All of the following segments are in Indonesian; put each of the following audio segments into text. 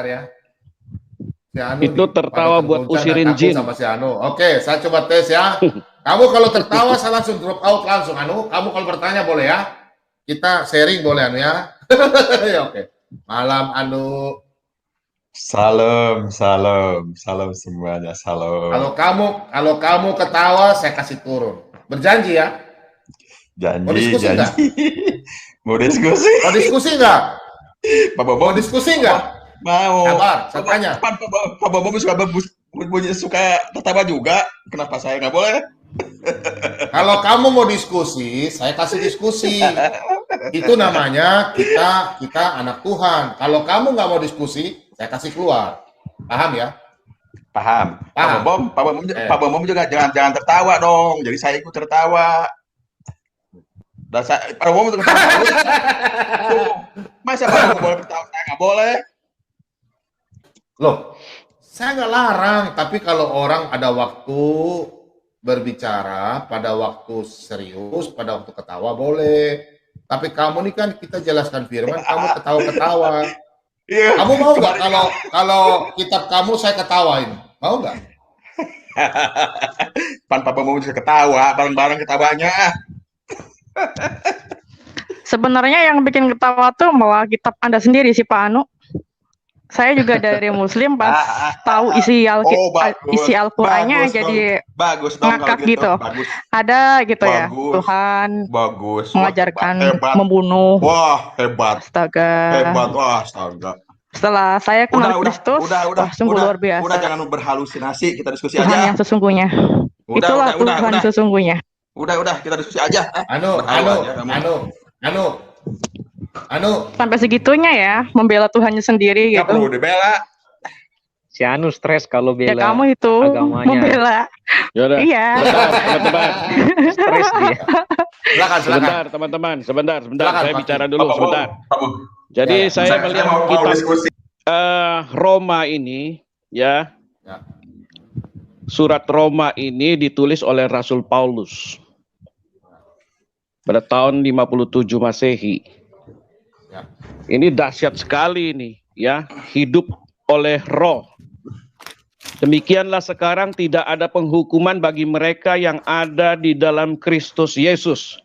Ya. Si Anu itu tertawa buat usirin jin sama si Anu. Oke, saya coba tes ya. Kamu kalau tertawa saya langsung drop out langsung Anu. Kamu kalau bertanya boleh ya. Kita sharing boleh Anu ya. Oke. Malam Anu. Salam semuanya. Salam. Kalau kamu ketawa saya kasih turun. Berjanji ya. Mau diskusi nggak? Mau diskusi? Mau diskusi nggak? Mau diskusi nggak? Mau. Sabar, saya tanya. Pak Bobo suka tertawa juga. Kenapa saya nggak boleh? Kalau kamu mau diskusi, saya kasih diskusi. Itu namanya kita anak Tuhan. Kalau kamu nggak mau diskusi, saya kasih keluar. Paham ya? Paham. Pak Bom juga jangan tertawa dong. Jadi saya ikut tertawa. Dan Pak Bom itu ketawa. Masa Pak Bom boleh tertawa? Saya nggak boleh. Loh, saya nggak larang. Tapi kalau orang ada waktu berbicara, pada waktu serius, pada waktu ketawa boleh. Tapi kamu nih kan kita jelaskan firman, kamu ketawa-ketawa. Yeah. Kamu mau nggak kalau kitab kamu saya ketawain? Mau nggak? Papa mau bisa ketawa, bareng-bareng ketawanya. Sebenarnya yang bikin ketawa tuh malah kitab Anda sendiri sih Pak Anu. Saya juga dari Muslim pas tahu isi Al-Qur'annya jadi ngakak gitu. Bagus. Ada gitu bagus, ya. Tuhan mengajarkan membunuh. Wah, hebat. Astaga. Hebat, wah, astaga. Setelah saya kenal Kristus, sungguh luar biasa. Udah jangan berhalusinasi, kita diskusi Tuhan aja. Yang sesungguhnya. Itulah Tuhan sesungguhnya. Udah, kita diskusi aja. Anu sampai segitunya ya membela Tuhannya sendiri gitu. Gak perlu dibela. Si Anu stres kalau bela. Ya kamu itu agamanya. Membela. Yaudah. Iya. Teman-teman. Stres dia. Silakan. Teman-teman. Sebentar. Saya bicara dulu sebentar. Jadi saya melihat kitab Roma ini ya. Surat Roma ini ditulis oleh Rasul Paulus pada tahun 57 Masehi. Ini dahsyat sekali ini ya, hidup oleh roh. Demikianlah sekarang tidak ada penghukuman bagi mereka yang ada di dalam Kristus Yesus.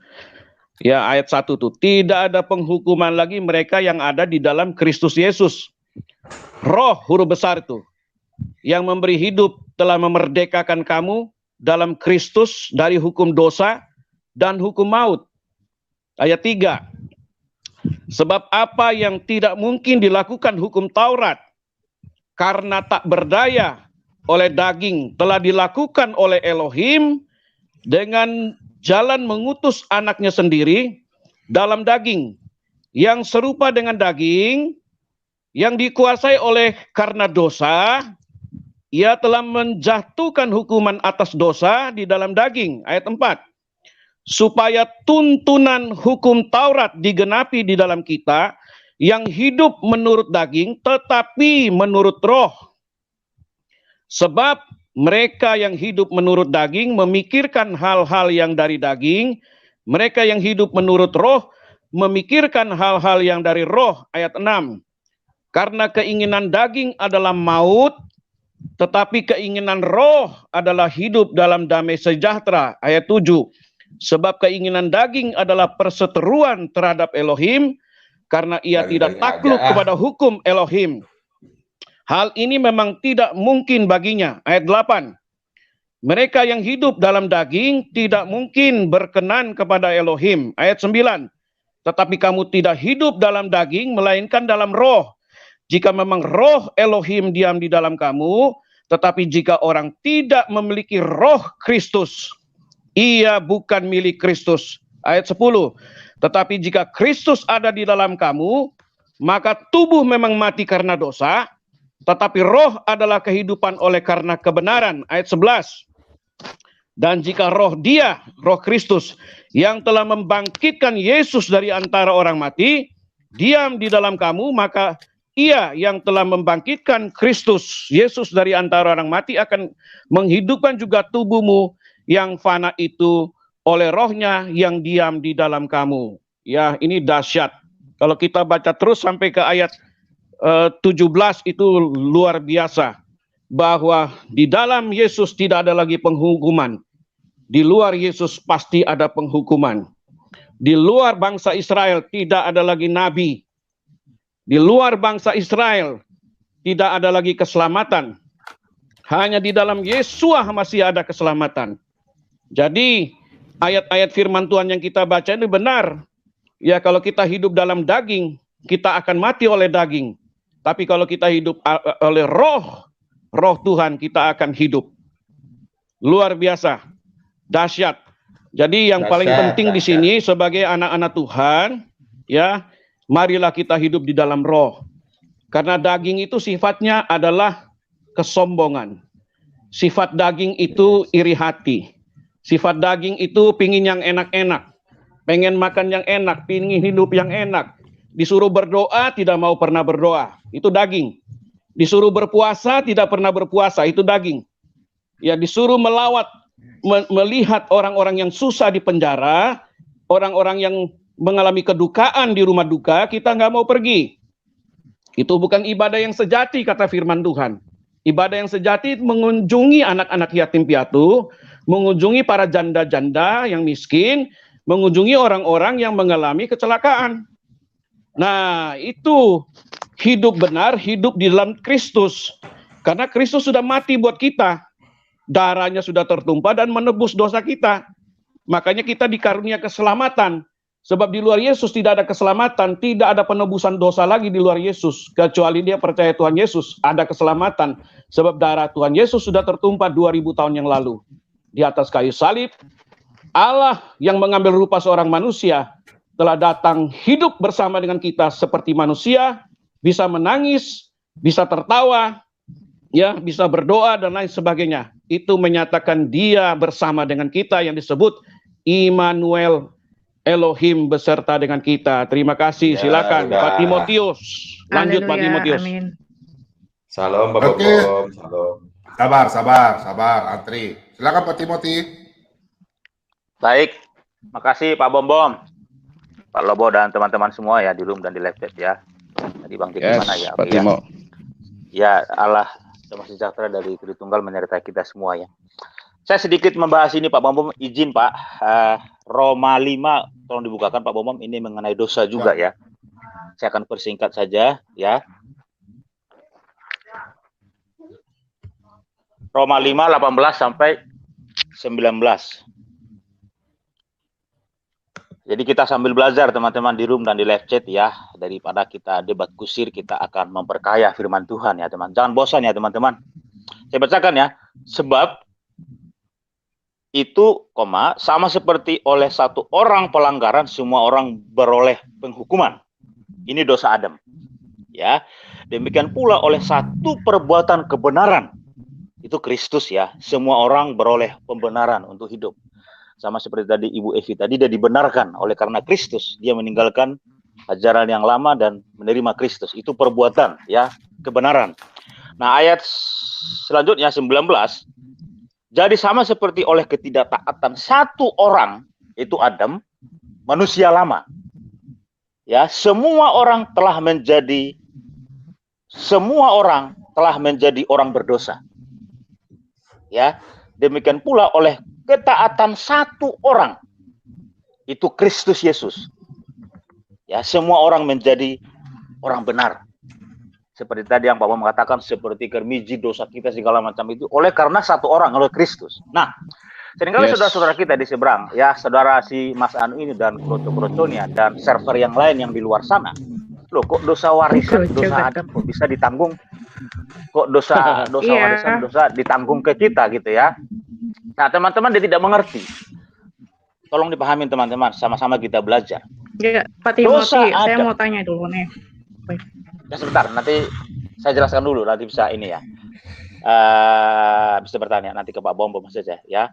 Ya, ayat 1 tuh, tidak ada penghukuman lagi mereka yang ada di dalam Kristus Yesus. Roh huruf besar itu yang memberi hidup telah memerdekakan kamu dalam Kristus dari hukum dosa dan hukum maut. Ayat 3. Sebab apa yang tidak mungkin dilakukan hukum Taurat karena tak berdaya oleh daging telah dilakukan oleh Elohim dengan jalan mengutus anaknya sendiri dalam daging yang serupa dengan daging yang dikuasai oleh karena dosa. Ia telah menjatuhkan hukuman atas dosa di dalam daging. Ayat 4. Supaya tuntunan hukum Taurat digenapi di dalam kita yang hidup menurut daging tetapi menurut roh. Sebab mereka yang hidup menurut daging memikirkan hal-hal yang dari daging, mereka yang hidup menurut roh memikirkan hal-hal yang dari roh. Ayat 6. Karena keinginan daging adalah maut, tetapi keinginan roh adalah hidup dalam damai sejahtera. Ayat 7. Sebab keinginan daging adalah perseteruan terhadap Elohim, karena ia tidak takluk kepada hukum Elohim. Hal ini memang tidak mungkin baginya. Ayat 8. Mereka yang hidup dalam daging tidak mungkin berkenan kepada Elohim. Ayat 9. Tetapi kamu tidak hidup dalam daging, melainkan dalam roh. Jika memang roh Elohim diam di dalam kamu, tetapi jika orang tidak memiliki roh Kristus, ia bukan milik Kristus. Ayat 10. Tetapi jika Kristus ada di dalam kamu, maka tubuh memang mati karena dosa, tetapi roh adalah kehidupan oleh karena kebenaran. Ayat 11. Dan jika roh dia, roh Kristus, yang telah membangkitkan Yesus dari antara orang mati, diam di dalam kamu, maka ia yang telah membangkitkan Kristus, Yesus dari antara orang mati, akan menghidupkan juga tubuhmu yang fana itu oleh rohnya yang diam di dalam kamu. Ya, ini dahsyat. Kalau kita baca terus sampai ke ayat 17 itu luar biasa. Bahwa di dalam Yesus tidak ada lagi penghukuman. Di luar Yesus pasti ada penghukuman. Di luar bangsa Israel tidak ada lagi nabi. Di luar bangsa Israel tidak ada lagi keselamatan. Hanya di dalam Yesua masih ada keselamatan. Jadi ayat-ayat firman Tuhan yang kita baca ini benar. Ya, kalau kita hidup dalam daging, kita akan mati oleh daging. Tapi kalau kita hidup oleh roh Tuhan, kita akan hidup. Luar biasa, dahsyat. Jadi yang paling penting di sini sebagai anak-anak Tuhan, ya, marilah kita hidup di dalam roh. Karena daging itu sifatnya adalah kesombongan. Sifat daging itu iri hati. Sifat daging itu pingin yang enak-enak. Pengen makan yang enak, pingin hidup yang enak. Disuruh berdoa, tidak mau pernah berdoa. Itu daging. Disuruh berpuasa, tidak pernah berpuasa. Itu daging. Ya, disuruh melawat, melihat orang-orang yang susah di penjara, orang-orang yang mengalami kedukaan di rumah duka, kita nggak mau pergi. Itu bukan ibadah yang sejati, kata firman Tuhan. Ibadah yang sejati mengunjungi anak-anak yatim piatu, mengunjungi para janda-janda yang miskin, mengunjungi orang-orang yang mengalami kecelakaan. Nah, itu hidup benar, hidup di dalam Kristus. Karena Kristus sudah mati buat kita. Darahnya sudah tertumpah dan menebus dosa kita. Makanya kita dikarunia keselamatan. Sebab di luar Yesus tidak ada keselamatan, tidak ada penebusan dosa lagi di luar Yesus. Kecuali dia percaya Tuhan Yesus, ada keselamatan. Sebab darah Tuhan Yesus sudah tertumpah 2000 tahun yang lalu. Di atas kayu salib, Allah yang mengambil rupa seorang manusia, telah datang hidup bersama dengan kita seperti manusia, bisa menangis, bisa tertawa, ya, bisa berdoa dan lain sebagainya. Itu menyatakan dia bersama dengan kita yang disebut Immanuel, Elohim beserta dengan kita. Terima kasih. Silakan Pak Timotius. Lanjut Pak Timotius. Amin. Salam Bapak Bom. Salam. Sabar, antri. Silakan Pak Timoti. Baik, makasih Pak Bom. Pak Lobo dan teman-teman semua ya di room dan di live chat ya. Tadi Bang Tiki mana ya? Pak Timo. Ya, Allah damai sejahtera dari Tritunggal menyertai kita semua ya. Saya sedikit membahas ini Pak Bom, izin Pak. Roma 5 tolong dibukakan Pak Bom, ini mengenai dosa juga ya. Saya akan persingkat saja ya. Roma 5 18 sampai 19. Jadi kita sambil belajar teman-teman di room dan di live chat ya. Daripada kita debat kusir, kita akan memperkaya firman Tuhan ya teman. Jangan bosan ya teman-teman. Saya bacakan ya. Sebab itu, sama seperti oleh satu orang pelanggaran, semua orang beroleh penghukuman. Ini dosa Adam. Ya. Demikian pula oleh satu perbuatan kebenaran. Itu Kristus ya. Semua orang beroleh pembenaran untuk hidup. Sama seperti tadi Ibu Evi tadi, dia dibenarkan oleh karena Kristus. Dia meninggalkan ajaran yang lama dan menerima Kristus. Itu perbuatan ya, kebenaran. Nah, ayat selanjutnya 19. Jadi sama seperti oleh ketidaktaatan satu orang, itu Adam, manusia lama. Ya, semua orang telah menjadi orang berdosa. Ya, demikian pula oleh ketaatan satu orang, itu Kristus Yesus. Ya, semua orang menjadi orang benar. seperti tadi yang Pak Bom mengatakan, seperti kermiji dosa kita segala macam itu oleh karena satu orang, oleh Kristus. Nah, seringkali saudara-saudara kita di seberang, ya saudara si Mas Anu ini dan kroco-kroconya dan server yang lain yang di luar sana, loh kok dosa warisan, dosa Adam kok bisa ditanggung? Kok dosa warisan, dosa ditanggung ke kita gitu ya? Nah, teman-teman dia tidak mengerti. Tolong dipahamin teman-teman, sama-sama kita belajar. Ya, Pak Timothy, saya mau tanya dulu nih. Ya sebentar, nanti saya jelaskan dulu, nanti bisa ini ya. Bisa bertanya nanti ke Pak Bom saja ya.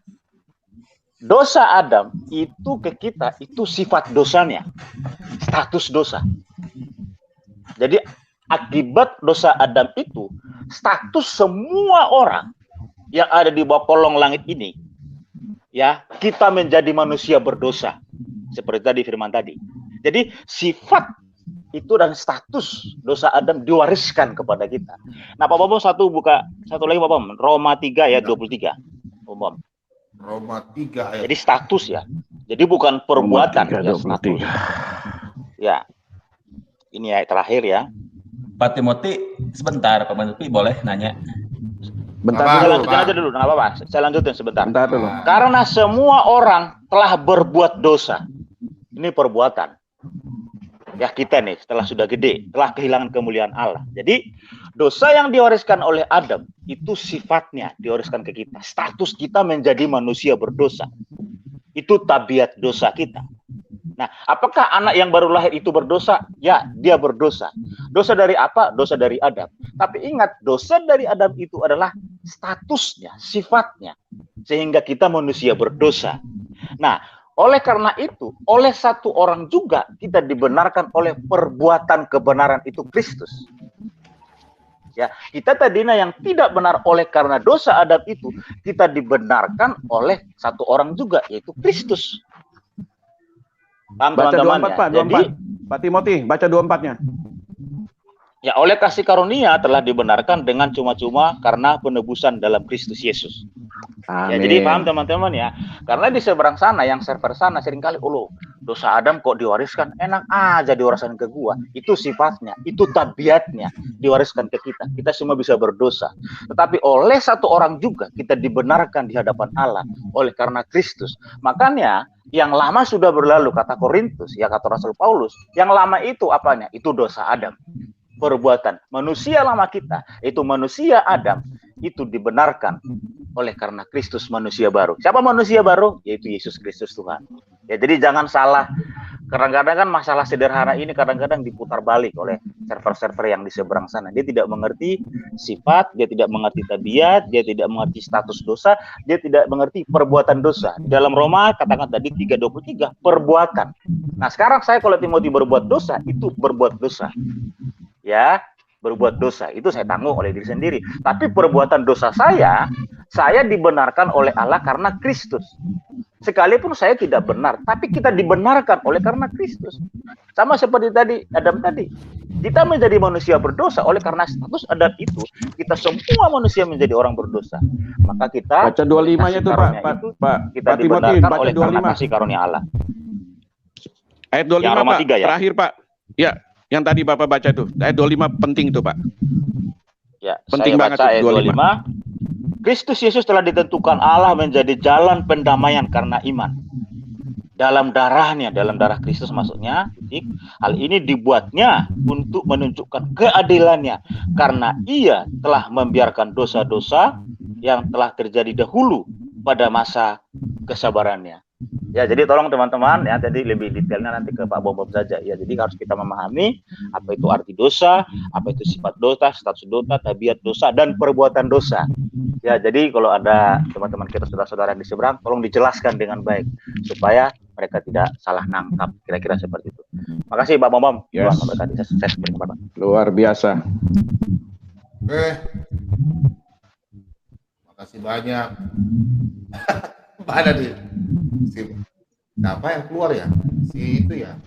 Dosa Adam itu ke kita itu sifat dosanya, status dosa. Jadi akibat dosa Adam itu status semua orang yang ada di bawah kolong langit ini, ya kita menjadi manusia berdosa seperti tadi firman tadi. Jadi sifat itu dan status dosa Adam diwariskan kepada kita. Nah, Pak Bom satu lagi Pak Bom, Roma 3 ayat 23. Pak Bom. Roma 3 ayat. Jadi status ya. Jadi bukan perbuatan ya, status. Ya. Ini ayat terakhir ya. Pak Timothy, sebentar Pak Timothy boleh nanya? Bentar saya lanjutin aja dulu, nggak apa-apa. Saya lanjutin sebentar. Bentar dulu. Karena semua orang telah berbuat dosa. Ini perbuatan. Ya kita nih setelah sudah gede telah kehilangan kemuliaan Allah. Jadi dosa yang diwariskan oleh Adam itu sifatnya diwariskan ke kita. Status kita menjadi manusia berdosa. Itu tabiat dosa kita. Nah, apakah anak yang baru lahir itu berdosa? Ya, dia berdosa. Dosa dari apa? Dosa dari Adam. Tapi ingat, dosa dari Adam itu adalah statusnya, sifatnya. Sehingga kita manusia berdosa. Nah, oleh karena itu, oleh satu orang juga kita dibenarkan oleh perbuatan kebenaran itu Kristus. Ya, kita tadinya yang tidak benar oleh karena dosa Adam itu, kita dibenarkan oleh satu orang juga, yaitu Kristus. Paham teman-teman ya? Jadi, Pak Timothy, baca 24-nya. Ya, oleh kasih karunia telah dibenarkan dengan cuma-cuma karena penebusan dalam Kristus Yesus. Ya, jadi paham teman-teman ya. Karena di seberang sana, yang server sana seringkali, dosa Adam kok diwariskan? Enak aja diwariskan ke gua. Itu sifatnya, itu tabiatnya diwariskan ke kita. Kita semua bisa berdosa. Tetapi oleh satu orang juga kita dibenarkan di hadapan Allah oleh karena Kristus. Makanya yang lama sudah berlalu, kata Korintus, ya kata Rasul Paulus. Yang lama itu apanya? Itu dosa Adam. Perbuatan manusia lama kita, itu manusia Adam, itu dibenarkan oleh karena Kristus manusia baru. Siapa manusia baru? Yaitu Yesus Kristus Tuhan. Ya, jadi jangan salah. Kadang-kadang kan masalah sederhana ini kadang-kadang diputar balik oleh server-server yang di seberang sana. Dia tidak mengerti sifat, dia tidak mengerti tabiat, dia tidak mengerti status dosa, dia tidak mengerti perbuatan dosa. Dalam Roma katakan tadi 3:23 perbuatan. Nah, sekarang saya kalau Timothy berbuat dosa, itu berbuat dosa. Ya, berbuat dosa itu saya tanggung oleh diri sendiri. Tapi perbuatan dosa saya dibenarkan oleh Allah karena Kristus. Sekalipun saya tidak benar, tapi kita dibenarkan oleh karena Kristus. Sama seperti tadi Adam tadi. Kita menjadi manusia berdosa oleh karena status Adam itu, kita semua manusia menjadi orang berdosa. Maka kita baca 25-nya tuh Pak. Kita dibenarkan oleh karena kasih karunia Allah. Ayat 25 Pak, ya? Terakhir Pak. Ya. Yang tadi Bapak baca tuh, ayat 25 penting tuh Pak. Ya, penting saya banget baca ayat 25. Kristus Yesus telah ditentukan Allah menjadi jalan pendamaian karena iman. Dalam darahnya, dalam darah Kristus maksudnya, hal ini dibuatnya untuk menunjukkan keadilannya. Karena ia telah membiarkan dosa-dosa yang telah terjadi dahulu pada masa kesabarannya. Ya, jadi tolong teman-teman ya, jadi lebih detailnya nanti ke Pak Bom saja ya. Jadi harus kita memahami apa itu arti dosa, apa itu sifat dosa, status dosa, tabiat dosa, dan perbuatan dosa. Ya, jadi kalau ada teman-teman kita saudara-saudara di seberang, tolong dijelaskan dengan baik supaya mereka tidak salah nangkap, kira-kira seperti itu. Makasih Pak Bom. Yes. Luar biasa. Oke. Makasih banyak. Mana dia? Siapa yang keluar ya? Si itu ya.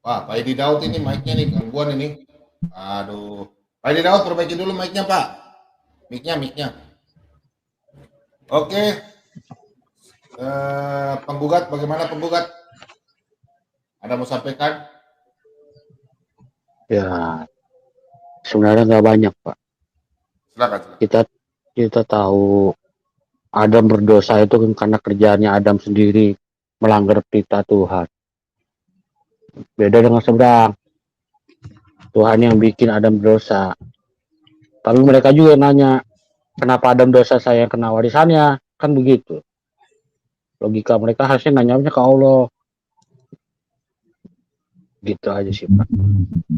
Wah, Pak Edi Daud ini mic-nya nih gangguan ini. Aduh. Pak Edi Daud perbaiki dulu mic-nya, Pak. Mic-nya. Oke. Penggugat, bagaimana penggugat? Ada mau sampaikan? Ya, Sebenarnya nggak banyak, Pak. Silakan. Kita tahu Adam berdosa itu kan karena kerjaannya Adam sendiri melanggar perintah Tuhan. Beda dengan seberang. Tuhan yang bikin Adam berdosa. Tapi mereka juga nanya, kenapa Adam dosa saya yang kena warisannya? Kan begitu. Logika mereka harusnya nanya ke Allah. Gitu aja sih, Pak.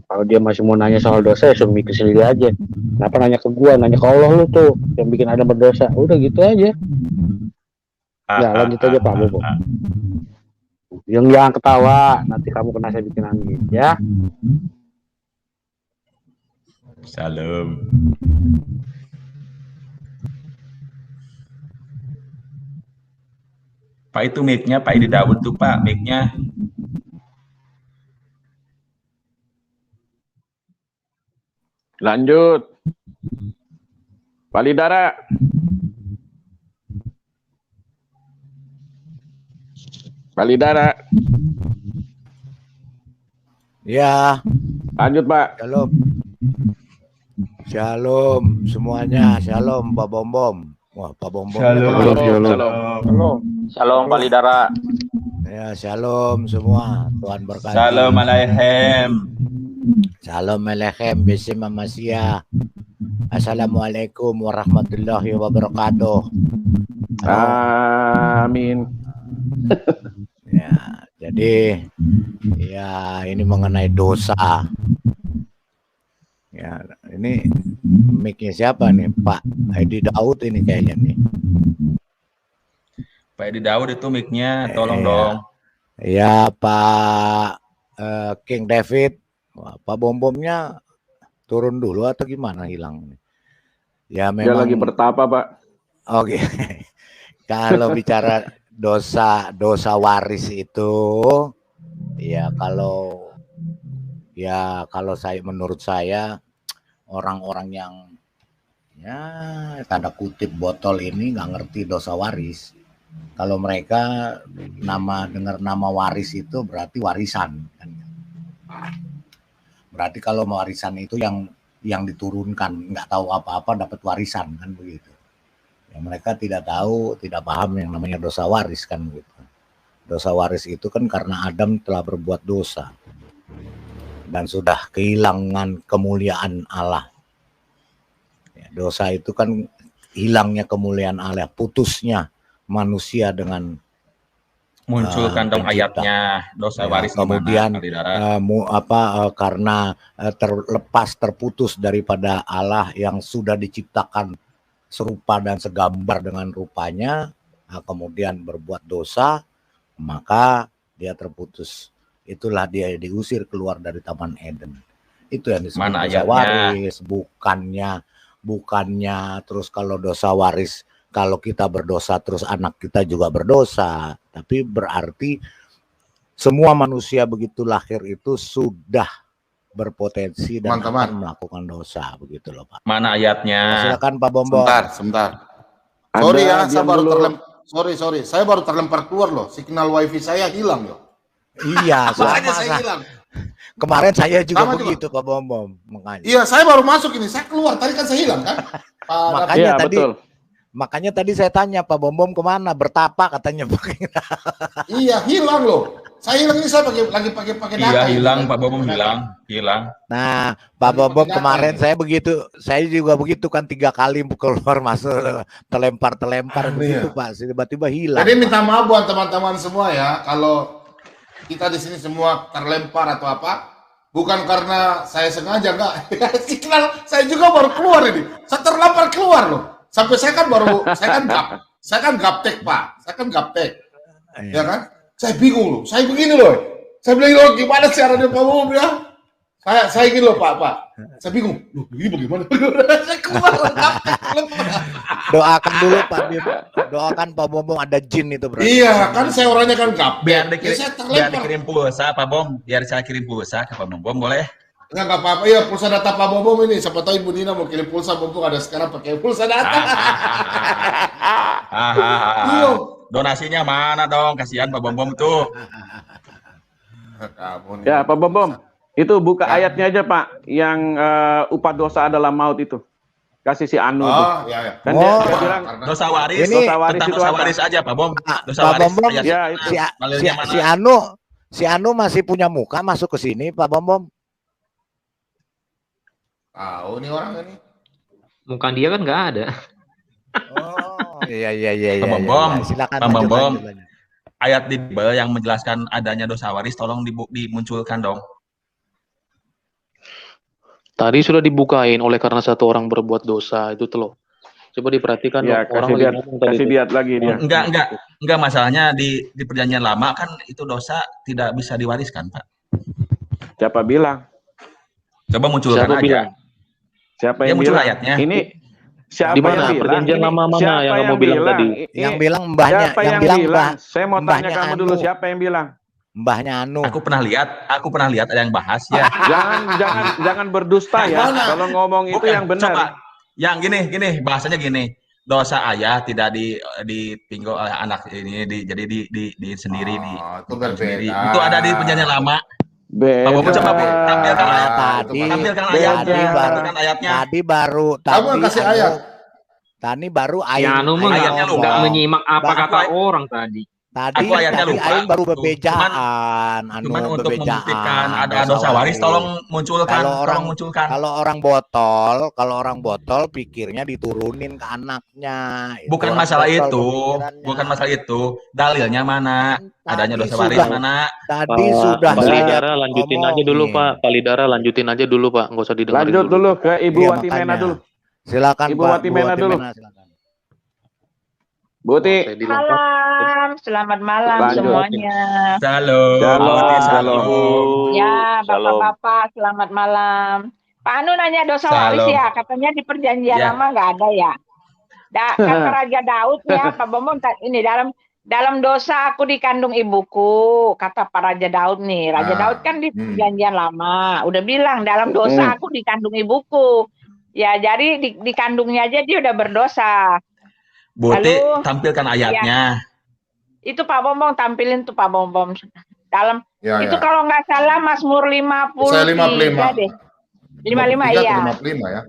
Kalau dia masih mau nanya soal dosa, ya suruh mikir sendiri aja. Kenapa nanya ke gua, nanya ke Allah lu tuh yang bikin Adam berdosa. Udah gitu aja. Ya lanjut aja Pak Bobo. Yang jangan ketawa, nanti kamu kena saya bikin nangis ya. Salam. Pak itu mic-nya Pak Edi Daud tuh Pak, mic-nya. Lanjut. Pak Lidara. Pak Lidara. Ya. Lanjut Pak. Shalom. Shalom semuanya. Shalom Pak Bom Bom. Wah Pak Bom Bom. Shalom. Shalom Pak Lidara. Ya shalom semua. Tuhan berkati. Shalom alaikum. Shalom alaikum. Bisim Masya. Assalamualaikum warahmatullahi wabarakatuh. Amin. Ya, jadi ya ini mengenai dosa. Ya, ini mic-nya siapa nih? Pak Edi Daud ini kayaknya nih. Pak Edi Daud itu mic-nya, tolong dong. Ya, Pak King David. Wah, Pak Bom-bomnya turun dulu atau gimana hilang? Ya memang. Dia lagi bertapa, Pak. Oke. Kalau bicara dosa waris itu ya kalau saya menurut saya orang-orang yang ya tanda kutip botol ini nggak ngerti dosa waris. Kalau mereka dengar nama waris itu berarti warisan kan. Berarti kalau warisan itu yang diturunkan, nggak tahu apa-apa dapat warisan kan begitu. Ya, mereka tidak tahu, tidak paham yang namanya dosa waris kan gitu. Dosa waris itu kan karena Adam telah berbuat dosa dan sudah kehilangan kemuliaan Allah. Ya, dosa itu kan hilangnya kemuliaan Allah, putusnya manusia dengan munculkan dong ayatnya dosa waris. Kemudian karena terputus daripada Allah yang sudah diciptakan serupa dan segambar dengan rupanya, kemudian berbuat dosa, maka dia terputus. Itulah dia diusir keluar dari Taman Eden. Itu yang disebut dosa waris. Bukannya terus kalau dosa waris, kalau kita berdosa terus anak kita juga berdosa. Tapi berarti semua manusia begitu lahir itu sudah berpotensi dan akan melakukan dosa, begitu loh Pak. Mana ayatnya? Silakan Pak Bom Bom. Sebentar. Sorry ya, saya baru sorry. Saya baru terlempar keluar loh. Signal wifi saya hilang loh. Iya, makanya saya hilang. Kemarin saya juga begitu Pak Bom Bom. Iya, saya baru masuk ini. Saya keluar. Tadi kan saya hilang kan. Makanya tadi saya tanya Pak Bom Bom kemana? Bertapa katanya pakai. Iya, hilang loh. Saya hilang ini, saya lagi pakai data. Iya, hilang Pak Bom hilang. Nah, Pak Bom kemarin saya juga begitu kan 3 kali keluar masuk terlempar begitu Pak. Tiba-tiba hilang. Jadi minta maaf buat teman-teman semua ya, kalau kita di sini semua terlempar atau apa, bukan karena saya sengaja, enggak. Signal saya juga baru keluar ini. Saya terlempar keluar loh. Sampai saya kan gaptek Pak. Saya kan gaptek. Ya kan? Saya bingung loh. Saya begini loh. Saya bilang loh, gimana caranya Pak Bom ya? Saya gini loh Pak. Saya bingung. Loh, ini bagaimana? Saya keluar Doakan dulu Pak. Doakan Pak Bom ada jin itu berarti. Iya, kan saya orangnya kan gaptek. Biar dikirim pulsa Pak Bom. Biar saya kirim pulsa ke Pak Bom boleh? Enggak apa-apa. Iya, pulsa data Pak Bom ini. Siapa tahu Ibu Nina mau kirim pulsa, mumpung ada sekarang pakai pulsa data. Donasinya mana dong? Kasihan Pak Bom tuh. Ya Pak Bom. Itu buka ayatnya aja Pak, yang upah dosa adalah maut itu. Kasih si Anu tuh. Ya. Kan dia bilang dosa waris. Ini dosa waris tentang itu dosa apa? waris aja Pak Bom. Dosa Pak waris. Bom, ayat ya, mana? itu. Dalilnya mana? Si Anu masih punya muka masuk ke sini Pak Bom. Tahu nih orang ini. Muka dia kan nggak ada. Oh, iya. Pak Bom. Silakan Pak Bom. lanjut. Ayat di Bible yang menjelaskan adanya dosa waris tolong dimunculkan dong. Tadi sudah dibukain oleh karena satu orang berbuat dosa itu tuh loh. Coba diperhatikan Ya, dong. Orang kasih lihat lagi dia. Enggak, masalahnya di perjanjian lama kan itu dosa tidak bisa diwariskan, Pak. Siapa bilang? Coba munculkan Siapa aja. bilang? Siapa Ya, yang muncul bilang? ayatnya. Ini siapa Di mana? yang bilang? Perjanjian Ini lama mana siapa yang kamu bilang tadi? Yang bilang mbahnya, Siapa yang yang bilang bilang? Saya mau tanya mbahnya kamu Anu. dulu, siapa yang bilang? Mbahnya Anu. Aku pernah lihat ada yang bahas ya. Jangan berdusta ya. Kalau ngomong itu Bukan, yang benar. Coba. Yang gini, bahasanya gini. Dosa ayah tidak ditinggal oleh anak ini jadi di sendiri Itu berbeda. sendiri. Itu ada di perjanjian lama. Beda. Pak Bobo coba tampilkan ayatnya. Tadi baru Kamu kasih ayat. Tadi baru Ya Anu mah ayatnya nggak lupa. menyimak apa Aku kata orang tadi. Tadi Aku ayatnya lupa. Aing baru Tuh. bebejaan, Cuman untuk membuktikan ada dosa waris, tolong munculkan. Kalau orang botol pikirnya diturunin ke anaknya. Bukan masalah itu. Dalilnya mana? Adanya dosa waris mana? Tadi sudah Palidara lanjutin aja dulu Pak. Palidara lanjutin aja dulu Pak. Nggak usah didengarin Lanjut dulu ke Ibu Iya, Watimena makanya. dulu. Silakan Ibu Pak. Watimena dulu. Silakan. Buti. Malam, selamat malam Lanjut. semuanya. Shalom. Ya, bapak-bapak, selamat malam. Pak Anu nanya dosa waris ya, katanya di perjanjian lama nggak ada ya. Kata Raja Daud ya, Pak Bombong ini dalam dosa aku dikandung ibuku, kata Pak Raja Daud nih. Raja Daud kan di perjanjian lama, udah bilang dalam dosa aku dikandung ibuku. Ya, jadi dikandungnya aja dia udah berdosa. Buti, tampilkan ayatnya. Itu Pak Bombong tampilin tuh Pak Bombong. Dalam itu Ya. kalau nggak salah Mazmur 53 Saya 55. deh. 55 iya. 55 ya.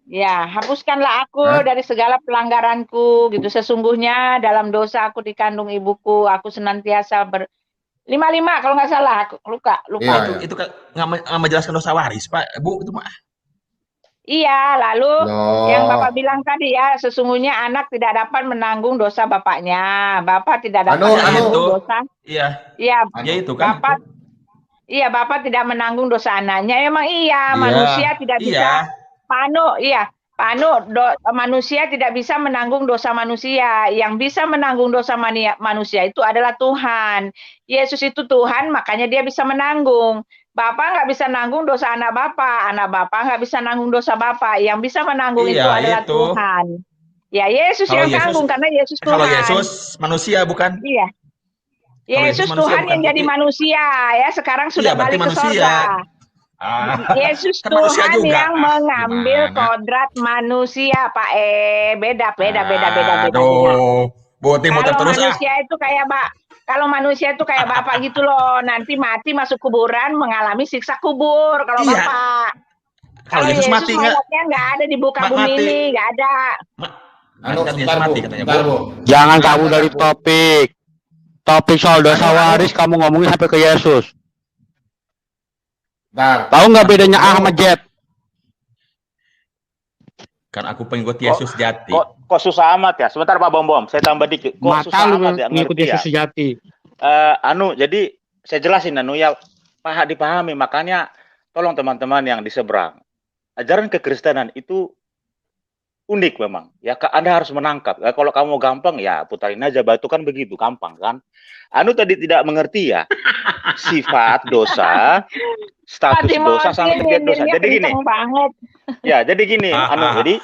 Ya, hapuskanlah aku dari segala pelanggaranku gitu. Sesungguhnya dalam dosa aku dikandung ibuku, aku senantiasa 55 kalau nggak salah, aku lupa. Iya, Itu nggak menjelaskan dosa waris, Pak. Bu, itu mah. Iya, lalu yang Bapak bilang tadi ya, sesungguhnya anak tidak dapat menanggung dosa bapaknya. Bapak tidak dapat menanggung dosa. Iya. Iya, Ya itu kan. Bapak tidak menanggung dosa anaknya. Emang iya, manusia tidak bisa. Pak Anu, manusia tidak bisa menanggung dosa manusia. Yang bisa menanggung dosa manusia itu adalah Tuhan. Yesus itu Tuhan, makanya dia bisa menanggung. Bapak nggak bisa nanggung dosa anak bapak nggak bisa nanggung dosa bapak. Yang bisa menanggung itu adalah Tuhan. Ya, Yesus yang tanggung karena Yesus Tuhan. Kalau Yesus manusia bukan? Iya. Yesus Tuhan yang jadi manusia ya. Sekarang sudah balik ke surga. Yesus Tuhan yang mengambil kodrat manusia, Pak. Beda. Aduh, Buti muter terus manusia itu kayak kalau manusia itu kayak Bapak gitu loh, nanti mati masuk kuburan mengalami siksa kubur kalau Bapak. Kalau Yesus mati nggak ada di muka bumi ini, nggak ada. Jangan kabur dari topik. Topik soal dosa waris kamu ngomongin sampai ke Yesus. Tahu nggak bedanya Ahmad Jet? Kan aku pengikut Yesus sejati. Kok susah amat ya? Sebentar Pak Bom, saya tambah dikit. Kok susah amat ya ngerti ya? Yesus sejati. Jadi saya jelasin ya, dipahami. Makanya tolong teman-teman yang di seberang, ajaran kekristenan itu unik memang. Ya, Anda harus menangkap. Ya, kalau kamu gampang ya putarin aja batu kan begitu, gampang kan? Tadi tidak mengerti ya sifat dosa, status dosa sama terkait dosa. Jadi gini. Ya, jadi gini, jadi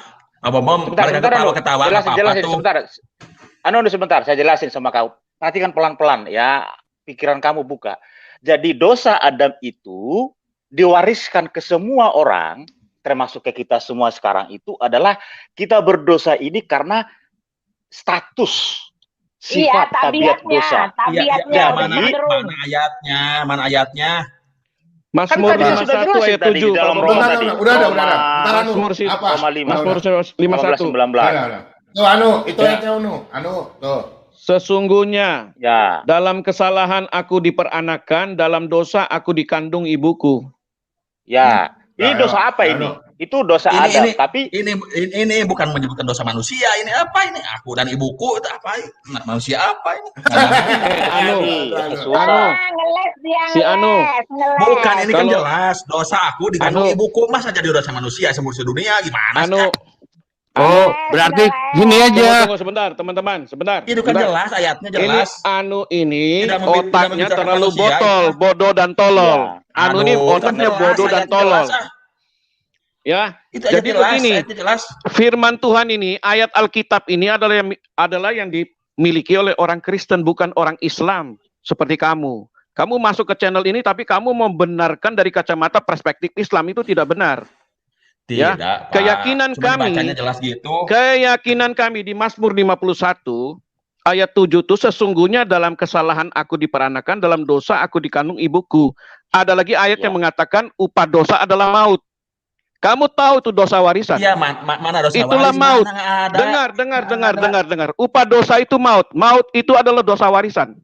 sebentar, saya jelasin sama kau. Perhatikan pelan-pelan ya, pikiran kamu buka. Jadi dosa Adam itu diwariskan ke semua orang, termasuk ke kita semua sekarang itu adalah kita berdosa ini karena status sifat tabiat dosa. Mana ayatnya? Mazmur Kan tadi saya sudah 51 jelasin ayat tadi 7. di dalam Pak Roma Bambang. tadi. Udah. Ntar anu. Mazmur Roma 5. Mazmur 51. 19. Tuh anu, itu Ya. ayatnya anu, tuh. Sesungguhnya Ya. dalam kesalahan aku diperanakan, dalam dosa aku dikandung ibuku. Ya. Ini Nah, dosa apa ini? Itu dosa Adam, tapi ini bukan menyebutkan dosa manusia. Ini apa ini? Aku dan ibuku itu apa? Manusia apa ini? Si Anu. Bukan, ini kan Kalau- jelas dosa aku dikandung ibuku. Masa jadi dosa manusia seumur sedunia gimana? Anu. Oh, berarti gini aja. Tunggu sebentar, teman-teman, sebentar. Itu kan Sebentar. jelas, ayatnya jelas. Ini Anu ini Tidak otaknya membicarakan terlalu manusia, botol, ya. bodoh dan tolol. Ya. Anu ini Aduh, otaknya jelas, bodoh dan ayatnya tolol. jelas, ah. Ya. Itu aja Jadi jelas, begini, ayatnya jelas. firman Tuhan ini, ayat Alkitab ini adalah yang dimiliki oleh orang Kristen, bukan orang Islam seperti kamu. Kamu masuk ke channel ini tapi kamu membenarkan dari kacamata perspektif Islam, itu tidak benar. Tidak, Ya, Pak. keyakinan Cuma kami, bacanya jelas gitu. keyakinan kami di Mazmur 51 ayat 7 itu sesungguhnya dalam kesalahan aku diperanakan, dalam dosa aku dikandung ibuku. Ada lagi ayat yang mengatakan upah dosa adalah maut. Kamu tahu itu dosa warisan. Iya, mana dosa Itulah waris, maut. mana ada. Dengar. Upah dosa itu maut. Maut itu adalah dosa warisan.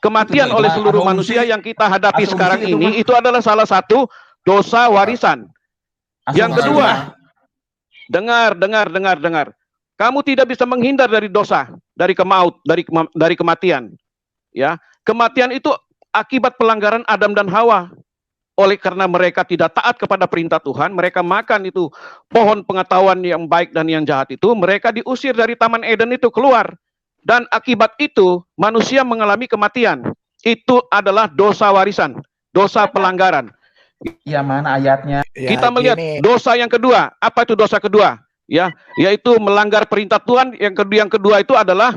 Kematian Itu oleh seluruh asumsi. manusia yang kita hadapi Asumsi sekarang itu, ini itu adalah salah satu dosa warisan. Yang kedua, dengar. Kamu tidak bisa menghindar dari dosa, dari kemaut, dari kematian. Ya, kematian itu akibat pelanggaran Adam dan Hawa. Oleh karena mereka tidak taat kepada perintah Tuhan, mereka makan itu pohon pengetahuan yang baik dan yang jahat itu, mereka diusir dari Taman Eden itu keluar. Dan akibat itu manusia mengalami kematian. Itu adalah dosa warisan, dosa pelanggaran. Ya, mana ayatnya? Kita melihat dosa yang kedua. Apa itu dosa kedua? Ya, yaitu melanggar perintah Tuhan. Yang kedua itu adalah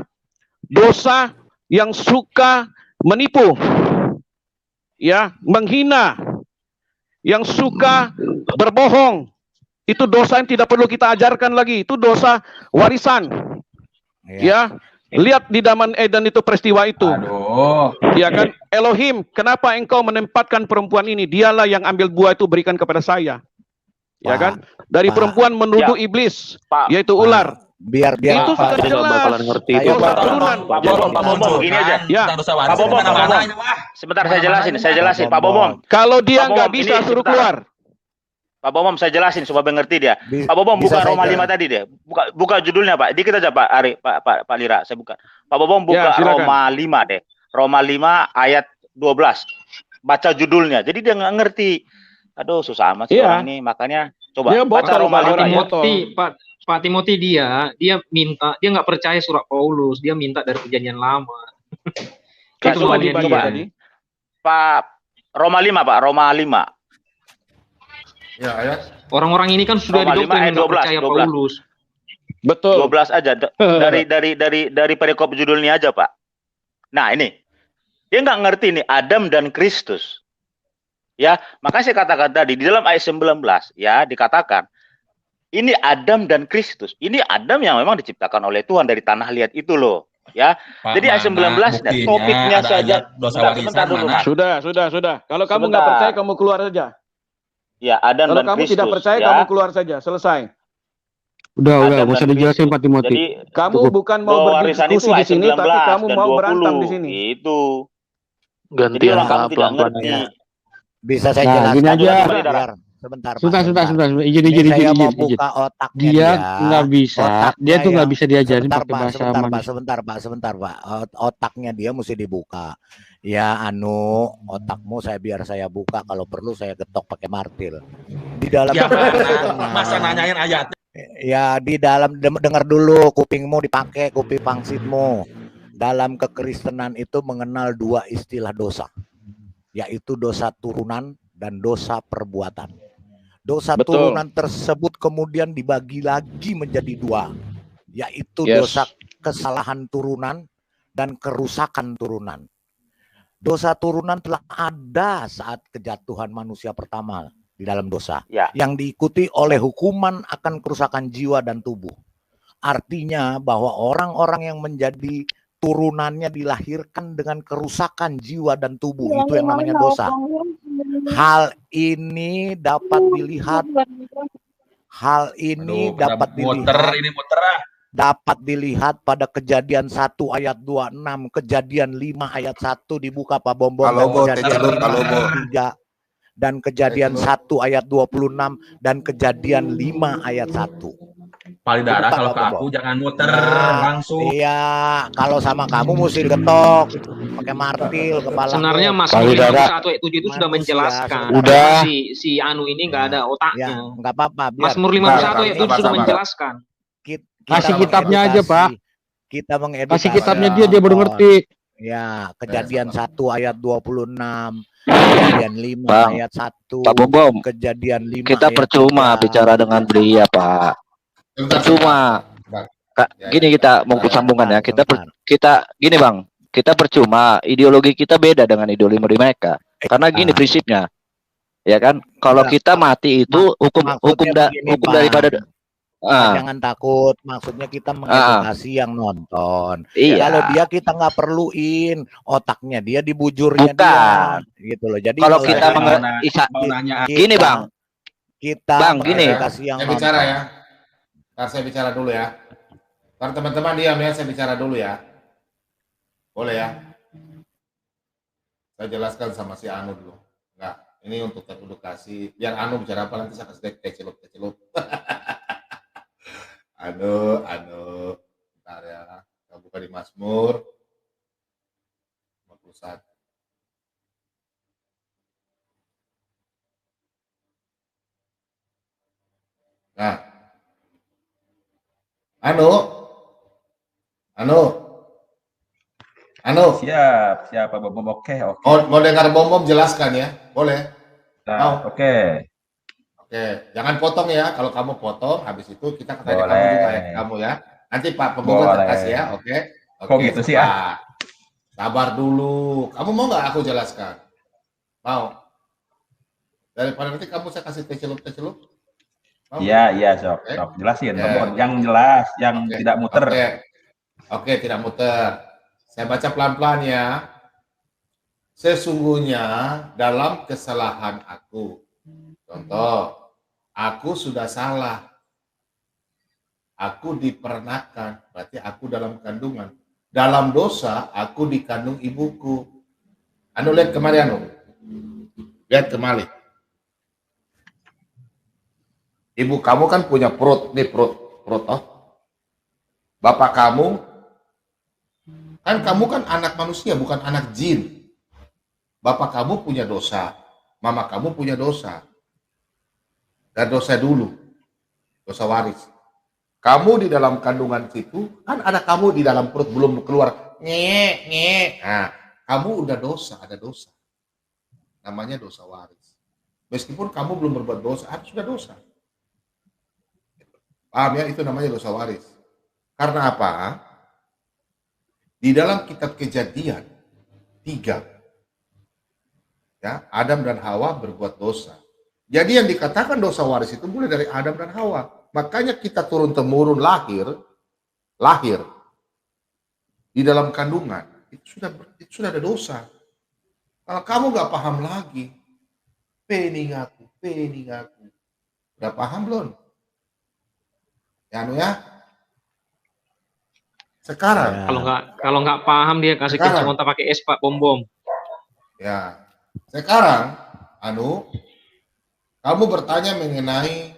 dosa yang suka menipu. Ya, menghina. Yang suka berbohong. Itu dosa yang tidak perlu kita ajarkan lagi. Itu dosa warisan. Ya, lihat di Taman Eden itu peristiwa itu. Aduh. Ya kan, Elohim, kenapa engkau menempatkan perempuan ini? Dialah yang ambil buah itu berikan kepada saya. Ya kan? Dari perempuan menuduh iblis, yaitu ular. Biar itu sudah Pak, jelas. bakalan ngerti itu, Dosa Pak. turunan. Pak Bambang begini aja. Ya. Pak Bambang. Sebentar saya jelasin. Pak Bambang. Kalau dia Pak nggak Bambang, bisa ini suruh sebentar. keluar. Pak Bambang saya jelasin supaya mengerti dia. Pak Bambang buka Roma 5 tadi deh. Buka judulnya Pak. Dikit aja Pak Ari, Pak Lira, saya buka. Pak Bambang buka Roma 5 deh. Roma 5 ayat 12. Baca judulnya. Jadi dia nggak ngerti. Aduh, susah amat sih orang ini. Makanya coba baca Roma 5. Pak Timothy dia minta, dia nggak percaya surat Paulus, dia minta dari perjanjian lama. Coba dibaca tadi. Pak Roma 5 Pak, Roma 5. Ya, ayat. Orang-orang ini kan sudah didoktrin nggak percaya Paulus. Betul. 12 aja dari perikop judulnya aja Pak. Nah ini dia nggak ngerti nih Adam dan Kristus. Ya, makanya saya katakan tadi di dalam ayat 19 ya dikatakan ini Adam dan Kristus. Ini Adam yang memang diciptakan oleh Tuhan dari tanah liat itu loh. Ya. Pak, jadi ayat 19 dan topiknya saja. Sebentar dulu. Sudah. Kalau kamu nggak percaya kamu keluar saja. Ya, Adam kalau dan kamu Kristus. Tidak percaya ya. kamu keluar saja. Selesai. Udah, nggak usah dijelasin Pak Timothy. Jadi kamu bukan mau berdiskusi di sini, tapi kamu mau berantem di sini. Itu. Gantian kamu tidak ngerti. Bisa saya jelaskan? Gini aja. Sebentar. Sebentar. Izin. Saya mau buka otaknya dia nggak bisa. Dia tuh nggak bisa diajarin pakai bahasa Sebentar Pak. Otaknya dia mesti dibuka. Ya, otakmu biar saya buka. Kalau perlu saya getok pakai martil. Di dalam masa nanyain ayat. Ya, di dalam dengar dulu, kupingmu dipakai, kuping pangsitmu. Dalam kekristenan itu mengenal dua istilah dosa, yaitu dosa turunan dan dosa perbuatan. Dosa turunan tersebut kemudian dibagi lagi menjadi dua, yaitu dosa kesalahan turunan dan kerusakan turunan. Dosa turunan telah ada saat kejatuhan manusia pertama di dalam dosa, yang diikuti oleh hukuman akan kerusakan jiwa dan tubuh. Artinya bahwa orang-orang yang menjadi turunannya dilahirkan dengan kerusakan jiwa dan tubuh, itu yang namanya dosa. hal ini dapat dilihat dapat dilihat pada Kejadian 1 ayat 26, Kejadian 5 ayat 1 dibuka Pak Bombom, dan Kejadian 1 ayat 26 dan Kejadian 5 ayat 1. Palidara kalau ke aku jangan muter langsung. Iya, kalau sama kamu mesti diketok pakai martil kepala. Sebenarnya Mazmur 51 ayat 7 itu sudah menjelaskan. Udah. Si Anu ini nggak ada otaknya. Ya, nggak apa-apa. Mazmur 51 ayat 7 sudah menjelaskan. Kasih kitabnya aja, Pak. Kita mengedukasi. Kasih kitabnya dia baru ngerti. Ya, Kejadian 1 ayat 26, Kejadian 5 ayat 1. Pak Bombom, Kejadian 5 kita ayat percuma 3. bicara dengan beliau, Pak. Percuma. Gini kita mau sambungan ya. Kita gini Bang, kita percuma, ideologi kita beda dengan ideologi mereka. Karena gini prinsipnya. Ya kan? Kalau kita mati itu hukum daripada jangan takut, maksudnya kita mengedukasi yang nonton. Iya. Kalau dia kita nggak perluin, otaknya dia dibujurnya dia, gitu loh. Jadi kalau kita gini Bang, kita gini. Saya bicara ya. Ntar saya bicara dulu ya. Ntar teman-teman diam ya, saya bicara dulu ya. Boleh ya? Saya jelaskan sama si Anu dulu. Enggak, ini untuk edukasi. Biar Anu bicara apa nanti saya kasih kecelup. Anu. Bentar ya. Kita buka di Mazmur 51. Nah. Anu. Siap Pak Bombom. Oke. Mau dengar Bombom jelaskan ya? Boleh? Oke. Jangan potong ya. Kalau kamu potong, habis itu kita tanya kamu juga ya, kamu ya. Nanti Pak Pembuka kasih ya, oke? Kok gitu sih ya? Sabar dulu. Kamu mau nggak aku jelaskan? Mau? Daripada nanti kamu saya kasih tecelup. Iya, sok. Jelasin, yang jelas, yang tidak muter. Oke, tidak muter. Saya baca pelan-pelan ya. Sesungguhnya dalam kesalahan aku. Contoh, aku sudah salah. Aku dipernahkan, berarti aku dalam kandungan. Dalam dosa, aku dikandung ibuku. Anu lihat kemari, Anu. Lihat kemari. Ibu kamu kan punya perut, nih perut toh. Bapak kamu, kan kamu kan anak manusia, bukan anak jin. Bapak kamu punya dosa, mama kamu punya dosa. Dan dosa dulu, dosa waris. Kamu di dalam kandungan situ, kan anak kamu di dalam perut belum keluar. Nah, kamu udah dosa, ada dosa. Namanya dosa waris. Meskipun kamu belum berbuat dosa, sudah dosa. Paham ya? Itu namanya dosa waris. Karena apa? Di dalam kitab Kejadian 3, ya, Adam dan Hawa berbuat dosa. Jadi yang dikatakan dosa waris itu mulai dari Adam dan Hawa. Makanya kita turun-temurun lahir di dalam kandungan. Itu sudah ada dosa. Kalau kamu nggak paham lagi, peningaku. Udah paham belum? Ya, Anu ya. Sekarang. Kalau nggak paham dia kasih kacamata pakai es Pak Bombom. Ya. Sekarang, Anu, kamu bertanya mengenai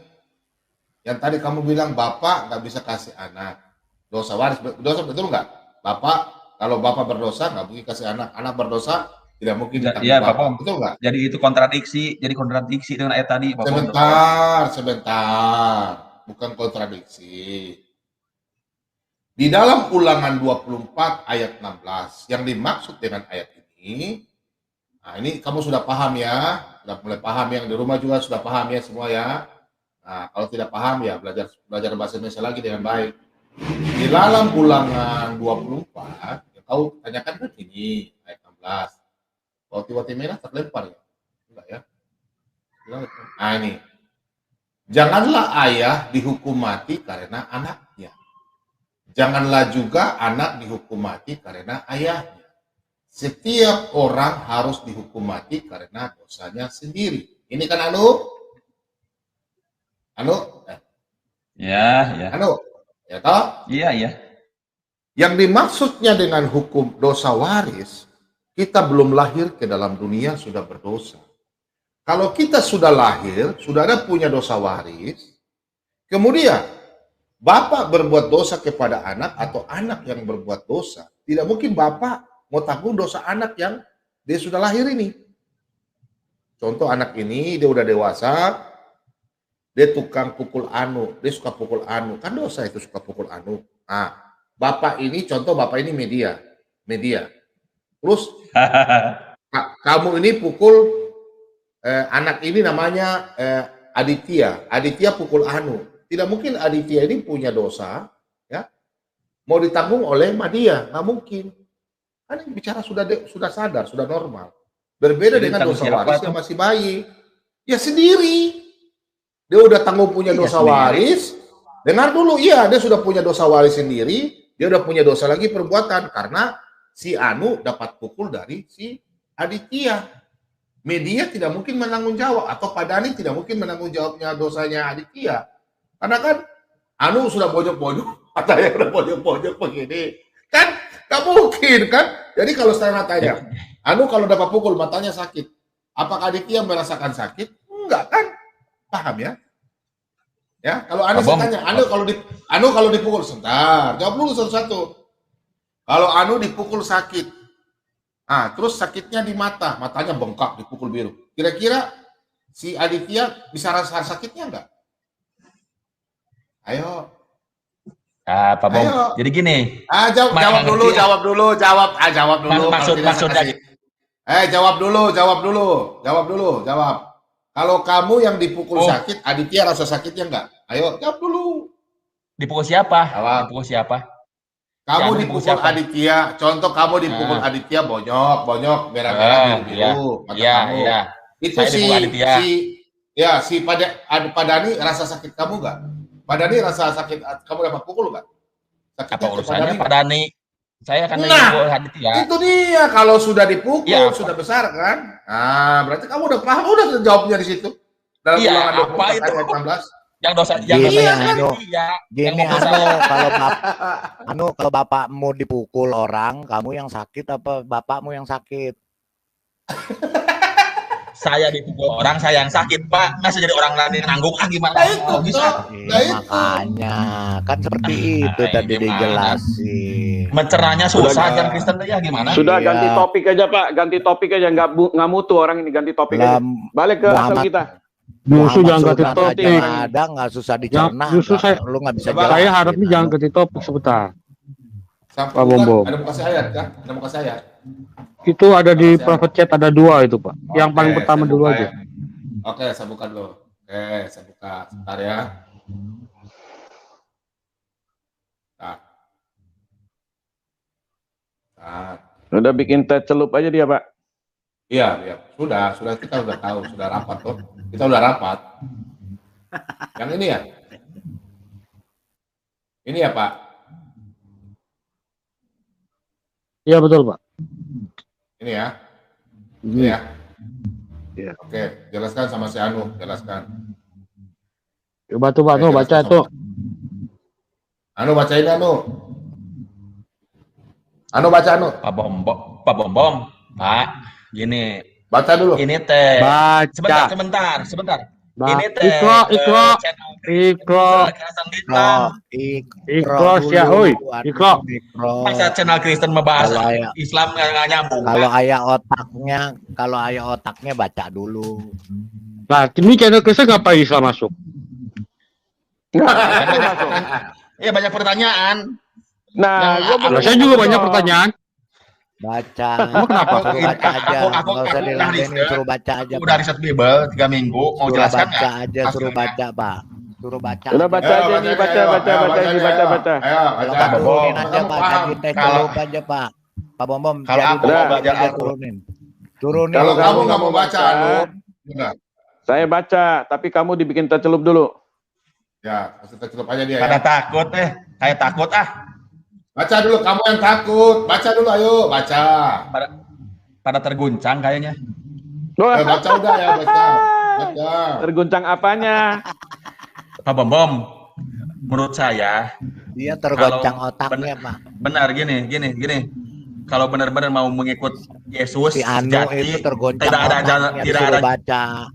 yang tadi kamu bilang bapak nggak bisa kasih anak. Dosa waris, dosa betul nggak? Kalau bapak berdosa nggak mungkin kasih anak. Anak berdosa tidak mungkin dikasih bapak. Betul nggak? Jadi itu kontradiksi dengan ayat tadi. Sebentar. Bukan kontradiksi. Di dalam Ulangan 24 ayat 16 yang dimaksud dengan ayat ini, nah ini kamu sudah paham ya, sudah mulai paham, yang di rumah juga sudah paham ya semua ya. Nah, kalau tidak paham ya belajar bahasa Indonesia lagi dengan baik. Di dalam Ulangan 24, ya, kau tanyakan kan ini ayat 16. Waktu merah terlempar ya, enggak ya? Nah ini. Janganlah ayah dihukum mati karena anaknya. Janganlah juga anak dihukum mati karena ayahnya. setiap orang harus dihukum mati karena dosanya sendiri. Ini kan Anu? Ya, ya. Anu, ya toh? Iya, iya. Yang dimaksudnya dengan hukum dosa waris, kita belum lahir ke dalam dunia sudah berdosa. Kalau kita sudah lahir, sudah ada punya dosa waris, kemudian bapak berbuat dosa kepada anak atau anak yang berbuat dosa, tidak mungkin bapak mau tanggung dosa anak yang dia sudah lahir ini. Contoh anak ini, dia udah dewasa, dia tukang pukul Anu, dia suka pukul Anu, kan dosa itu suka pukul Anu. Nah, bapak ini, contoh bapak ini media. Terus kamu ini pukul anak ini namanya Aditya pukul Anu. Tidak mungkin Aditya ini punya dosa, ya, mau ditanggung oleh Madia, nggak mungkin. Kan yang bicara sudah sadar, sudah normal. Berbeda Jadi dengan dosa siapa waris tuh? yang masih bayi. Ya sendiri. Dia udah tanggung punya dosa waris. Dengar dulu, iya dia sudah punya dosa waris sendiri. Dia udah punya dosa lagi perbuatan karena si Anu dapat pukul dari si Aditya. Media tidak mungkin menanggung jawab atau Pak Dhani tidak mungkin menanggung jawabnya dosanya Aditya. Karena kan Anu sudah bonyok-bonyok, matanya udah bonyok-bonyok begini. Kan nggak mungkin kan? Jadi kalau saya tanya, Anu kalau dapat pukul matanya sakit, apakah Aditya merasakan sakit? Enggak kan? Paham ya? Ya, kalau Anu saya tanya, Anu kalau dipukul sebentar, jawab dulu satu-satu. Kalau Anu dipukul sakit, terus sakitnya di mata, matanya bengkak, dipukul biru. Kira-kira si Aditya bisa rasa sakitnya enggak? Ayo. Pak Bom. Jadi gini. Jawab dulu. Jawab dulu. Maksudnya. Jawab. Kalau kamu yang dipukul sakit, Aditya rasa sakitnya enggak? Ayo, jawab dulu. Dipukul siapa? Jawab. Dipukul siapa? Kamu dipukul Aditya. Contoh kamu dipukul Aditya bonyok, merah-merah, biru. Iya. Itu Saya si Pak Dhani rasa sakit kamu enggak? Pak Dhani rasa sakit kamu dapat pukul enggak? Apa urusannya Pak Dhani? Saya akan dipukul Aditya. Itu dia, kalau sudah dipukul sudah besar kan? Berarti kamu udah paham, udah jawabnya di situ. Dalam ulangan 24 ayat 16. Yang dosa kalau bapakmu dipukul orang, kamu yang sakit apa bapakmu yang sakit? Saya dipukul orang, saya yang sakit, Pak. Masa jadi orang lain yang nanggung gimana? Bisa. Makanya kan seperti itu tadi dijelasin. Mencernanya susah kan Kristen ya gimana? Sudah ganti topik aja Pak, ganti topik aja, nggak mutu orang ini, ganti topik aja. Balik ke asal kita. Justru jangan ganti topik. Ada nggak susah dicerna. Justru lu nggak bisa. Saya harapnya jangan ganti topik sebentar. Pak Bom. Ada mau kasih ayat kan? Ada mau kasih ayat. Itu ada di private chat, ada 2 itu Pak. Yang paling pertama dulu aja. Oke, saya buka dulu. Saya buka sebentar ya. Udah bikin teh celup aja dia Pak. Iya. Sudah kita udah tahu, sudah rapat tuh. Kita udah rapat. Yang ini ya? Ini ya Pak? Iya betul Pak. Ini ya? Ini ya? Iya. Oke, jelaskan sama si Anu, jelaskan. Coba tuh Pak, baca tuh. Anu bacain Anu. Anu baca Anu. Pak Bom. Pak, gini. Baca dulu. Ini teh. Baca. Sebentar. Ini teh. Ikro ya, oi. Ikro. Masa channel Kristen membahas Islam nggak nyambung. Kalau ayah otaknya baca dulu. Nah, ini channel Kristen ngapain Islam masuk? Iya banyak pertanyaan. Saya juga banyak pertanyaan. Baca. Kamu kenapa? Suruh baca aja. Nggak usah diladenin, suruh baca aja. Udah riset Bible 3 minggu, mau jelaskan baca aja, suruh baca Pak. Suruh baca. Udah baca aja nih, baca. Ayo, baca. Turunin aja Pak, kaji teh celup aja Pak. Pak Bom, kalau aku mau belajar turunin. Kalau kamu nggak mau baca, enggak. Saya baca, tapi kamu dibikin teh celup dulu. Ya, kasih teh celup aja dia. Pada takut saya takut Baca dulu, kamu yang takut. Baca dulu, ayo, baca. Pada terguncang kayaknya. Baca udah ya, baca. Terguncang apanya? Pak Bom, menurut saya dia tergoncang otaknya, Pak. Benar gini. Kalau benar-benar mau mengikut Yesus, si Anu itu tergoncang tidak ada jalan, tidak ada baca.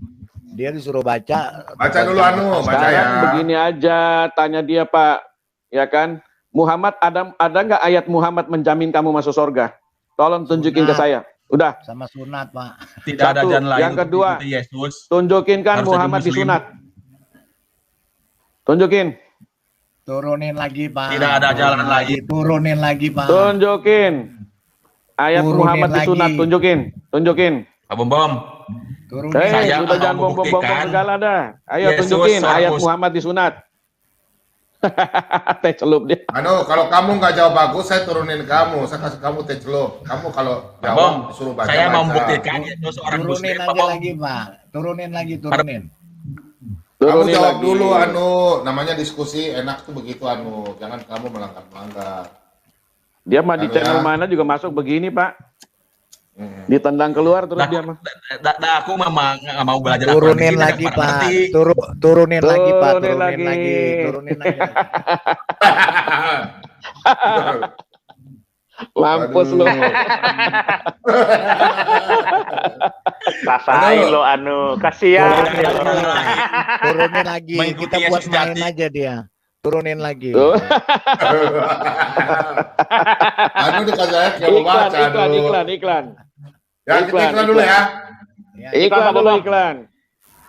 Dia disuruh baca. Baca dulu Anu, baca ya. Begini aja, tanya dia Pak, ya kan? Muhammad ada nggak ayat Muhammad menjamin kamu masuk surga? Tolong tunjukin ke saya. Udah. Sama sunat, Pak. Tidak ada jalan lain. Yang kedua, Yesus. tunjukin kan Muhammad disunat. Tunjukin. Turunin lagi, Pak. Tidak ada jalan lain. Turunin lagi, Pak. Tunjukin. Ayat turunin Muhammad disunat, tunjukin. Pak Bom. Saya udah jangan bom segala dah. Ayo Yesus tunjukin ayat Muhammad disunat. Teh celup dia. Anu, kalau kamu nggak jawab bagus, saya turunin kamu. Saya kasih kamu teh celup. Kamu kalau jawab disuruh baca. Saya mau membuktikan Yesus orang Muslim. Turunin lagi, Pak. Turunin. Kamu jawab dulu, Anu. Namanya diskusi enak tuh begitu, Anu. Jangan kamu melanggar-melanggar. Dia mah di channel mana juga masuk begini, Pak. Ditendang keluar terus dia mah. Aku memang nggak mau belajar. Turunin lagi, Pak. Turunin lagi, Pak. Turunin lagi. Mampus lu. Rasain lo Anu, kasihan. Turunin lagi. Kita buat main aja dia. Turunin lagi. Anu dikasih ayat kamu baca. Iklan. Ya, iklan dulu ya. Iklan dulu,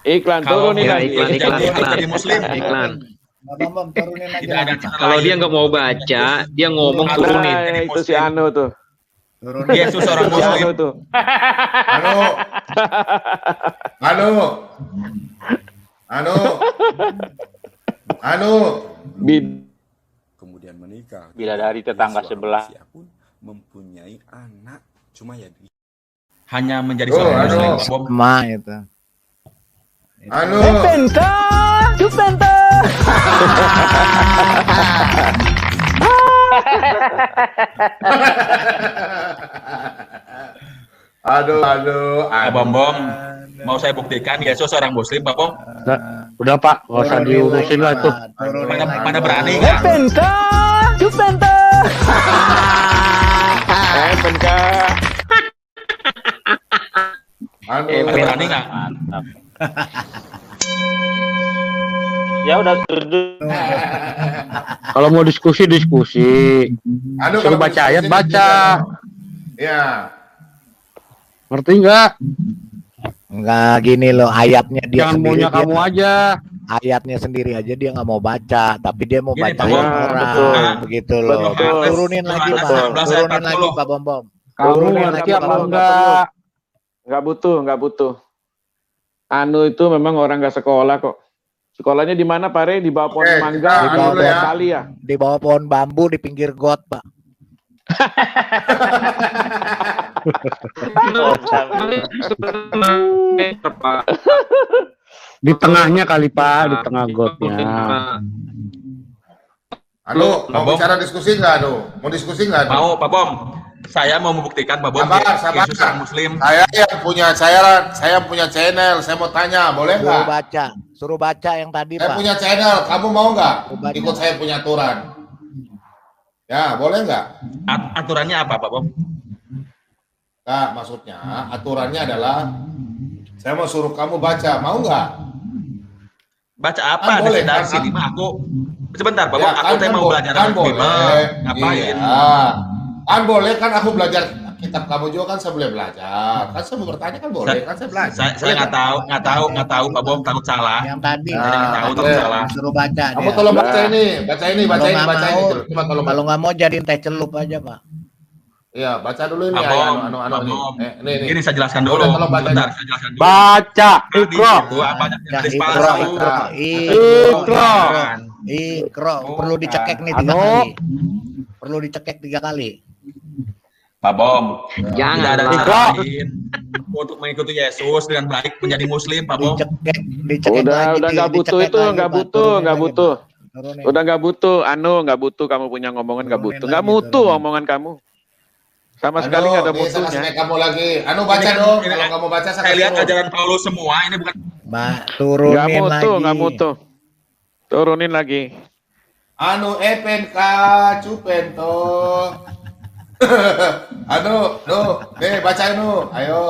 iklan. Turunin lagi. Iklan. Kalau dia nggak mau baca, dia ngomong turunin. Itu si Anu tuh. Yesus orang Muslim tuh. Anu. Kemudian menikah. Bila dari tetangga sebelah pun mempunyai anak, cuma ya hanya menjadi seorang Muslim. Sama itu. Anu. Jupenta. Aduh. Bom, mau saya buktikan Yesus orang Muslim, Pak Bom? Udah Pak, nggak usah diurusin lah itu. Pada berani nggak? Jupenta. Pada berani nggak? Mantap. Ya udah duduk. Kalau mau diskusi. Suruh baca ayat baca. Ya. Ngerti nggak? Enggak gini loh, ayatnya dia jangan sendiri. Jangan maunya kamu aja. Ayatnya sendiri aja dia nggak mau baca, tapi dia mau baca orang. Begitu loh. Turunin lagi, Pak. Turunin lagi, Pak Bom. Kamu ngerti apa enggak? Nggak butuh. Anu itu memang orang nggak sekolah kok. Sekolahnya di mana, Pak Re? Di bawah pohon mangga, di bawah pohon kali ya? Di bawah pohon bambu di pinggir got, Pak. Di tengahnya kali, Pak, di tengah gotnya. Anu, mau bicara diskusi nggak, Anu? Mau diskusi nggak? Mau, Pak Bom. Saya mau membuktikan Pak Bom. Yesus orang Muslim. Saya punya channel. Saya mau tanya, boleh nggak? Suruh baca yang tadi, Pak. Saya punya channel. Kamu mau nggak ikut saya punya aturan? Ya, boleh nggak? Aturannya apa, Pak Bom? Nah, maksudnya aturannya adalah saya mau suruh kamu baca, mau nggak? Baca apa? Boleh, dari sini mah aku sebentar, Pak Bom. Aku mau belajar ngapain? Kan boleh, kan aku belajar kitab kamu juga kan saya boleh belajar. Kan saya mau bertanya kan boleh, kan saya belajar. Saya nggak tahu, Pak Bom, takut salah. Yang tadi. Takut salah. Suruh baca. Kamu tolong baca ini. Cuma kalau nggak mau jadiin teh celup aja, Pak. Iya, baca dulu ini. Ini. Ini saya jelaskan dulu. Bentar, saya jelaskan dulu. Baca, Ikro. Perlu dicekek nih 3 kali. Perlu dicekek 3 kali. Pak Bom, jangan tidak ada cara lain untuk mengikuti Yesus dengan baik menjadi Muslim, Pak Bom. Dicekek udah nggak butuh itu, nggak butuh. Udah nggak butuh, nggak butuh kamu punya ngomongan, nggak butuh, nggak mutu omongan kamu. Sama sekali nggak ada mutunya. Kamu lagi, baca dong. Kalau nggak mau baca, saya lihat ajaran Paulus semua. Ini bukan. Turunin lagi. Nggak mutu. Turunin lagi. Epen cupento. Baca ayo.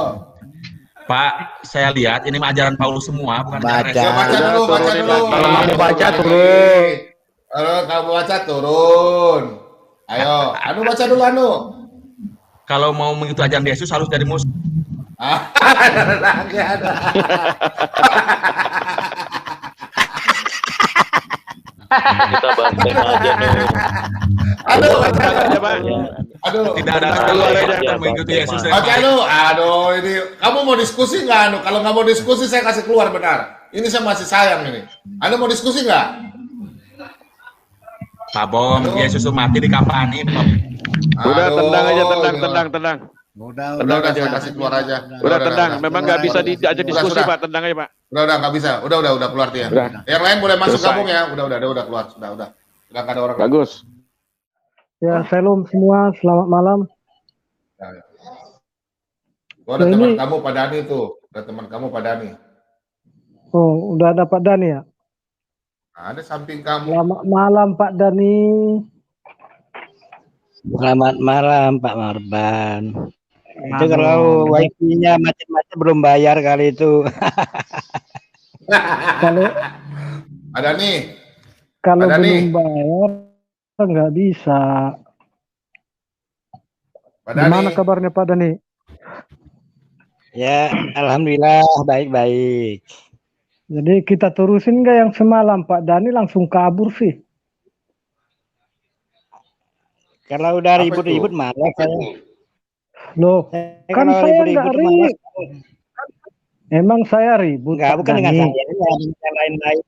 Pak, saya lihat ini ajaran Paulus semua, bukan baca. Baca dulu. Kalau mau baca turun. Kalau kamu baca turun. Ayo, baca dulu Kalau mau mengikuti ajaran Yesus harus dari muslim. Ada. Kita bantai aja nih. Tidak ada keluar aja mengikuti Yesus. Oke ini kamu mau diskusi nggak Kalau nggak mau diskusi saya kasih keluar benar. Ini saya masih sayang ini. Mau diskusi nggak? Pak Bom, Yesus mati di kampanye. Udah tendang aja, tendang. Udah saya kasih keluar aja. Udah tendang. Memang nggak bisa diajak diskusi Pak, tendang aja Pak. Udah nggak bisa. Udah keluar dia. Yang lain boleh masuk gabung ya. Udah keluar. Udah nggak ada orang. Bagus. Ya, shalom semua, selamat malam. Ada teman kamu Pak Dani tuh. Ada teman kamu Pak Dani. Oh, udah ada Pak Dani ya? Ada samping kamu. Selamat malam Pak Dani. Selamat malam Pak Marban. Itu kalau wifi-nya macam-macam belum bayar kali itu. Kalau ada nih. Kalau belum bayar nggak bisa. Gimana kabarnya Pak Dani? Ya, alhamdulillah baik-baik. Jadi kita terusin nggak yang semalam Pak Dani langsung kabur sih. Kalau udah ribut-ribut malas saya. Loh, kan saya nggak ribut. Emang saya ribut. Enggak, bukan dengan saya, dengan lain-lain.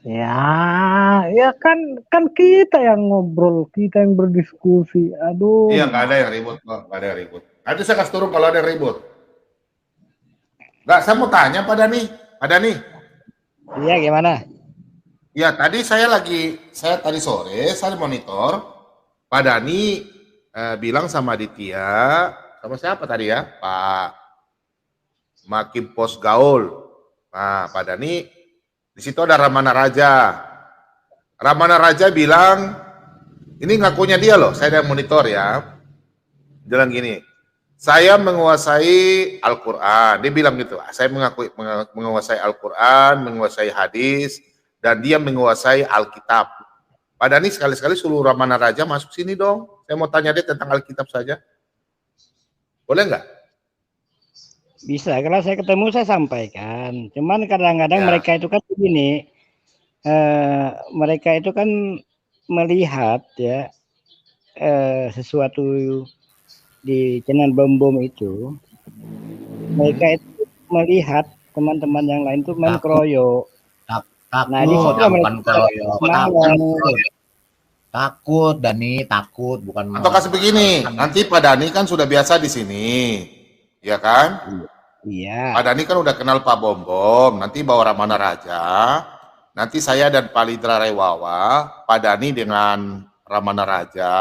Ya kan kita yang ngobrol, kita yang berdiskusi. Aduh. Iya, nggak ada yang ribut kok, nggak ada yang ribut. Nanti saya kasih turun kalau ada yang ribut. Nggak, saya mau tanya Pak Dani. Iya, gimana? Ya, tadi saya tadi sore saya monitor Pak Dani bilang sama Aditya, sama siapa tadi ya? Pak Makim Pos Gaul. Nah, Pak Dani di situ ada Ramana Raja. Ramana Raja bilang, ini ngakunya dia loh, saya yang monitor ya. Jalan gini, saya menguasai Al-Quran. Dia bilang gitu, saya menguasai Al-Quran, menguasai hadis, dan dia menguasai Alkitab. Pak Dani sekali-sekali suruh Ramana Raja masuk sini dong. Saya mau tanya dia tentang Alkitab saja. Boleh nggak? Bisa, kalau saya ketemu saya sampaikan. Cuman kadang-kadang mereka itu kan begini, mereka itu kan melihat ya sesuatu di channel Bom itu, mereka itu melihat teman-teman yang lain tuh main kroyo. Nah, di situ takut Dani, takut bukan. Atau kasih begini, nanti Pak Dani kan sudah biasa di sini, ya kan? Iya. Pak Dani kan udah kenal Pak Bom, nanti bawa Ramana Raja, nanti saya dan Pak Lidra Rewawa, Pak Dani dengan Ramana Raja,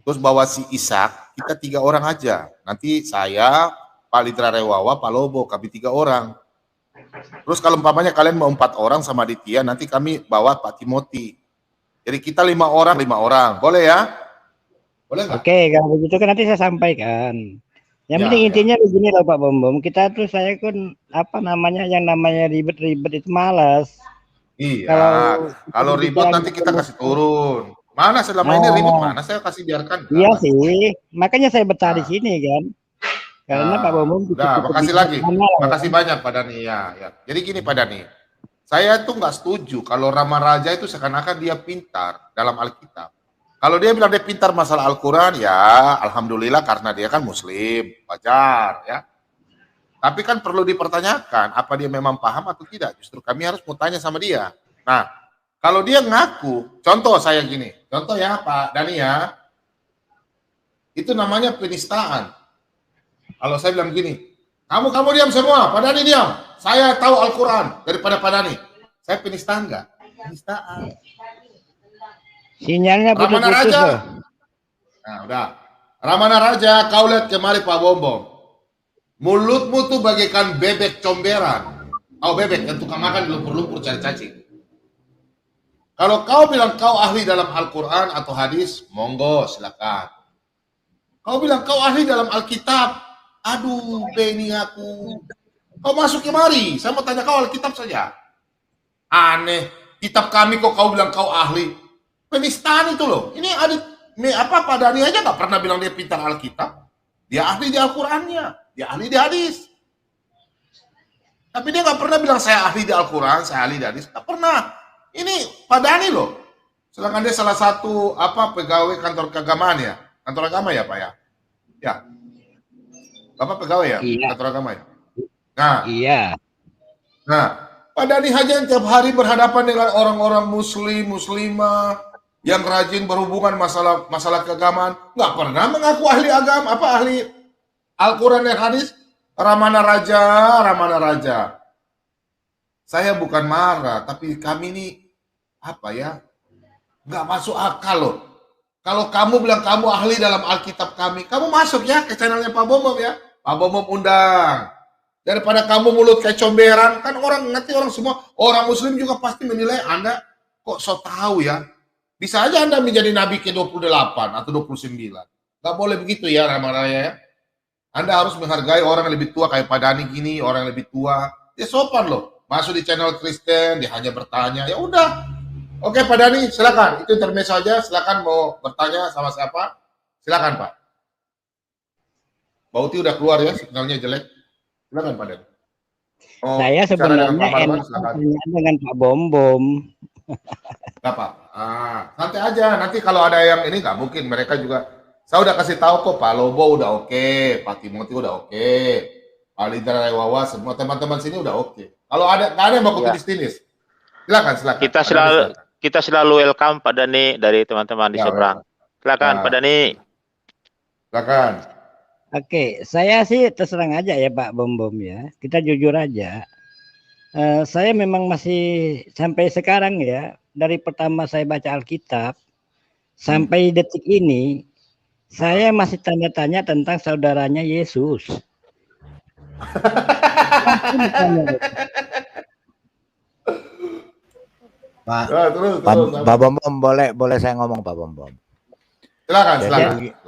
terus bawa si Ishak, kita 3 orang aja. Nanti saya, Pak Lidra Rewawa, Pak Lobo, kami 3 orang. Terus kalau umpamanya kalian mau 4 orang sama Aditya, nanti kami bawa Pak Timothy. Jadi kita 5 orang, boleh ya? Boleh nggak? Oke, kalau begitu kan nanti saya sampaikan. Yang penting intinya begini loh Pak Bom, kita tuh saya kan yang namanya ribet-ribet itu malas. Iya. Kalau ribut nanti kita kasih turun. Mana selama ini ribut mana saya kasih biarkan. Iya sih, makanya saya betah di sini kan. Karena Pak Bom. Makasih lagi. Makasih banyak Pak Dani ya. Jadi gini Pak Dani, saya tuh nggak setuju kalau Rama Raja itu seakan-akan dia pintar dalam Alkitab. Kalau dia bilang dia pintar masalah Al-Quran, ya alhamdulillah karena dia kan Muslim, wajar ya. Tapi kan perlu dipertanyakan apa dia memang paham atau tidak. Justru kami harus mau tanya sama dia. Nah, kalau dia ngaku, contoh saya gini, contoh ya Pak Dani ya, itu namanya penistaan. Kalau saya bilang gini, kamu diam semua, Pak Dani diam. Saya tahu Al-Quran daripada Pak Dani. Saya penistaan nggak? penistaan. Sinyalnya Ramana putus-putus Raja. loh. Nah, udah. Ramana Raja, kau lihat kemari Pak Bombom. Mulutmu tuh bagaikan bebek comberan. Oh, bebek yang tukang makan di lumpur-lumpur cari cacing. Kalau kau bilang kau ahli dalam Al-Quran atau hadis, monggo silakan. Kau bilang kau ahli dalam Alkitab, aduh Beni aku. Kau masuk kemari, saya mau tanya kau Alkitab saja. Aneh, kitab kami kok kau bilang kau ahli. Penistaan itu loh. Ini Pak Dhani aja nggak pernah bilang dia pintar Alkitab. Dia ahli di Al-Qurannya, dia ahli di hadis. Tapi dia nggak pernah bilang saya ahli di Al-Quran, saya ahli di hadis. Nggak pernah. Ini Pak Dhani loh. Sedangkan dia salah satu pegawai kantor keagamaan ya. Kantor agama ya Pak ya? Ya. Bapak pegawai ya? Iya. Kantor agama ya? Nah. Iya. Nah, Pak Dhani aja yang tiap hari berhadapan dengan orang-orang muslimah yang rajin berhubungan masalah keagamaan, nggak pernah mengaku ahli agama, ahli Al-Quran dan hadis. Ramana Raja. Saya bukan marah, tapi kami ini nggak masuk akal loh. Kalau kamu bilang kamu ahli dalam Alkitab kami, kamu masuk ya ke channelnya Pak Bombom ya. Pak Bombom undang. Daripada kamu mulut kayak comberan, kan nanti orang semua, orang muslim juga pasti menilai Anda kok so tahu ya. Bisa aja Anda menjadi nabi ke-28 atau 29. Nggak boleh begitu ya Ramana ya. Anda harus menghargai orang yang lebih tua kayak Pak Dhani gini, orang yang lebih tua. Dia sopan loh. Masuk di channel Kristen, dia hanya bertanya. Ya udah. Oke Pak Dhani, silakan. Itu intermezzo aja. Silakan mau bertanya sama siapa? Silakan Pak. Bauti udah keluar ya, signalnya jelek. Silakan Pak Dhani. Saya sebenarnya enak dengan Pak Bombom. Gak Pak. Santai aja. Nanti kalau ada yang ini nggak mungkin. Mereka juga. Saya udah kasih tahu kok Pak Lobo udah oke, Pak Timothy udah oke, Pak Lidra Rewawa, semua teman-teman sini udah oke. Kalau nggak ada yang mau tinis, silakan. Kita selalu welcome Pak Dhani dari teman-teman di seberang. Silakan Pak Dhani. Silakan. Oke, saya sih terserang aja ya Pak Bombom ya. Kita jujur aja. Saya memang masih sampai sekarang ya, dari pertama saya baca Alkitab sampai detik ini, saya masih tanya-tanya tentang saudaranya Yesus. Pak Bombom, boleh saya ngomong Pak Bombom? Silakan.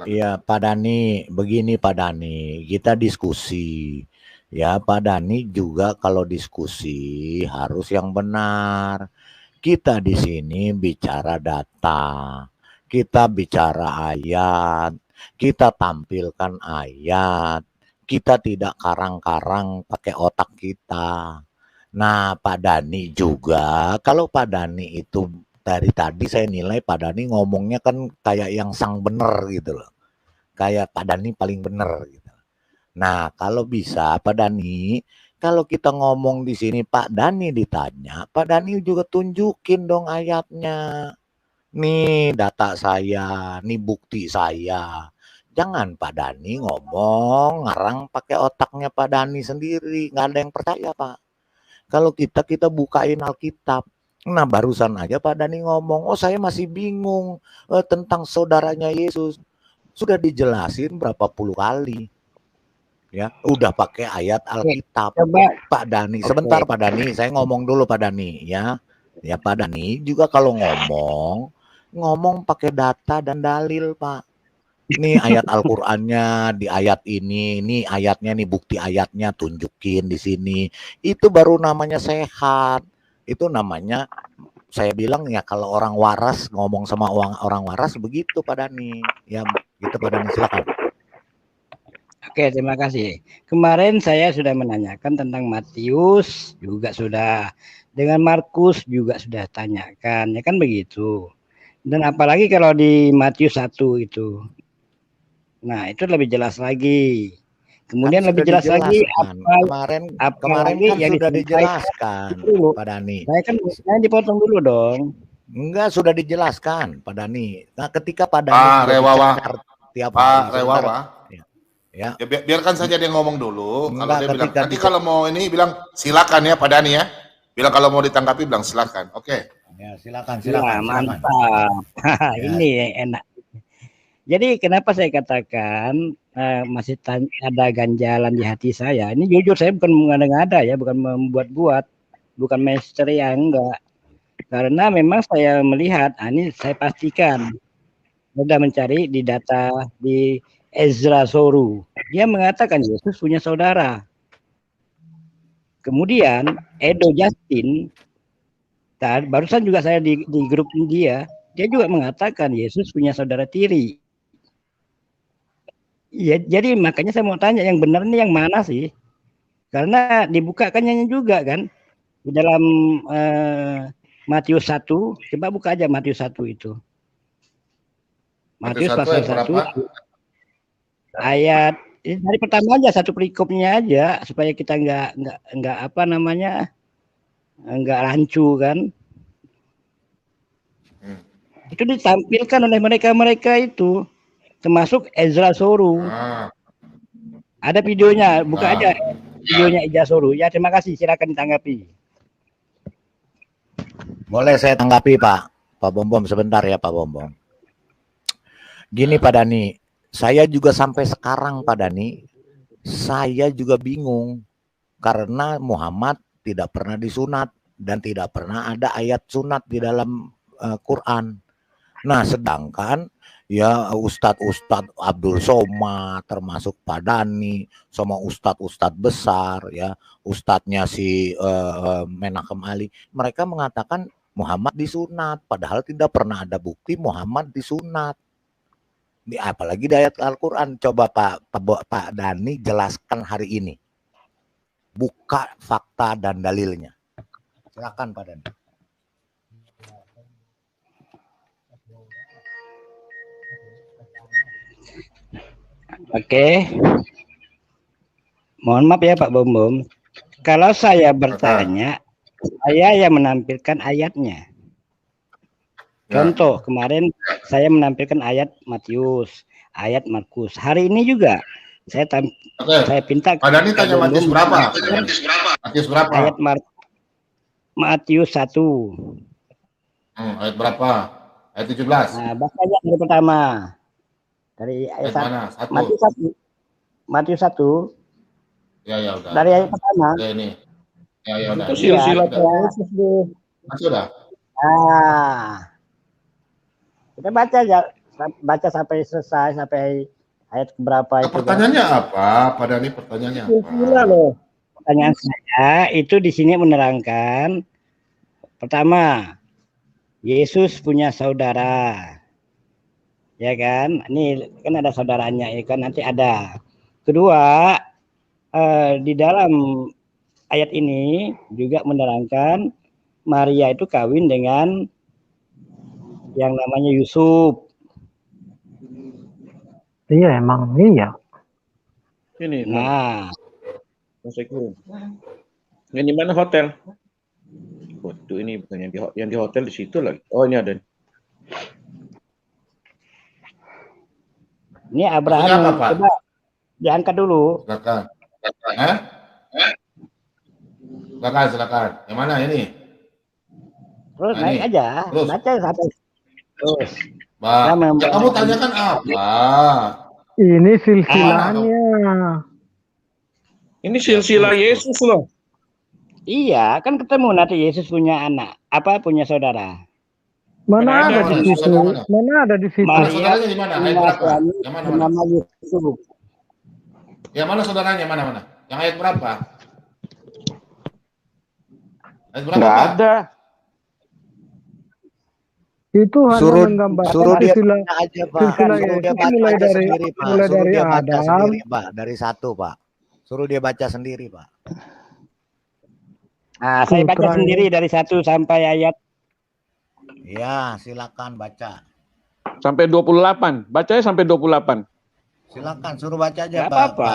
Iya Pak Dhani, begini Pak Dhani, kita diskusi. Ya Pak Dhani juga kalau diskusi harus yang benar. Kita di sini bicara data. Kita bicara ayat, kita tampilkan ayat, kita tidak karang-karang pakai otak kita. Nah Pak Dhani juga, kalau Pak Dhani itu dari tadi saya nilai Pak Dhani ngomongnya kan kayak yang sang bener gitu loh. Kayak Pak Dhani paling bener gitu. Nah kalau bisa Pak Dhani, kalau kita ngomong di sini Pak Dhani ditanya, Pak Dhani juga tunjukin dong ayatnya. Nih data saya, nih bukti saya. Jangan Pak Dhani ngomong ngarang pakai otaknya Pak Dhani sendiri, nggak ada yang percaya Pak. Kalau kita bukain Alkitab, nah barusan aja Pak Dhani ngomong, oh saya masih bingung tentang saudaranya Yesus. Sudah dijelasin berapa puluh kali, ya udah pakai ayat Alkitab. Pak Dhani, sebentar Pak Dhani, saya ngomong dulu Pak Dhani ya. Ya Pak Dhani juga kalau ngomong pakai data dan dalil Pak. Ini ayat Al-Qur'annya di ayat ini ayatnya nih, bukti ayatnya tunjukin di sini. Itu baru namanya sehat. Itu namanya saya bilang ya kalau orang waras ngomong sama orang waras begitu Pak Dhani. Ya gitu Pak Dhani, silakan. Oke, terima kasih. Kemarin saya sudah menanyakan tentang Matius, juga sudah dengan Markus juga sudah tanyakan, ya kan begitu. Dan apalagi kalau di Matius 1 itu. Nah, itu lebih jelas lagi. Kemudian lebih jelas lagi kemarin kan yang sudah dijelaskan Pak Dhani. Saya dipotong dulu dong. Enggak, sudah dijelaskan Pak Dhani. Nah, ketika Pak Dhani Rewawa tiap Pak Rewawa. Ya, biarkan saja dia ngomong dulu. Kalau dia bilang nanti kalau mau ini bilang silakan ya Pak Dhani ya. Bilang kalau mau ditanggapi bilang silakan. Oke. Ya, silakan. Ya, mantap. Ya. Ini yang enak. Jadi kenapa saya katakan masih ada ganjalan di hati saya. Ini jujur saya bukan mengada-ngada ya, bukan membuat-buat, bukan mensteria, enggak. Karena memang saya melihat, ini saya pastikan, sudah mencari di data di Ezra Soru. Dia mengatakan Yesus punya saudara. Kemudian Edo Justin, barusan juga saya di grup dia juga mengatakan Yesus punya saudara tiri. Ya, jadi makanya saya mau tanya yang benar ini yang mana sih? Karena dibukakannya juga kan di dalam Matius 1, coba buka aja Matius 1 itu. Matius pasal 1 ayat dari pertama aja, satu perikopnya aja supaya kita enggak apa namanya? Enggak rancu kan. Itu ditampilkan oleh mereka itu. Termasuk Ezra Soru. Ada videonya, buka aja videonya Ezra Soru. Ya, terima kasih, silakan ditanggapi. Boleh saya tanggapi, Pak Bom sebentar ya, Pak Bom. Gini Pak Dani, saya juga sampai sekarang Pak Dani, saya juga bingung karena Muhammad tidak pernah disunat dan tidak pernah ada ayat sunat di dalam Quran. Nah, sedangkan ya Ustadz Abdul Somad termasuk Pak Dani sama Ustadz besar ya, ustadznya si Menahem Ali, mereka mengatakan Muhammad disunat padahal tidak pernah ada bukti Muhammad disunat. Apalagi di ayat Al-Quran. Coba Pak Dani jelaskan hari ini, buka fakta dan dalilnya. Silakan Pak Dani. Oke. Mohon maaf ya Pak Bom. Kalau saya bertanya, saya yang menampilkan ayatnya. Contoh, kemarin saya menampilkan ayat Matius, ayat Markus. Hari ini juga saya pinta Pak Dani tanya Matius berapa? Matius berapa? Ayat Matius 1. Ayat berapa? Ayat 17. Nah, baca aja dari pertama. Dari ayat mana? Matius 1. Ya udah. Dari ayat pertama. Ya ini. Ya udah. Itu silsilah sudah. Kita baca sampai selesai, sampai ayat berapa itu. Pertanyaannya apa? Pak Dani, pertanyaannya apa? Silsilah loh. Pertanyaan saya itu di sini menerangkan, pertama, Yesus punya saudara. Ya kan, ini kan ada saudaranya ya kan, nanti ada. Kedua, di dalam ayat ini juga menerangkan Maria itu kawin dengan yang namanya Yusuf. Iya, emang iya. Ini. Nah, ini mana hotel? Waduh, ini bukan yang di hotel, di situ lagi. Oh, ini ada. Ini Abraham, coba diangkat dulu. Silakan. Yang mana ini? Terus naik aja, baca sampai terus. Yang kamu tanyakan apa? Ini silsilahnya. Ini silsilah Yesus loh. Iya, kan ketemu nanti Yesus punya anak, punya saudara. Mana ada di situ? Mana ada di situ? Saudaranya di mana? Ayat berapa? Yang mana? Nama Yusuf. Yang mana saudaranya? Mana? Yang ayat berapa? Ayat berapa? Nggak ada. Itu hanya menggambarkan silsilah aja, Pak. Suruh dia baca sendiri, Pak. Suruh dia baca sendiri, Pak. Dari 1, Pak. Suruh dia baca sendiri, Pak. Nah, saya baca sendiri dari 1 sampai ayat. Ya, silakan baca. Sampai 28. Bacanya sampai 28. Silakan, suruh baca aja, Pak. Apa-apa.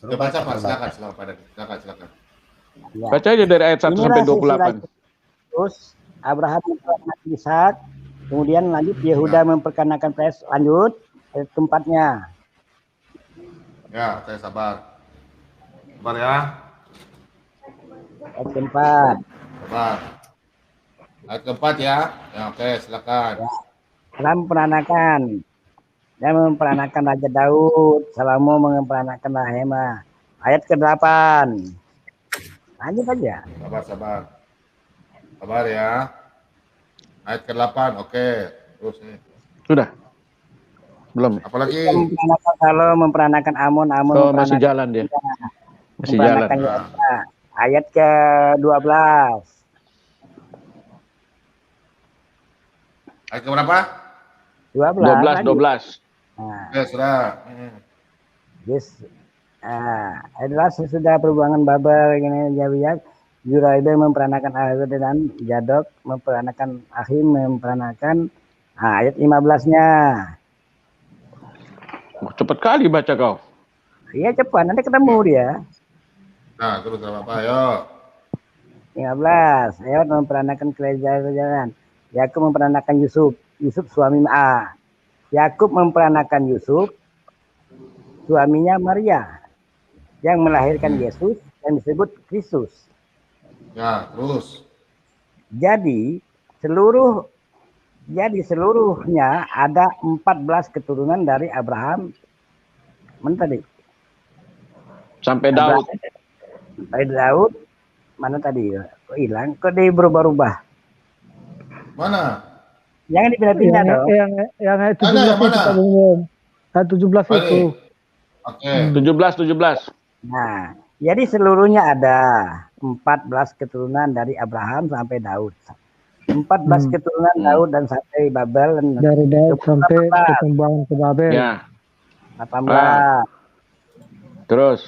Suruh baca, Pak. Silakan. Ya. Baca aja dari ayat 1 sampai 28. Terus Abraham memperkanakan Ishak, kemudian lanjut Yehuda memperkanakan Peres, lanjut ayat keempatnya. Ya, saya sabar. Sabar ya. Ayat keempat. Sabar. Ayat keempat ya. Ya, oke, silakan. Ya. Dalam peranakan. Dia memperanakan Raja Daud. Salomo memperanakan Rahema. Ayat ke-8. Lanjut aja. Sabar. Sabar ya. Ayat ke-8, oke. Terus nih. Sudah. Belum. Apalagi? Memperanakan Salomo, memperanakan Amon, masih jalan dia. Masih jalan. Ayat ke-12. Ayat ke berapa? 12. Nah. Ya, sudah. Yes. Adalah sesudah perbuangan Babel gini Jabiyat, Yuraibel memperanakan Ahud dan Jadok memperanakan Ahim memperanakan ayat 15-nya. Cepat kali baca kau. Iya cepat, nanti ketemu dia. Nah, terus apa? Ayo. 15. Ayat memperanakan kerajaan. Yakub memperanakan Yusuf suami Yakub memperanakan Yusuf, suaminya Maria, yang melahirkan Yesus yang disebut Kristus. Ya, terus. Jadi seluruhnya ada 14 keturunan dari Abraham. Mana tadi? Sampai Daud. Sampai Daud. Mana tadi? Kok hilang? Kok dia berubah-ubah? Mana? Jangan dipindah-pindah dong. Yang ayat 17 itu kita belum. Ayat 17 itu. Oke. 17. Nah, jadi seluruhnya ada 14 keturunan dari Abraham sampai Daud. 14 keturunan Daud dan sampai Babel. Dari Daud sampai perkembangan ke Babel. Ya. 18. Terus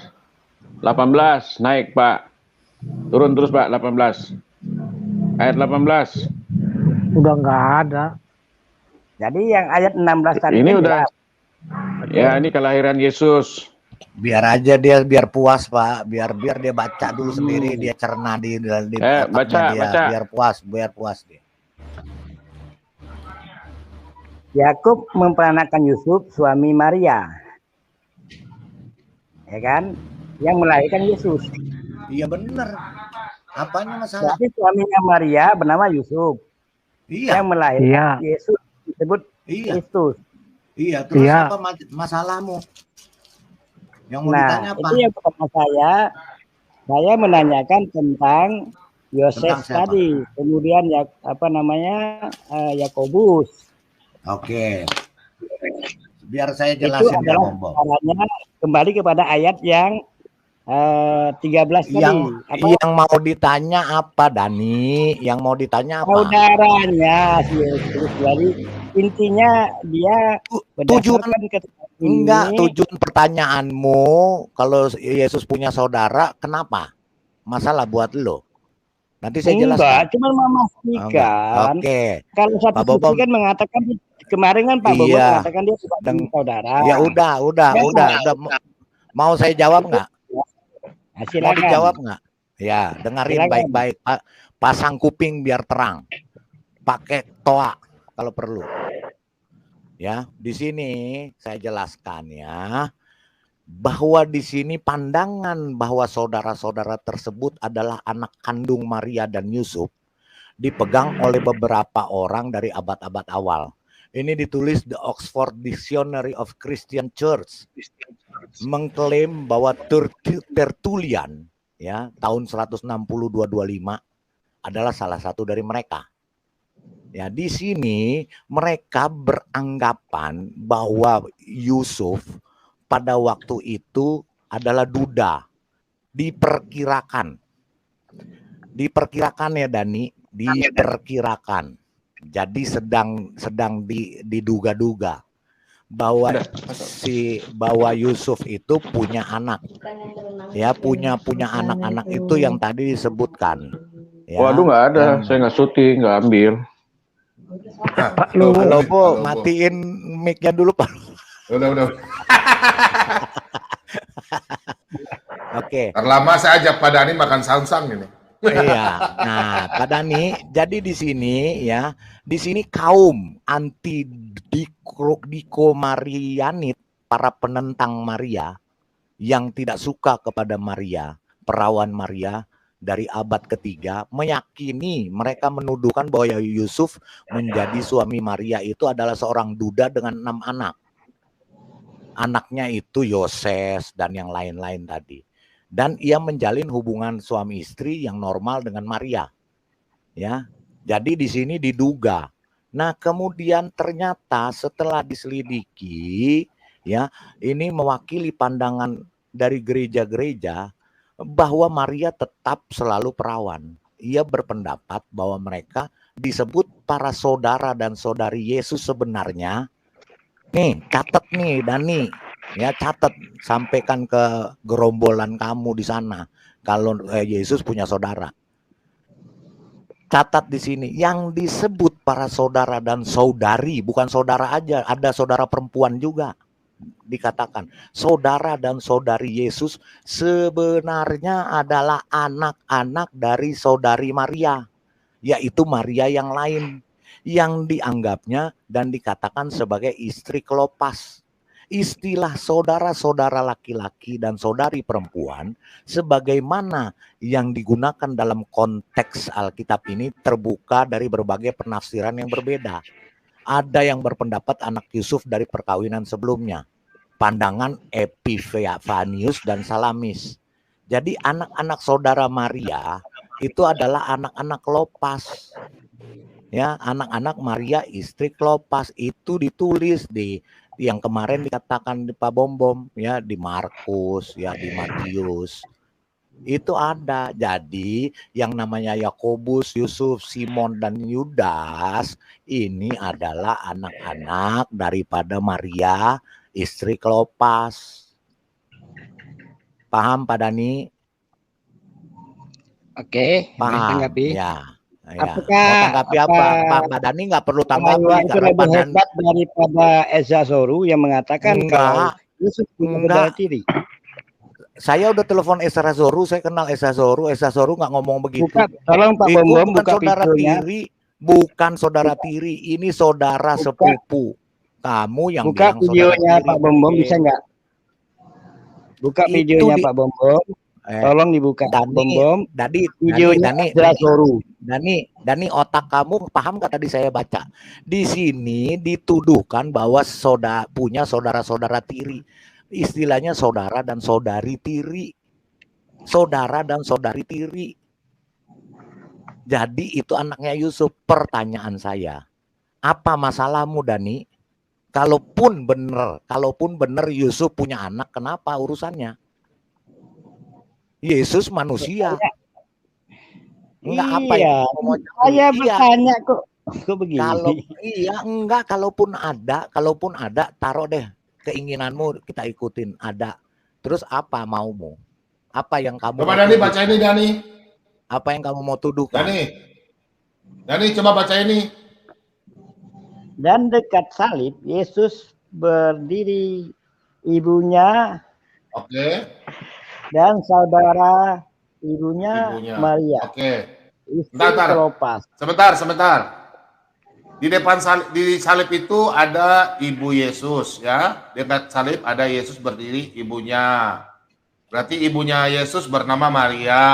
18 naik Pak. Turun terus Pak 18. Ayat 18. Udah nggak ada. Jadi yang ayat 16 tadi ini udah. Ya, ini kelahiran Yesus. Biar aja dia biar puas Pak, biar dia baca dulu sendiri, dia cerna di baca. Biar puas dia. Yakub memperanakan Yusuf suami Maria, ya kan, yang melahirkan Yesus. Iya benar. Apanya masalah? Jadi suaminya Maria bernama Yusuf. Iya. Yang melahirkan Yesus disebut Kristus. Iya. Terus apa masalahmu? Yang mau ditanya apa? Itu yang pertama saya menanyakan tentang Yosef tadi, kemudian Yakobus. Oke. Biar saya jelasin itu adalah caranya kembali kepada ayat yang 13 tadi. Yang mau ditanya apa, Dani? Yang mau ditanya apa? Saudaranya Yesus. Jadi intinya dia tujuan pertanyaanmu, kalau Yesus punya saudara, kenapa? Masalah buat lo? Nanti saya jelaskan. Enggak, cuma memastikan. Oke. Kalau satu sisi kan mengatakan kemarin kan Pak Bobo mengatakan dia tidak punya saudara. Ya udah. Mau saya jawab nggak? Mau dijawab nggak? Ya, dengerin baik-baik. Pasang kuping biar terang. Pakai toa kalau perlu. Ya, di sini saya jelaskan ya, bahwa di sini pandangan bahwa saudara-saudara tersebut adalah anak kandung Maria dan Yusuf dipegang oleh beberapa orang dari abad-abad awal. Ini ditulis The Oxford Dictionary of Christian Church, mengklaim bahwa Tertullian ya tahun 160-225 adalah salah satu dari mereka. Ya, di sini mereka beranggapan bahwa Yusuf pada waktu itu adalah duda. Diperkirakan ya Dani, diperkirakan. Jadi sedang diduga-duga bahwa bahwa Yusuf itu punya anak. Ya, punya anak-anak itu yang tadi disebutkan. Ya, waduh, nggak ada, saya nggak syuting, nggak ambil. Halo Bu, matiin mic-nya dulu Pak. Udah. Oke. Terlama saya ajak Pak Dani makan sangsang ini. Iya. Nah, Pak Dani, jadi di sini ya, di sini kaum anti dikomarianit, para penentang Maria yang tidak suka kepada Maria, perawan Maria, dari abad ketiga meyakini, mereka menuduhkan bahwa Yusuf menjadi suami Maria itu adalah seorang duda dengan 6 anak. Anaknya itu Yoses dan yang lain-lain tadi. Dan ia menjalin hubungan suami istri yang normal dengan Maria. Ya. Jadi di sini diduga. Nah, kemudian ternyata setelah diselidiki, ya, ini mewakili pandangan dari gereja-gereja bahwa Maria tetap selalu perawan. Ia berpendapat bahwa mereka disebut para saudara dan saudari Yesus sebenarnya. Nih, catat nih Dani, ya catat, sampaikan ke gerombolan kamu di sana kalau Yesus punya saudara. Catat di sini, yang disebut para saudara dan saudari, bukan saudara aja, ada saudara perempuan juga. Dikatakan saudara dan saudari Yesus sebenarnya adalah anak-anak dari saudari Maria, yaitu Maria yang lain, yang dianggapnya dan dikatakan sebagai istri Klopas. Istilah saudara-saudara laki-laki dan saudari perempuan sebagaimana yang digunakan dalam konteks Alkitab ini terbuka dari berbagai penafsiran yang berbeda. Ada yang berpendapat anak Yusuf dari perkawinan sebelumnya, pandangan Epifanius dan Salamis. Jadi anak-anak saudara Maria itu adalah anak-anak Klopas. Ya, anak-anak Maria istri Klopas, itu ditulis di yang kemarin dikatakan di Pak Bom ya, di Markus ya, di Matius. Itu ada. Jadi yang namanya Yakobus, Yusuf, Simon dan Yudas ini adalah anak-anak daripada Maria istri Klopas. Paham Pak Dani? Oke, paham. Tanggapi. Ya. Apakah tanggapi apa? Pak Dani nggak perlu tanggapi itu lebih hebat daripada Eza Zoru yang mengatakan kalau Yusuf punya saudara tiri? Saya udah telepon Esa Zoru, saya kenal Esa Zoru nggak ngomong begitu. Tolong Pak Bom buka saudara tiri, bukan saudara tiri, ini saudara sepupu. Kamu yang buka bilang videonya Pak Bom bisa nggak? Buka videonya Pak Bom. Tolong dibuka Bom. Dani, otak kamu paham nggak tadi saya baca? Di sini dituduhkan bahwa punya saudara-saudara tiri. Istilahnya saudara dan saudari tiri. Saudara dan saudari tiri. Jadi itu anaknya Yusuf. Pertanyaan saya, apa masalahmu Dani? Kalaupun benar Yusuf punya anak, kenapa urusannya? Yesus manusia. Enggak apa ya? Saya bertanya kok begini. Kalaupun ada, taruh deh keinginanmu, kita ikutin. Ada. Terus apa maumu? Apa yang kamu? Coba Dani baca ini Dani. Apa yang kamu mau tuduhkan? Dani coba baca ini. Dan dekat salib Yesus berdiri ibunya. Oke. Dan saudara ibunya. Maria. Oke. Sebentar. Di depan salib itu ada ibu Yesus ya. Dekat salib ada Yesus berdiri ibunya. Berarti ibunya Yesus bernama Maria.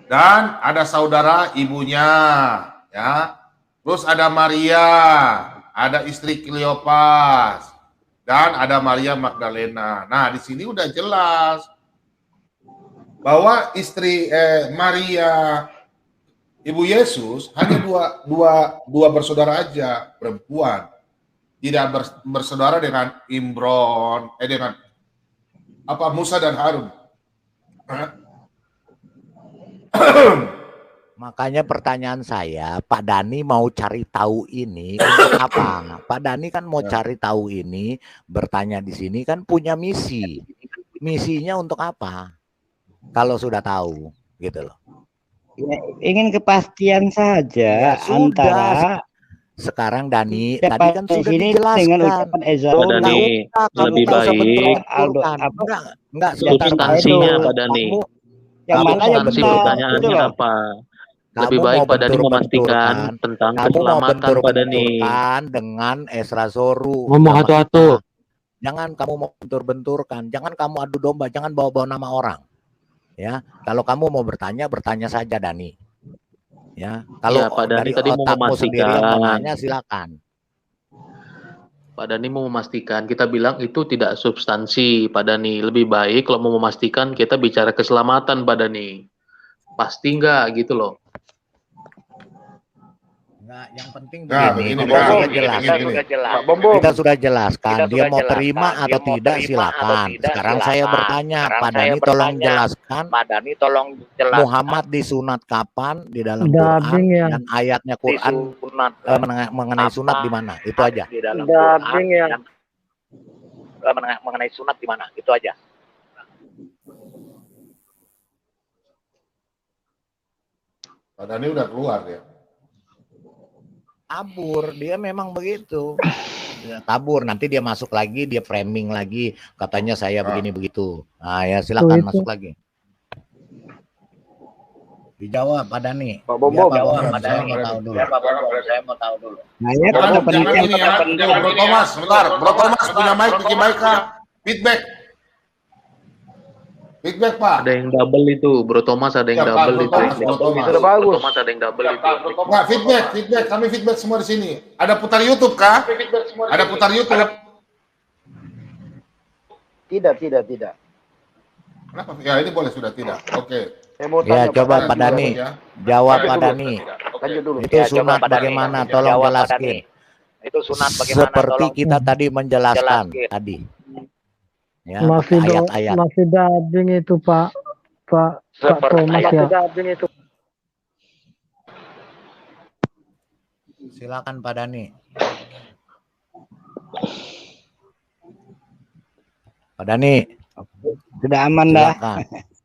Dan ada saudara ibunya ya. Terus ada Maria, ada istri Kleopas, dan ada Maria Magdalena. Nah, di sini udah jelas bahwa istri Maria, ibu Yesus, hanya dua bersaudara aja, perempuan. Tidak bersaudara dengan Imron, dengan Musa dan Harun. Makanya pertanyaan saya, Pak Dani mau cari tahu ini untuk apa? Pak Dani kan mau cari tahu ini, bertanya di sini kan punya misi. Misinya untuk apa? Kalau sudah tahu, gitu loh. Ya, ingin kepastian saja ya, antara sekarang Dani tadi kan sudah dijelaskan dengan ucapan Eza. Pak Dani lebih baik enggak substansinya Pak Dani. Yang mana yang benar? Pertanyaannya apa? Lebih baik Pak Dani memastikan tentang keselamatan Pak Dani dengan Esra Zoru. Ngomong atu-atu. Jangan kamu mau bentur-benturkan, jangan kamu adu domba, jangan bawa-bawa nama orang. Ya, kalau kamu mau bertanya saja Dani. Ya, kalau Ya, Pak Dani dari tadi mau otakmu sendiri yang mau memastikan. nanya silakan. Pak Dani mau memastikan, kita bilang itu tidak substansi, Pak Dani. Lebih baik kalau mau memastikan kita bicara keselamatan, Pak Dani. Pasti enggak gitu loh. Enggak, yang penting Nah, begini, begini, kita sudah jelaskan, dia mau terima atau tidak silakan. Sekarang saya bertanya, Pak Dani tolong jelaskan, Muhammad disunat kapan di dalam Quran dan ayatnya Quran mengenai sunat di mana? Itu aja. Mengenai sunat di mana? Itu aja. Pak Dani udah keluar ya. Kabur, dia memang begitu. Ya, kabur, nanti dia masuk lagi, dia framing lagi, katanya saya begini begitu. Nah ya silakan masuk lagi. Dijawab Pak Dani. Pak Bobo, saya mau tahu dulu. Nah, ya, Jangan ini ya, Bro Thomas, sebentar. Bro Thomas punya mic, bikin mic feedback. Feedback Pak. Ada yang double itu, Bro Thomas ada yang double itu. Bro Thomas. Sudah bagus. Thomas ada yang double itu. Nggak, feedback. Kami feedback semua di sini. Ada putar YouTube kah? Ada putar YouTube? Tidak. Kenapa? Ya ini boleh sudah tidak. Oke. Ya coba Pak Dani, jawab Pak Dani. Itu sunat bagaimana? Tolong jelaskan. Itu sunat bagaimana? Seperti kita tadi menjelaskan tadi. Ya, masih ayat-ayat. Masih dubbing itu Pak Thomas ya. Silakan Pak Dani. Pak Dani. Sudah aman dah.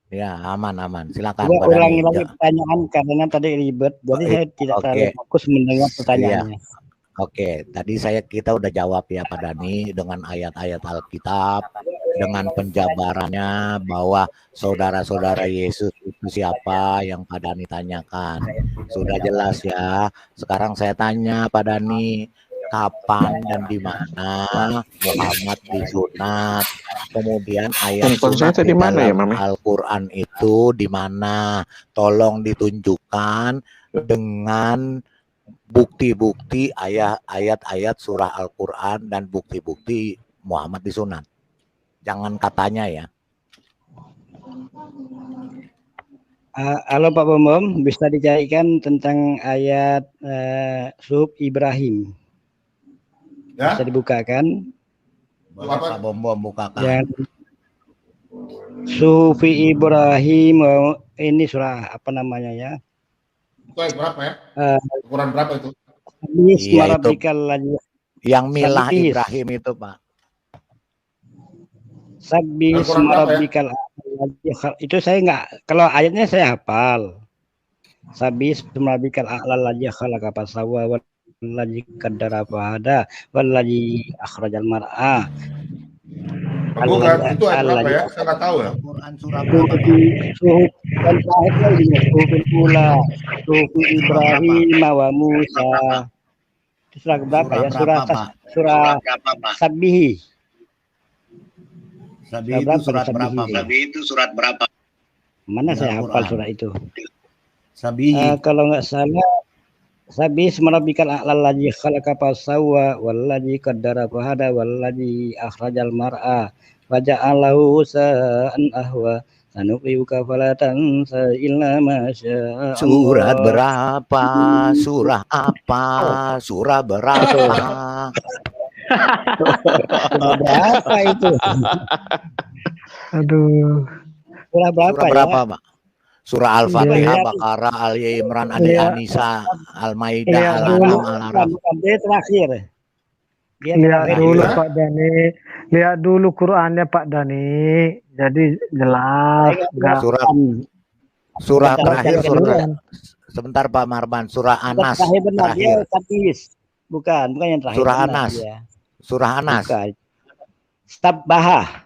Ya aman. Silakan Pak Dani. Ulangi lagi pertanyaan karena tadi ribet. Jadi saya tidak terlalu fokus mendengar pertanyaannya. Oke, tadi kita udah jawab ya Pak Dani dengan ayat-ayat Alkitab, dengan penjabarannya bahwa saudara-saudara Yesus itu siapa yang Pak Dani tanyakan. Sudah jelas ya. Sekarang saya tanya Pak Dani, kapan dan di mana Muhammad disunat? Kemudian ayat sunat di dalam Al-Quran itu di mana? Tolong ditunjukkan dengan bukti-bukti ayat-ayat surah Al-Quran dan bukti-bukti Muhammad disunat. Jangan katanya ya. Halo Pak Bom, bisa dicarikan tentang ayat Suhuf Ibrahim. Ya? Bisa dibukakan? Boleh Pak Bom bukakan. Yang Suhuf Ibrahim, ini surah apa namanya ya? Itu ayat berapa ya? Ukuran berapa itu? Iya, itu yang milah Ibrahim itu Pak. Sabis marabikal itu saya nggak, kalau ayatnya saya hafal. Sabis marabikal a'lal ladzi khalaqa fasawwa wal ladzi qaddara fahada wal ladzi akhrajal mar'a. Bukan, itu ayat berapa ya? Saya nggak tahu ya. Quran surah Suhuf dan terakhirnya ini Suhuf Ula, Suhuf Ibrahim wa Musa. Surah berapa ya? Surah Sabihi. Sabihi itu surat berapa? Mana saya hafal surah itu? Sabihi. Kalau nggak salah, Sabis marabikal a'lal ladzi khalaqa fasawwa wal ladzi qaddara fahada wal ladzi akhrajal mar'a wa ja'alahu sa'an ahwa sanuqiyuka fala tansa illa ma syaa. Surat berapa? Surah apa? Surah berapa? Surah berapa itu? Aduh. Surah berapa ya? Pak? Surah Al-Fatihah, Baqarah, Ali Imran, An-Nisa, Al-Maidah, Al-An'am, Al-Araf. Dia terakhir. Lihat dulu Pak Dani. Lihat dulu Qur'annya Pak Dani. Jadi jelas. Surah terakhir. Sebentar Pak Marban. Surah Anas. Terakhir. Bukan yang terakhir. Surah Anas. Surah Anas. Sabbaha.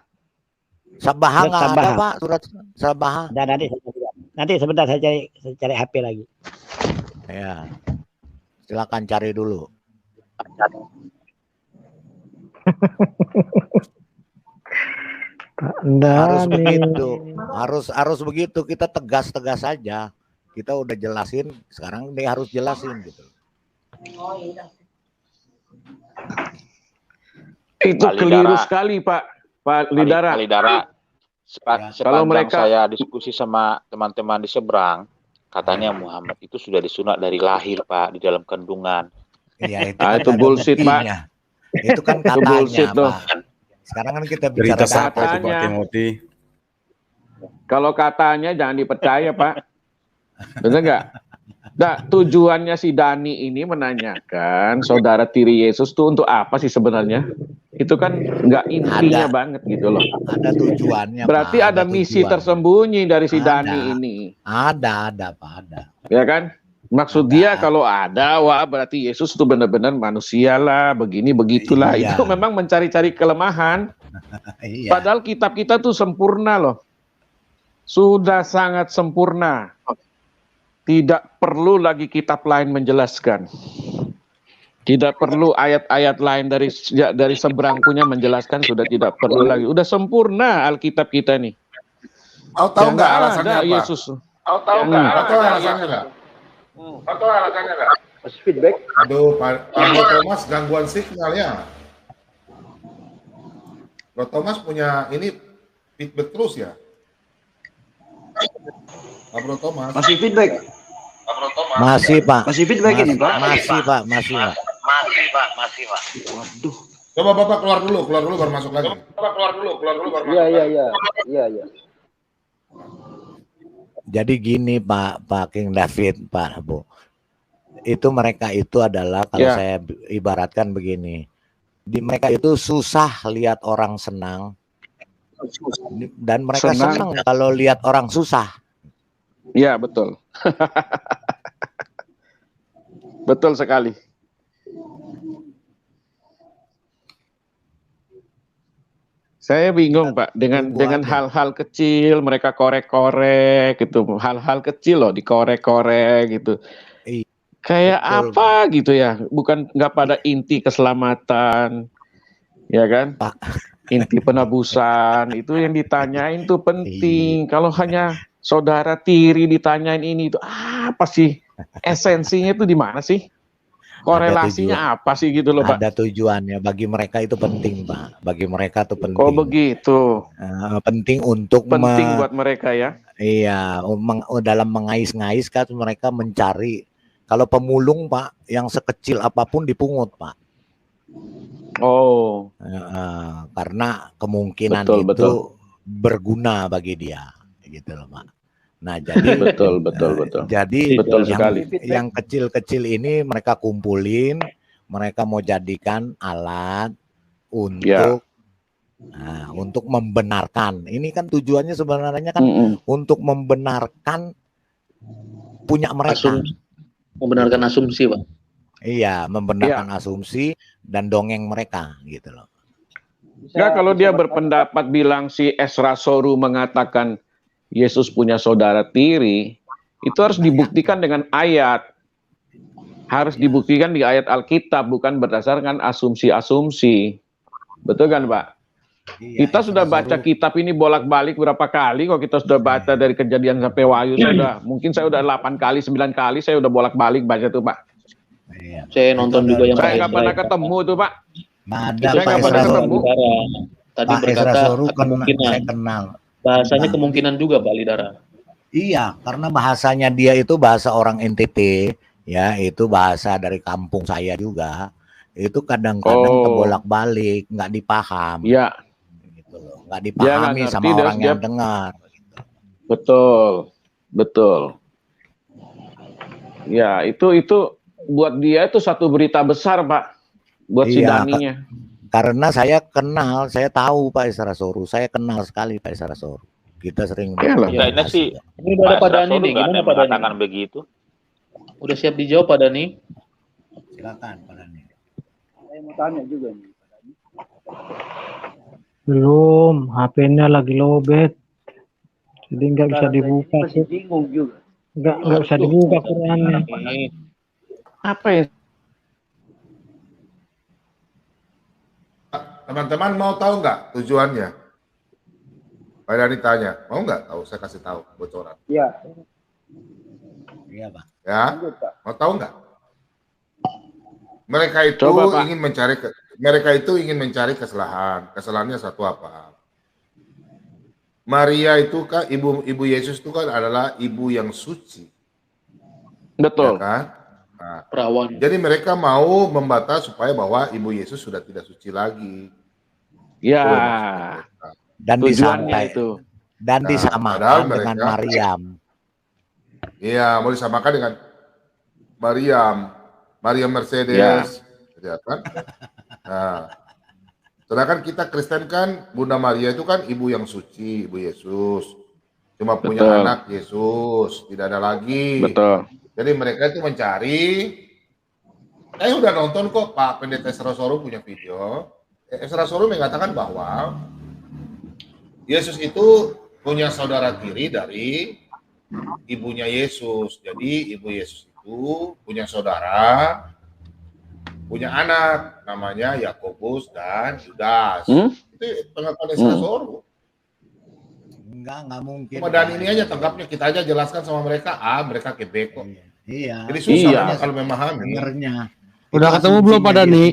Sabbaha nggak ada Pak. Surat Sabbaha. Nanti sebentar saya cari HP lagi. Ya. Silakan cari dulu. Harus begitu, harus begitu. Kita tegas saja. Kita udah jelasin, sekarang dia harus jelasin gitu. Itu keliru sekali Pak Lidara. Kalau mereka saya diskusi sama teman-teman di seberang, katanya Muhammad itu sudah disunat dari lahir Pak, di dalam kandungan. Iya, itu bullshit Pak. Itu kan katanya Pak. Sekarang kan kita bicara katanya. Kalau katanya jangan dipercaya Pak. Benar nggak? Nah, tujuannya si Dani ini menanyakan saudara tiri Yesus itu untuk apa sih sebenarnya? Itu kan nggak intinya banget gitu loh. Ada tujuannya. Berarti Pak, ada misi tersembunyi dari si Dani ini. Ada Pak, ada. Ya kan? Maksud dia kalau ada, wah berarti Yesus itu benar-benar manusia lah, begini begitulah. Iya. Itu memang mencari-cari kelemahan. Iya. Padahal kitab kita tuh sempurna loh. Sudah sangat sempurna. Tidak perlu lagi kitab lain menjelaskan. Tidak perlu ayat-ayat lain dari seberang punya menjelaskan, sudah tidak perlu lagi. Udah sempurna Alkitab kita nih. Tahu nggak alasannya apa? Yesus. Tahu nggak alasannya nggak? Tahu alasannya nggak? Masih feedback. Aduh, Pak Thomas gangguan signal ya. Bro Thomas punya ini feedback terus ya? Bro Thomas. Masih feedback. Masih Pak. Masih feedback ini Pak. Masih Pak. Waduh. Coba Bapak keluar dulu baru masuk lagi. Iya. Jadi gini Pak King David, Pak Bu. Itu mereka itu adalah kalau saya ibaratkan begini. Mereka itu susah lihat orang senang. Dan mereka senang kalau lihat orang susah. Iya, betul. Betul sekali. Saya bingung Pak dengan hal-hal kecil mereka korek-korek gitu, hal-hal kecil loh dikorek-korek gitu. Kayak apa gitu ya? Bukan nggak pada inti keselamatan, ya kan? Inti penebusan itu yang ditanyain tuh penting. Kalau hanya saudara tiri ditanyain ini itu apa sih? Esensinya itu di mana sih? Korelasinya apa sih gitu loh Pak? Ada tujuannya, bagi mereka itu penting Pak. Bagi mereka itu penting. Oh begitu. Penting untuk buat mereka ya. Iya, dalam mengais-ngais kan mereka mencari. Kalau pemulung Pak, yang sekecil apapun dipungut Pak. Oh. Karena kemungkinan betul. berguna bagi dia, gitu loh Pak. Nah jadi betul. Jadi betul sekali. Yang kecil-kecil ini mereka kumpulin, mereka mau jadikan alat untuk untuk membenarkan. Ini kan tujuannya sebenarnya kan untuk membenarkan punya mereka. Membenarkan asumsi Pak. Iya, membenarkan asumsi dan dongeng mereka gitu loh. Ya kalau dia berpendapat bilang si Ezra Soru mengatakan Yesus punya saudara tiri, itu harus dibuktikan dengan ayat. Harus dibuktikan di ayat Alkitab, bukan berdasarkan asumsi-asumsi. Betul kan Pak? Kita sudah baca kitab ini bolak-balik berapa kali kok kita sudah baca dari Kejadian sampai Wahyu. Mungkin saya udah 8 kali, 9 kali saya udah bolak-balik baca tuh Pak. Saya nonton juga yang saya nggak pernah ketemu tuh Pak. Ada Pak Ezra Soru. Tadi berkata kemungkinan. Saya kenal. Bahasanya kemungkinan juga Pak Lidara. Iya, karena bahasanya dia itu bahasa orang NTT, ya itu bahasa dari kampung saya juga. Itu kadang-kadang kebolak-balik, nggak dipaham. Iya. Gitu loh. Nggak dipahami sama orang yang dengar. Gitu. Betul. Ya itu buat dia itu satu berita besar Pak, buat si Daninya. Karena saya kenal, saya tahu Pak Ezra Soru, saya kenal sekali Pak Ezra Soru. Kita sering ini sih. Ini udah Pak Dani nih, gimana Pak Dani? Begitu. Udah siap dijawab Pak Dani? Silakan Pak Dani. Saya mau tanya juga nih Pak Dani. Belum, HP-nya lagi lowbat. Jadi nggak bisa dibuka. Masih bingung juga. Nggak bisa dibuka Qurannya. Apa ya? Teman-teman mau tahu nggak tujuannya? Pak Dani tanya, mau nggak tahu? Saya kasih tahu bocoran. Iya. Iya, Pak. Ya, mau tahu nggak? Mereka itu ingin mencari kesalahan. Kesalahannya satu apa? Maria itu kan ibu Yesus itu kan adalah ibu yang suci. Betul. Ya kan? Nah, Perawan. jadi mereka mau membantah supaya bahwa ibu Yesus sudah tidak suci lagi. Ya. Dan tujuannya itu. Dan disamakan dengan Maryam. Iya, mau disamakan dengan Maria Mercedes, ya kan? Nah, sedangkan kita Kristen kan Bunda Maria itu kan ibu yang suci, ibu Yesus, cuma punya anak Yesus, tidak ada lagi. Betul. Jadi mereka itu mencari. Saya udah nonton kok Pak Pendeta Ezra Sorum punya video. Ezra Sorum mengatakan bahwa Yesus itu punya saudara tiri dari ibunya Yesus. Jadi ibu Yesus itu punya saudara, punya anak namanya Yakobus dan Yudas. Itu pengakuan Ezra Sorum. Enggak mungkin. Cuma dan ini aja tanggapnya, kita aja jelaskan sama mereka, mereka kebeko. Iya. Jadi susah kalau memahami. Dengernya. Udah ketemu belum Pak Dani?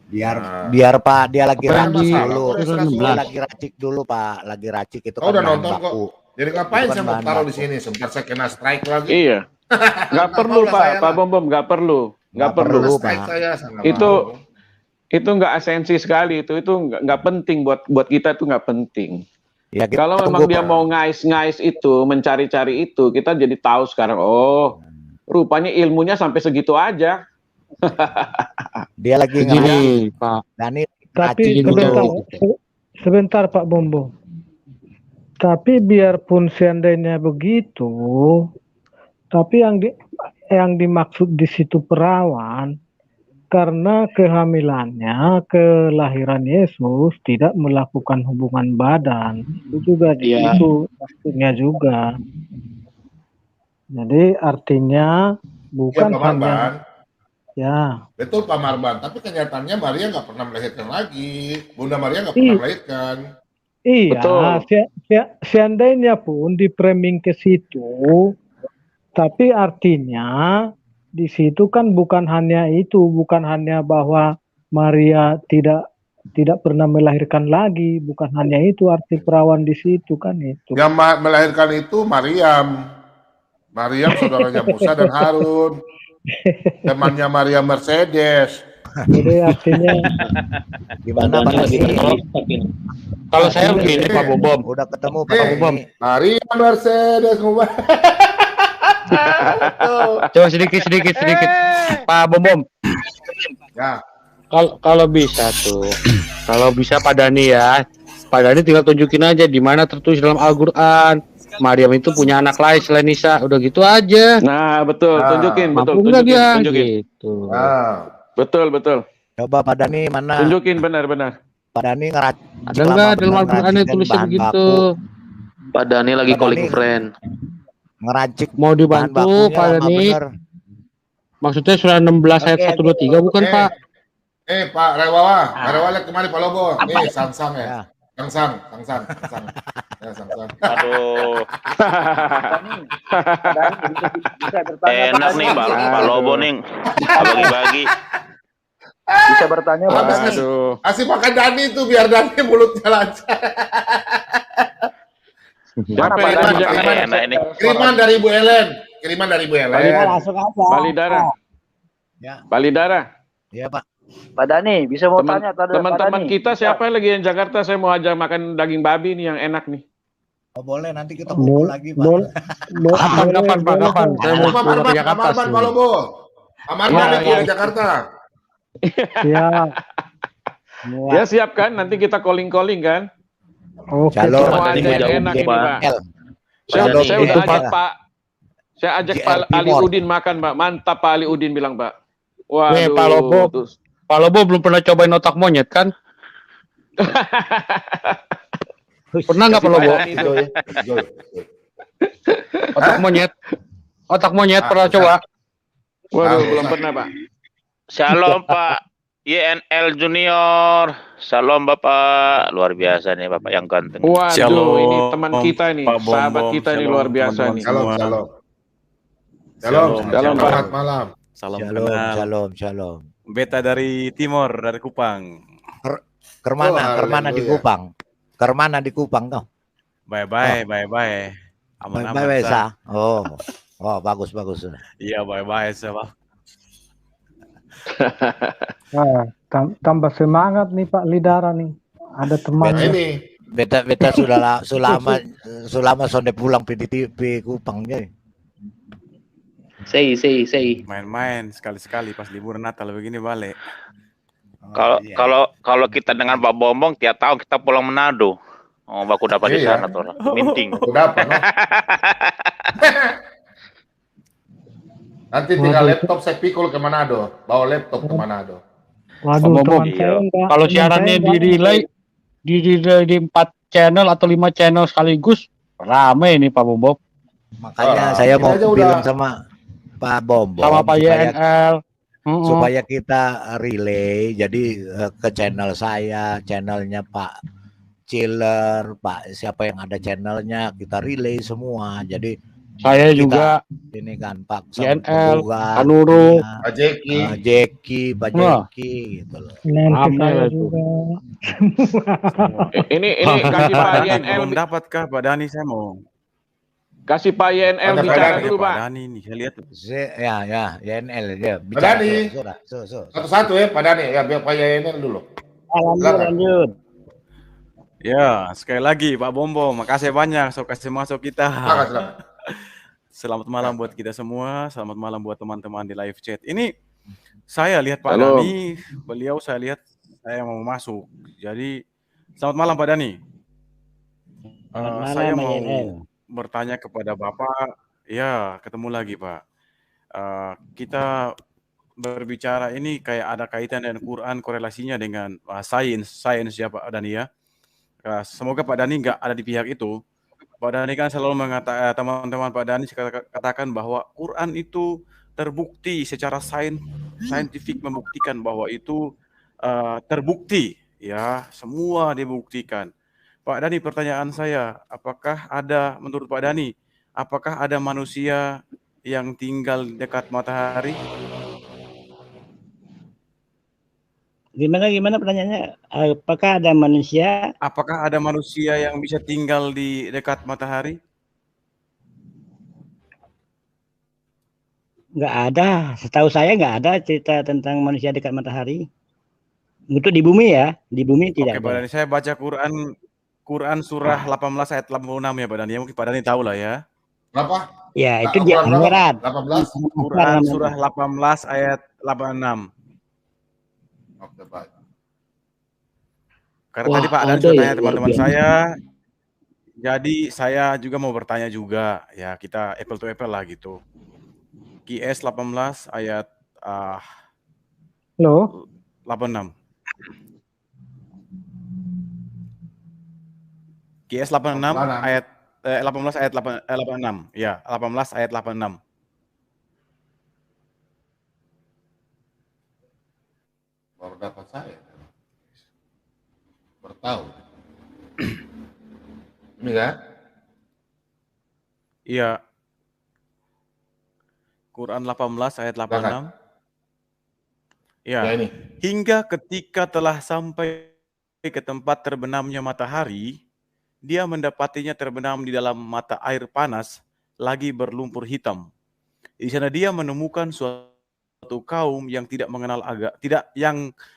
Biar Pak dia lagi racik dulu. Dia lagi racik dulu Pak, lagi racik itu kan udah bahan nonton baku. kok. Jadi ngapain saya mau taruh di sini? Sebentar saya kena strike lagi. Iya. Nggak perlu Pak Bom, nggak perlu. Nggak perlu Pak. Itu nggak esensi sekali. Itu nggak penting buat kita, itu nggak penting. Ya, kalau memang dia mau ngais-ngais itu, mencari-cari itu, kita jadi tahu sekarang. Oh, rupanya ilmunya sampai segitu aja. Dia lagi gini, Pak Dani. Tapi sebentar Pak Bombo. Tapi biarpun seandainya begitu, tapi yang dimaksud di situ perawan karena kehamilannya, kelahiran Yesus tidak melakukan hubungan badan. Itu juga di situ maksudnya juga. Jadi artinya bukan hanya betul Pak Marban, tapi kenyataannya Maria nggak pernah melahirkan lagi. Bunda Maria nggak pernah melahirkan. Iya, seandainya pun di framing ke situ, tapi artinya di situ kan bukan hanya itu, bukan hanya bahwa Maria tidak pernah melahirkan lagi, bukan hanya itu arti perawan di situ kan itu. Yang melahirkan itu Maryam saudaranya Musa dan Harun, temannya Maria Mercedes. Jadi artinya gimana Pak Dani? Kalau saya begini Pak Bom, udah ketemu Pak Bom. Maria Mercedes. Coba sedikit Pak Bom. Ya. Kalau bisa tuh, kalau bisa Pak Dani ya, Pak Dani tinggal tunjukin aja di mana tertulis dalam Al-Quran Maryam itu punya anak lain selain Isa, udah gitu aja. Nah betul, tunjukin, tunjukin. Gitu. Betul. Coba Pak Dani mana? Tunjukin benar. Pak Dani ngeracik. Ada nggak dalam Al-Quran tulisnya begitu? Pak Dani lagi calling friend. Ngeracik mau dibantu Pak Dani. Maksudnya surah 16 ayat 123 bukan Pak? Pak Rewawa lihat kemari Pak Lobo. Sang ya. Sang. Ya, sang. Aduh. Enak nih Pak Lobo nih. Bagi-bagi. Bisa bertanya Pak. Kasih makan Dani itu biar Dani mulutnya lancar. Kiriman dari Ibu Ellen. Langsung aja. Balidara. Iya Pak. Pak Dani, bisa mau tanya teman-teman kita siapa lagi yang Jakarta? Saya mau ajak makan daging babi nih yang enak nih. Oh, boleh, nanti kita kumpul lagi Pak. Kapan? Saya mau ke Jakarta. Pak Lobo. Amarban di Jakarta. Siap. Ya siap kan? Nanti kita calling kan? Oke. Semua aja enak ini Pak. Saya udah ajak Pak. Saya ajak Pak Ali Udin makan Pak. Mantap Pak Ali Udin bilang Pak. Waduh. Pak Lobo belum pernah cobain otak monyet kan? Pernah nggak Pak Lobo? Otak monyet pernah coba? Waduh, belum pernah Pak. Shalom Pak. YNL Junior, salam Bapak, luar biasa nih Bapak yang ganteng. Waduh, Shalom, ini teman kita nih, Pak sahabat Bom, kita nih shalom, luar biasa teman-teman nih. Shalom, semua. shalom. Shalom, Shalom, Pak. Selamat malam. Salam Shalom, kenal. shalom, shalom. Beta dari Timor, dari Kupang. Kermana di Kupang? Kermana di Kupang kau? Bye-bye, bye-bye. Aman-aman, Bye-bye, Sa. Sa. Oh, bagus. Iya, bye-bye, Sa, Pak. Nah, tambah semangat nih Pak Lidara nih. Ada temannya. Ini Beta sulama sonde pulang PDTP Kupangnya. Sei. Main-main sekali-sekali pas libur Natal begini balik. Kalau kita dengan Pak Bombong tiap tahun kita pulang Manado. Oh, baku dapat di sana tuh. Minting. dapat. No? Nanti tinggal laptop saya pikul ke Manado, bawa laptop ke Manado. Waduh, teman saya enggak. Kalau siarannya di 4 channel atau 5 channel sekaligus, rame ini Pak Bombom. Makanya saya mau bilang sama Pak Bombom, sama Pak YNL, supaya kita relay. Jadi ke channel saya, channelnya Pak Chiller, Pak siapa yang ada channelnya, kita relay semua. Jadi saya juga ini kan Pak YNL, Pak Nurul, Pak Jeki, Pak Jeki gitu loh. Nanti saya juga. Ini kasih Pak YNL. Belum dapatkah Pak Dani, saya mau kasih Pak YNL bicara dulu Pak. Pak Dani nih, saya lihat. Ya, YNL ya. Pak Dani. Satu-satu ya Pak Dani, ya biar Pak YNL dulu. Lanjut. Ya, sekali lagi Pak Bombom, makasih banyak so kasih masuk kita. Selamat malam buat kita semua, selamat malam buat teman-teman di live chat. Ini saya lihat Pak Dani, beliau saya lihat saya mau masuk. Jadi selamat malam Pak Dani. Saya mau bertanya kepada Bapak, ya ketemu lagi Pak. Kita berbicara ini kayak ada kaitan dengan Quran, korelasinya dengan sains ya Pak Dani ya. Semoga Pak Dani nggak ada di pihak itu. Pak Dani kan selalu mengatakan, teman-teman Pak Dani katakan bahwa Quran itu terbukti secara saintifik, membuktikan bahwa itu terbukti, ya semua dibuktikan. Pak Dani, pertanyaan saya, apakah ada menurut Pak Dani, apakah ada manusia yang tinggal dekat matahari? Gimana pertanyaannya? Apakah ada manusia? Apakah ada manusia yang bisa tinggal di dekat matahari? Nggak ada. Setahu saya nggak ada cerita tentang manusia dekat matahari. Untuk di bumi ya, di bumi tidak. Oke, Pak Dani, saya baca Quran surah 18 ayat 86 ya Pak Dani. Mungkin Pak Dani tahu lah ya. Berapa? Ya, itu di akhirat. 18. Quran surah 18 ayat 86. Oke, baik. Karena tadi Pak Dani sudah tanya teman-teman saya, jadi saya juga mau bertanya juga, ya kita apple to apple lah gitu. QS 18 ayat 86. QS 86 ayat 18 ayat 86. Ya, 18 ayat 86. Baru dapat saya. Bertahu. Ini kan? Iya. Quran 18 ayat 86. Ya. Ini. Hingga ketika telah sampai ke tempat terbenamnya matahari, dia mendapatinya terbenam di dalam mata air panas, lagi berlumpur hitam. Di sana dia menemukan suatu kaum yang tidak mengenal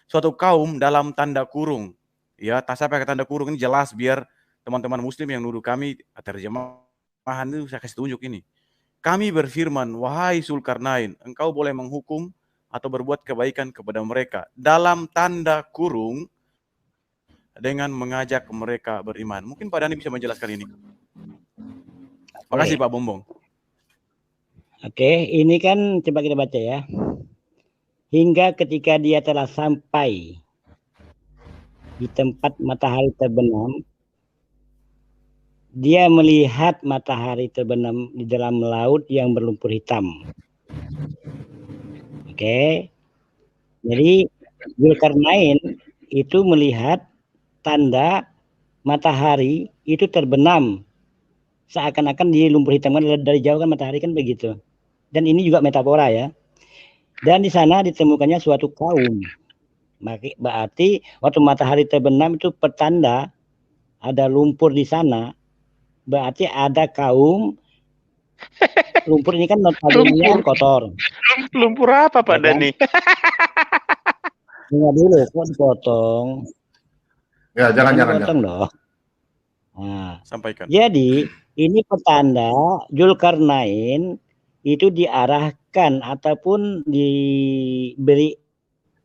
suatu kaum dalam tanda kurung. Ya, tak sampai ke tanda kurung ini jelas biar teman-teman muslim yang nuduh kami terjemahan itu saya kasih tunjuk ini. Kami berfirman, wahai Zulkarnain, engkau boleh menghukum atau berbuat kebaikan kepada mereka dalam tanda kurung dengan mengajak mereka beriman. Mungkin Pak Dani bisa menjelaskan ini. Makasih Pak Bombong. Oke, ini kan coba kita baca ya. Hingga ketika dia telah sampai di tempat matahari terbenam, dia melihat matahari terbenam di dalam laut yang berlumpur hitam. Oke. Jadi Zulkarnain itu melihat tanda matahari itu terbenam, seakan-akan di lumpur hitam, kan dari jauh kan matahari kan begitu. Dan ini juga metafora ya. Dan di sana ditemukannya suatu kaum. Berarti waktu matahari terbenam itu pertanda ada lumpur di sana. Berarti ada kaum. Lumpur ini kan notabene kotor. Lumpur apa Pak Dani? Dengar dulu, kok dipotong. Ya, jangan. Loh. Nah, sampaikan. Jadi ini petanda Zulkarnain itu diarahkan ataupun diberi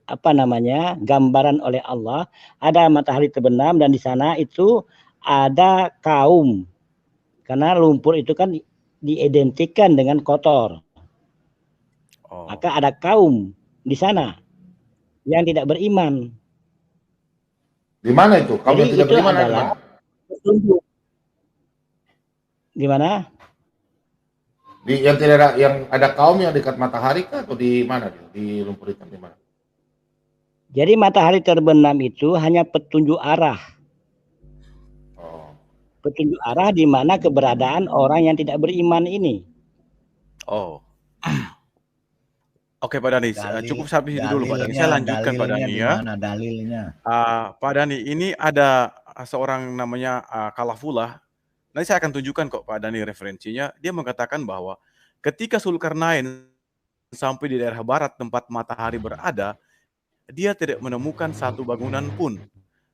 gambaran oleh Allah, ada matahari terbenam dan di sana itu ada kaum, karena lumpur itu kan diidentikan dengan kotor. Maka ada kaum di sana yang tidak beriman. Di mana itu? Kaum yang tidak beriman adalah petunjuk. Gimana? Yang ada kaum yang dekat matahari kah atau di mana? Di lumpur hitam di mana? Jadi matahari terbenam itu hanya petunjuk arah. Petunjuk arah di mana keberadaan orang yang tidak beriman ini. Oke Pak Dani, cukup sampai itu dulu Pak Dani. Saya lanjutkan Pak Dani ya. Dalilnya? Pak Dani, ini ada seorang namanya Kalafullah. Nanti saya akan tunjukkan kok Pak Dani referensinya. Dia mengatakan bahwa ketika Zulkarnain sampai di daerah barat tempat matahari berada, dia tidak menemukan satu bangunan pun.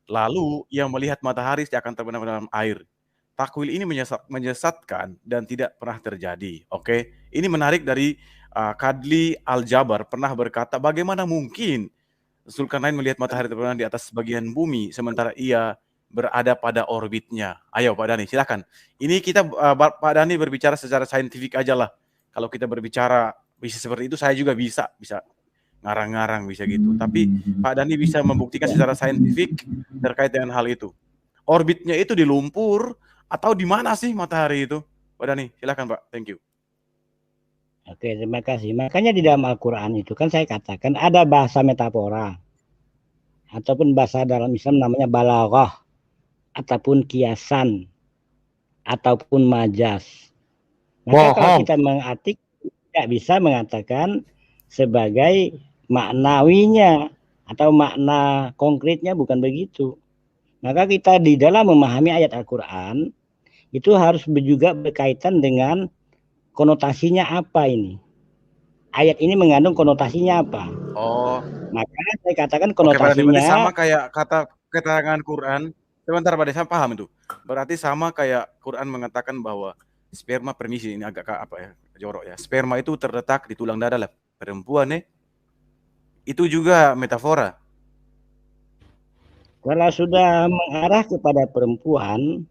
Lalu yang melihat matahari akan terbenam dalam air. Takwil ini menyesatkan dan tidak pernah terjadi. Oke, ini menarik dari Kadli Al-Jabar pernah berkata, bagaimana mungkin Zulkarnain melihat matahari terbenam di atas bagian bumi sementara ia berada pada orbitnya. Ayo Pak Dani, silakan. Ini kita Pak Dani berbicara secara saintifik aja lah. Kalau kita berbicara bisa seperti itu, saya juga bisa ngarang-ngarang bisa gitu. Tapi Pak Dani bisa membuktikan secara saintifik terkait dengan hal itu. Orbitnya itu di lumpur atau di mana sih matahari itu? Pak Dani, silakan Pak. Thank you. Oke, terima kasih. Makanya di dalam Al-Quran itu kan saya katakan ada bahasa metafora. Ataupun bahasa dalam Islam namanya balaghah. Ataupun kiasan. Ataupun majas. Maka kalau kita mengartik, tidak bisa mengatakan sebagai maknawinya atau makna konkretnya, bukan begitu. Maka kita di dalam memahami ayat Al-Quran itu harus juga berkaitan dengan konotasinya apa ini. Ayat ini mengandung konotasinya apa. Maka saya katakan konotasinya. Berarti sama kayak kata keterangan Quran. Sebentar Pak Dani, saya paham itu. Berarti sama kayak Quran mengatakan bahwa sperma, permisi ini agak jorok ya. Sperma itu terletak di tulang dada lah perempuan itu juga metafora. Kalau sudah mengarah kepada perempuan,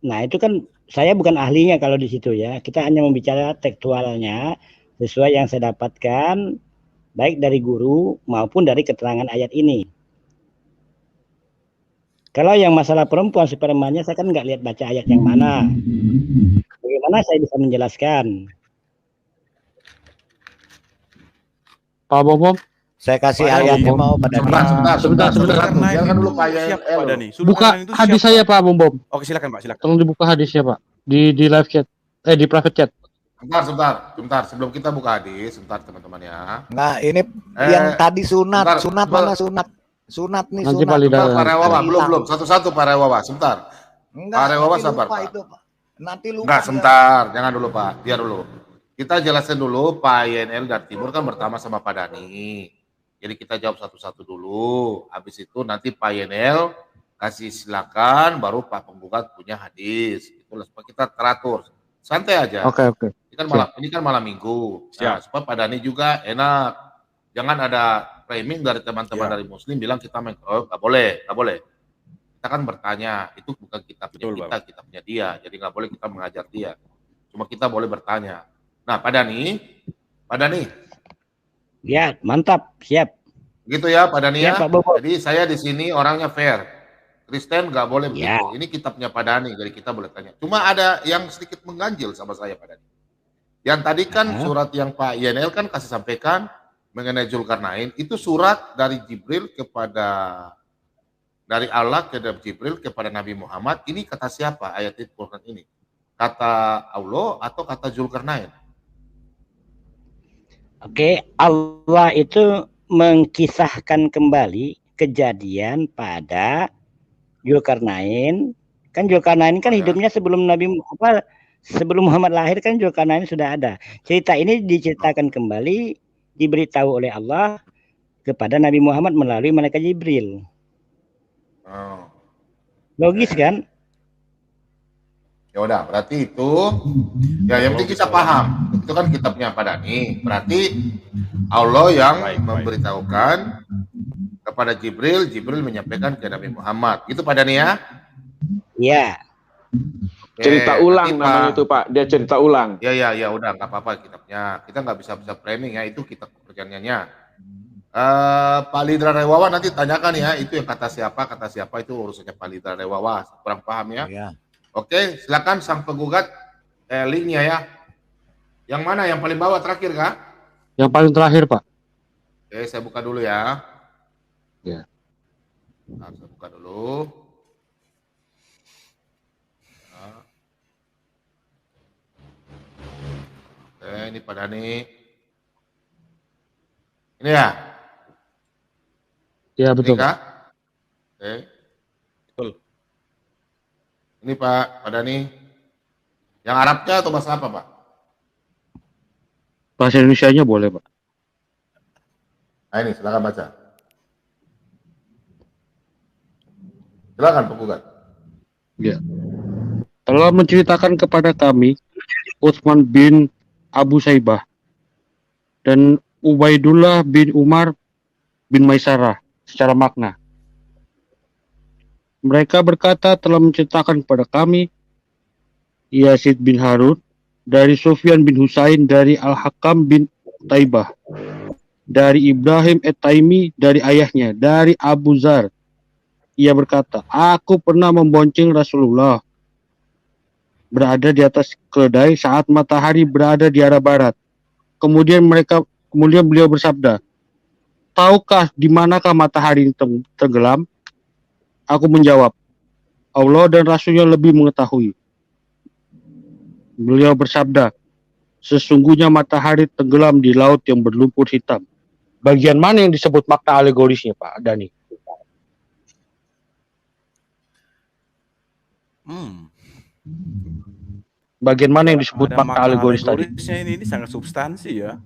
nah itu kan saya bukan ahlinya kalau di situ ya. Kita hanya membicara tekstualnya sesuai yang saya dapatkan baik dari guru maupun dari keterangan ayat ini. Kalau yang masalah perempuan spermanya saya kan nggak lihat baca ayat yang mana. Bagaimana saya bisa menjelaskan? Pak Bom, saya kasih ayatnya mau pada sebentar. Jangan dulu Pak Dani. Buka hadis saya Pak Bom. Oke, silakan Pak, silakan. Tolong dibuka hadisnya Pak di live chat, di private chat. Sebentar. Sebelum kita buka hadis, sebentar teman-teman ya. Nah, ini yang tadi sunat mana sunat? Sunat nih nanti sunat. Pak Rewawa, belum. Satu-satu Pak Rewawa, sebentar. Pak Rewawa sabar Pak. Nanti lupa. Enggak, sebentar. Jangan dulu Pak, biar dulu. Kita jelasin dulu Pak YNL dari Timur kan pertama sama Pak Dani. Jadi kita jawab satu-satu dulu. Habis itu nanti Pak YNL kasih silakan, baru Pak Penggugat punya hadis. Itulah supaya kita teratur. Santai aja. Oke. Ini kan malam Minggu. Nah, supaya Pak Dani juga enak. Jangan ada framing dari teman-teman dari Muslim bilang kita nggak boleh. Kita kan bertanya, itu bukan kita punya kita punya dia. Jadi nggak boleh kita mengajar dia. Cuma kita boleh bertanya. Nah, Pak Dani. Ya, mantap, siap. Gitu ya, Pak Dani ya. Pak Bobo. Jadi saya di sini orangnya fair. Kristen nggak boleh begitu. Ini kitabnya Pak Dani, jadi kita boleh tanya. Cuma ada yang sedikit mengganjil sama saya, Pak Dani. Yang tadi kan surat yang Pak YNL kan kasih sampaikan, mengenai Zulkarnain itu surat dari Jibril dari Allah ke Jibril kepada Nabi Muhammad. Ini kata siapa ayat Al-Quran ini? Kata Allah atau kata Zulkarnain? Oke, Allah itu mengkisahkan kembali kejadian pada Zulkarnain. Kan Zulkarnain kan hidupnya sebelum sebelum Muhammad lahir kan Zulkarnain sudah ada. Cerita ini diceritakan kembali, diberitahu oleh Allah kepada Nabi Muhammad melalui malaikat Jibril. Logis kan? Ya udah, berarti itu ya yang penting kita paham. Itu kan kitabnya Pak Dhani. Berarti Allah yang memberitahukan kepada Jibril, Jibril menyampaikan ke Nabi Muhammad. Gitu Pak Dhani ya? Iya. Cerita ulang namanya itu Pak, dia cerita ulang. Ya udah nggak apa-apa kitabnya. Kita nggak bisa framing ya, itu kitab perjanjiannya. Pak Lidra Rewawa nanti tanyakan ya, itu yang kata siapa itu urusannya Pak Lidra Rewawa. Kurang paham ya? Iya. Oke, silakan sang penggugat linknya ya. Yang mana? Yang paling bawah terakhir kah? Yang paling terakhir Pak. Oke, saya buka dulu ya. Ya. Nah, saya buka dulu. Nah. Oke, ini Pak Dhani. Ini ya? Ya betul. Ini kah? Oke. Betul. Ini Pak Dhani. Yang Arabnya atau bahasa apa Pak? Bahasa Indonesianya boleh Pak. Nah ini silakan baca. Silakan penggugat. Ya. Telah menceritakan kepada kami Utsman bin Abu Saibah dan Ubaidullah bin Umar bin Maisarah secara makna. Mereka berkata telah menceritakan kepada kami Yazid bin Harun dari Sufyan bin Husain dari Al-Hakam bin Taibah dari Ibrahim At-Taimi dari ayahnya dari Abu Zar. Ia berkata, aku pernah membonceng Rasulullah berada di atas keledai saat matahari berada di arah barat. Kemudian beliau bersabda, tahukah di manakah matahari tenggelam? Aku menjawab, Allah dan Rasulnya lebih mengetahui. Beliau bersabda, sesungguhnya matahari tenggelam di laut yang berlumpur hitam. Bagian mana yang disebut makna alegorisnya Pak Dhani? Bagian mana yang disebut makna alegoris tadi? Ini sangat substansi ya.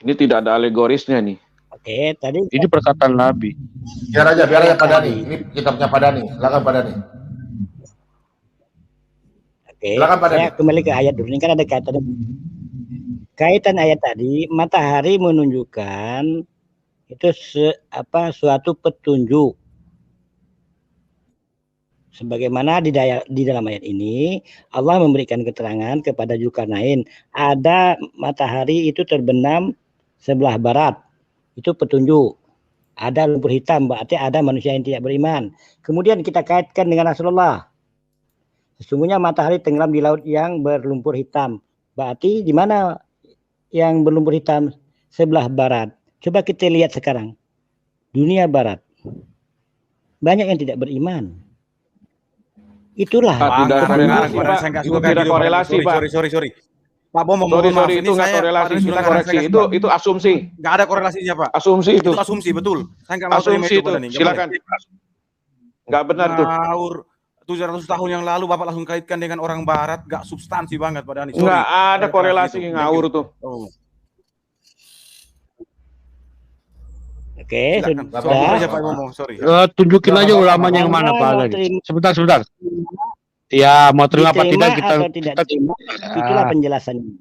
Ini tidak ada alegorisnya nih. Oke, tadi ini perkataan Nabi. Biar aja Pak Dhani. Ini kitabnya Pak Dhani. Silakan Pak Dhani. Oke, saya kembali ke ayat dulu. Ini kan ada kaitan ayat tadi. Matahari menunjukkan itu suatu petunjuk. Sebagaimana di dalam ayat ini Allah memberikan keterangan kepada Zulkarnain, ada matahari itu terbenam sebelah barat. Itu petunjuk. Ada lumpur hitam, berarti ada manusia yang tidak beriman. Kemudian kita kaitkan dengan Rasulullah. Sesungguhnya matahari tenggelam di laut yang berlumpur hitam. Berarti di mana yang berlumpur hitam? Sebelah barat. Coba kita lihat sekarang. Dunia barat. Banyak yang tidak beriman. Itulah. Tidak korelasi, Pak. Sorry. Pak Bom, sorry, itu nggak korelasi, kita koreksi. Itu asumsi. Nggak ada korelasinya, Pak. Asumsi itu. Itu asumsi, betul. Saya nggak asumsi itu. Silakan. Nggak benar tuh. 700 tahun yang lalu Bapak langsung kaitkan dengan orang Barat, nggak substansi banget, Pak Dhani. Nggak ada korelasi gitu. Ngawur tuh. Oke, sudah. Tunjukin aja ulamanya yang mana Pak Dhani. Sebentar. Ya, mau terima apa tidak kita terima. Itulah penjelasannya.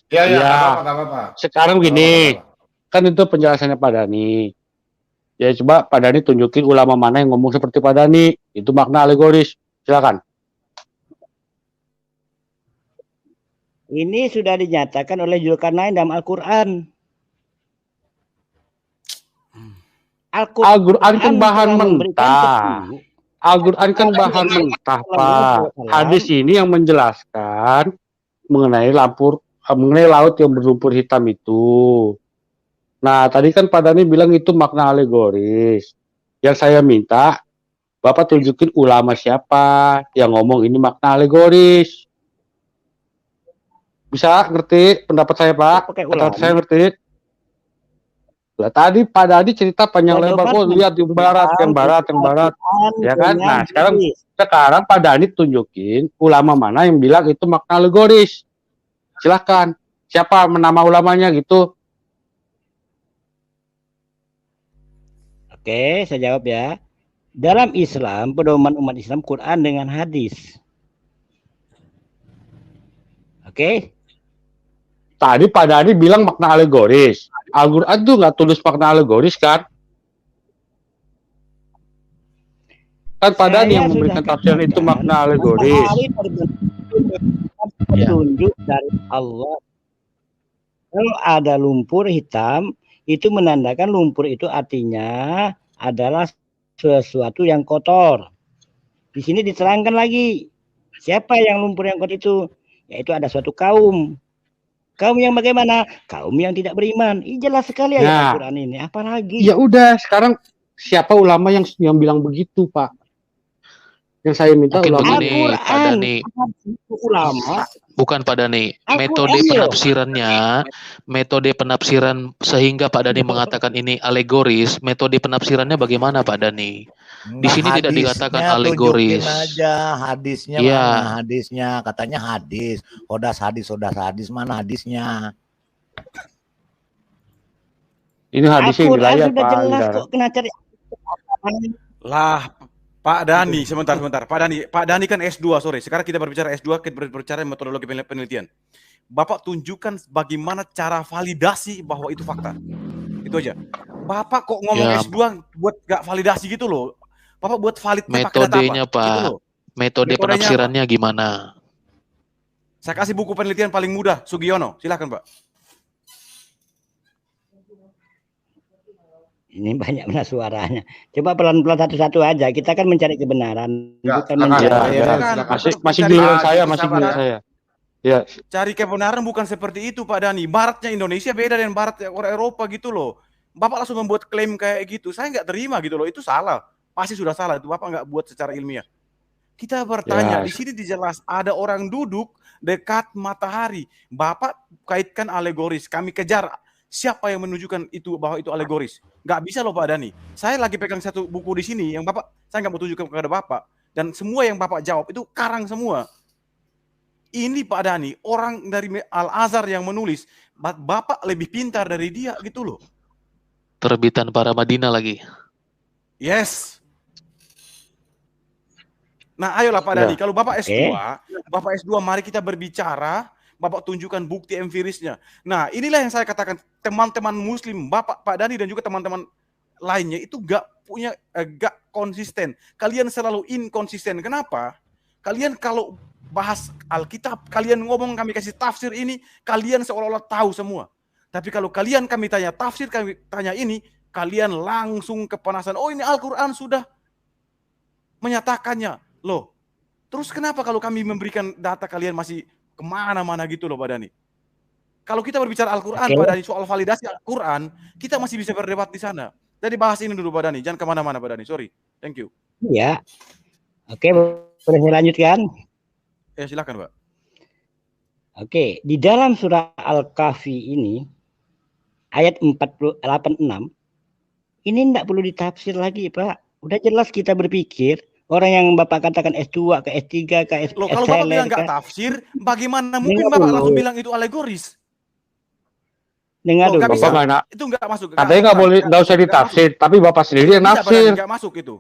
Ya. Apa-apa. Sekarang gini, kan itu penjelasannya Pak Dhani. Ya coba Pak Dhani tunjukin ulama mana yang ngomong seperti Pak Dhani. Itu makna alegoris. Silakan. Ini sudah dinyatakan oleh Zulkarnain dalam Al-Quran. Al-Quran kan bahan mentah. Al-Quran kan bahan mentah, Pak. Hadis ini yang menjelaskan mengenai laut yang berlumpur hitam itu. Nah, tadi kan Pak Dhani bilang itu makna alegoris. Yang saya minta, Bapak tunjukin ulama siapa yang ngomong ini makna alegoris. Bisa ngerti pendapat saya, Pak? Pendapat saya ngerti. Lah tadi Pak Dhani cerita panjang lebar, oh lihat yang barat. Ya kan? Nah, sekarang Pak Dhani tunjukin ulama mana yang bilang itu makna alegoris. Silakan. Siapa nama ulamanya gitu? Oke, saya jawab ya. Dalam Islam, pedoman umat Islam Quran dengan hadis. Oke. Tadi Pak Dhani bilang makna alegoris. Al-Quran tuh nggak tulis makna alegoris kan? Kan Pak Dhani yang memberikan tafsiran itu makna alegoris. Petunjuk dari Allah. Kalau ada lumpur hitam, itu menandakan lumpur itu artinya adalah sesuatu yang kotor. Di sini diterangkan lagi, siapa yang lumpur yang kotor itu? Yaitu ada suatu kaum. Kaum yang bagaimana? Kaum yang tidak beriman. Jelas sekali ayat Al-Quran ini. Apalagi? Ya udah, sekarang siapa ulama yang bilang begitu, Pak? Yang saya minta mungkin ulama. Begini, Pak Dhani. Ulama. Bukan Pak Dhani, metode penafsiran sehingga Pak Dhani mengatakan ini alegoris, metode penafsirannya bagaimana Pak Dhani? Di sini tidak dikatakan alegoris. Aja hadisnya mana hadisnya? Katanya hadis, odas hadis mana hadisnya? Ini hadisnya wilayah Pak. Jelas kok kena cari. Lah Pak Dhani, sebentar. Pak Dhani kan S2, sore. Sekarang kita berbicara S2, kita berbicara metodologi penelitian. Bapak tunjukkan bagaimana cara validasi bahwa itu fakta. Itu aja. Bapak kok ngomong S2 buat gak validasi gitu loh. Bapak buat valid metodenya Pak. Gitu metode penafsirannya apa? Gimana? Saya kasih buku penelitian paling mudah, Sugiono. Silakan Pak. Ini banyak mana suaranya. Coba pelan-pelan satu-satu aja. Kita kan mencari kebenaran, bukan mencari. Masih giliran saya. Ya. Cari kebenaran bukan seperti itu, Pak Dhani. Baratnya Indonesia beda dengan barat orang Eropa gitu loh. Bapak langsung membuat klaim kayak gitu. Saya nggak terima gitu loh. Itu salah. Pasti sudah salah. Itu Bapak nggak buat secara ilmiah. Kita bertanya, di sini dijelas ada orang duduk dekat matahari. Bapak kaitkan alegoris. Kami kejar. Siapa yang menunjukkan itu bahwa itu alegoris? Nggak bisa loh Pak Dhani. Saya lagi pegang satu buku di sini yang Bapak, saya nggak mau tunjukkan kepada Bapak. Dan semua yang Bapak jawab itu karang semua. Ini Pak Dhani, orang dari Al-Azhar yang menulis, Bapak lebih pintar dari dia gitu loh. Terbitan para Madinah lagi. Yes. Nah ayolah Pak Dhani, kalau Bapak S2, mari kita berbicara. Bapak tunjukkan bukti empirisnya. Nah, inilah yang saya katakan, teman-teman Muslim, Pak Dhani dan juga teman-teman lainnya itu gak konsisten. Kalian selalu inkonsisten. Kenapa? Kalian kalau bahas Alkitab, kalian ngomong kami kasih tafsir ini, kalian seolah-olah tahu semua. Tapi kalau kami tanya tafsir, kami tanya ini, kalian langsung kepanasan. Oh ini Al-Quran sudah menyatakannya. Loh, terus kenapa kalau kami memberikan data kalian masih kemana-mana gitu loh Pak Dhani. Kalau kita berbicara Al-Quran, Pak Dhani, soal validasi Al-Quran, kita masih bisa berdebat di sana. Jadi bahas ini dulu Pak Dhani, jangan kemana-mana Pak Dhani, sorry. Thank you. Iya. Oke, boleh saya lanjutkan? Ya silakan Pak. Oke, di dalam surah Al-Kahfi ini, ayat 86, ini tidak perlu ditafsir lagi Pak. Udah jelas kita berpikir. Orang yang Bapak katakan S2 ke S3 ke S3. Loh, kalau Bapak bilang nggak tafsir, bagaimana mungkin Bapak langsung bilang itu alegoris? Dengar dulu. Itu nggak masuk. Katanya nggak boleh, nggak usah ditafsir, tapi Bapak sendiri yang nafsir. Nggak masuk itu.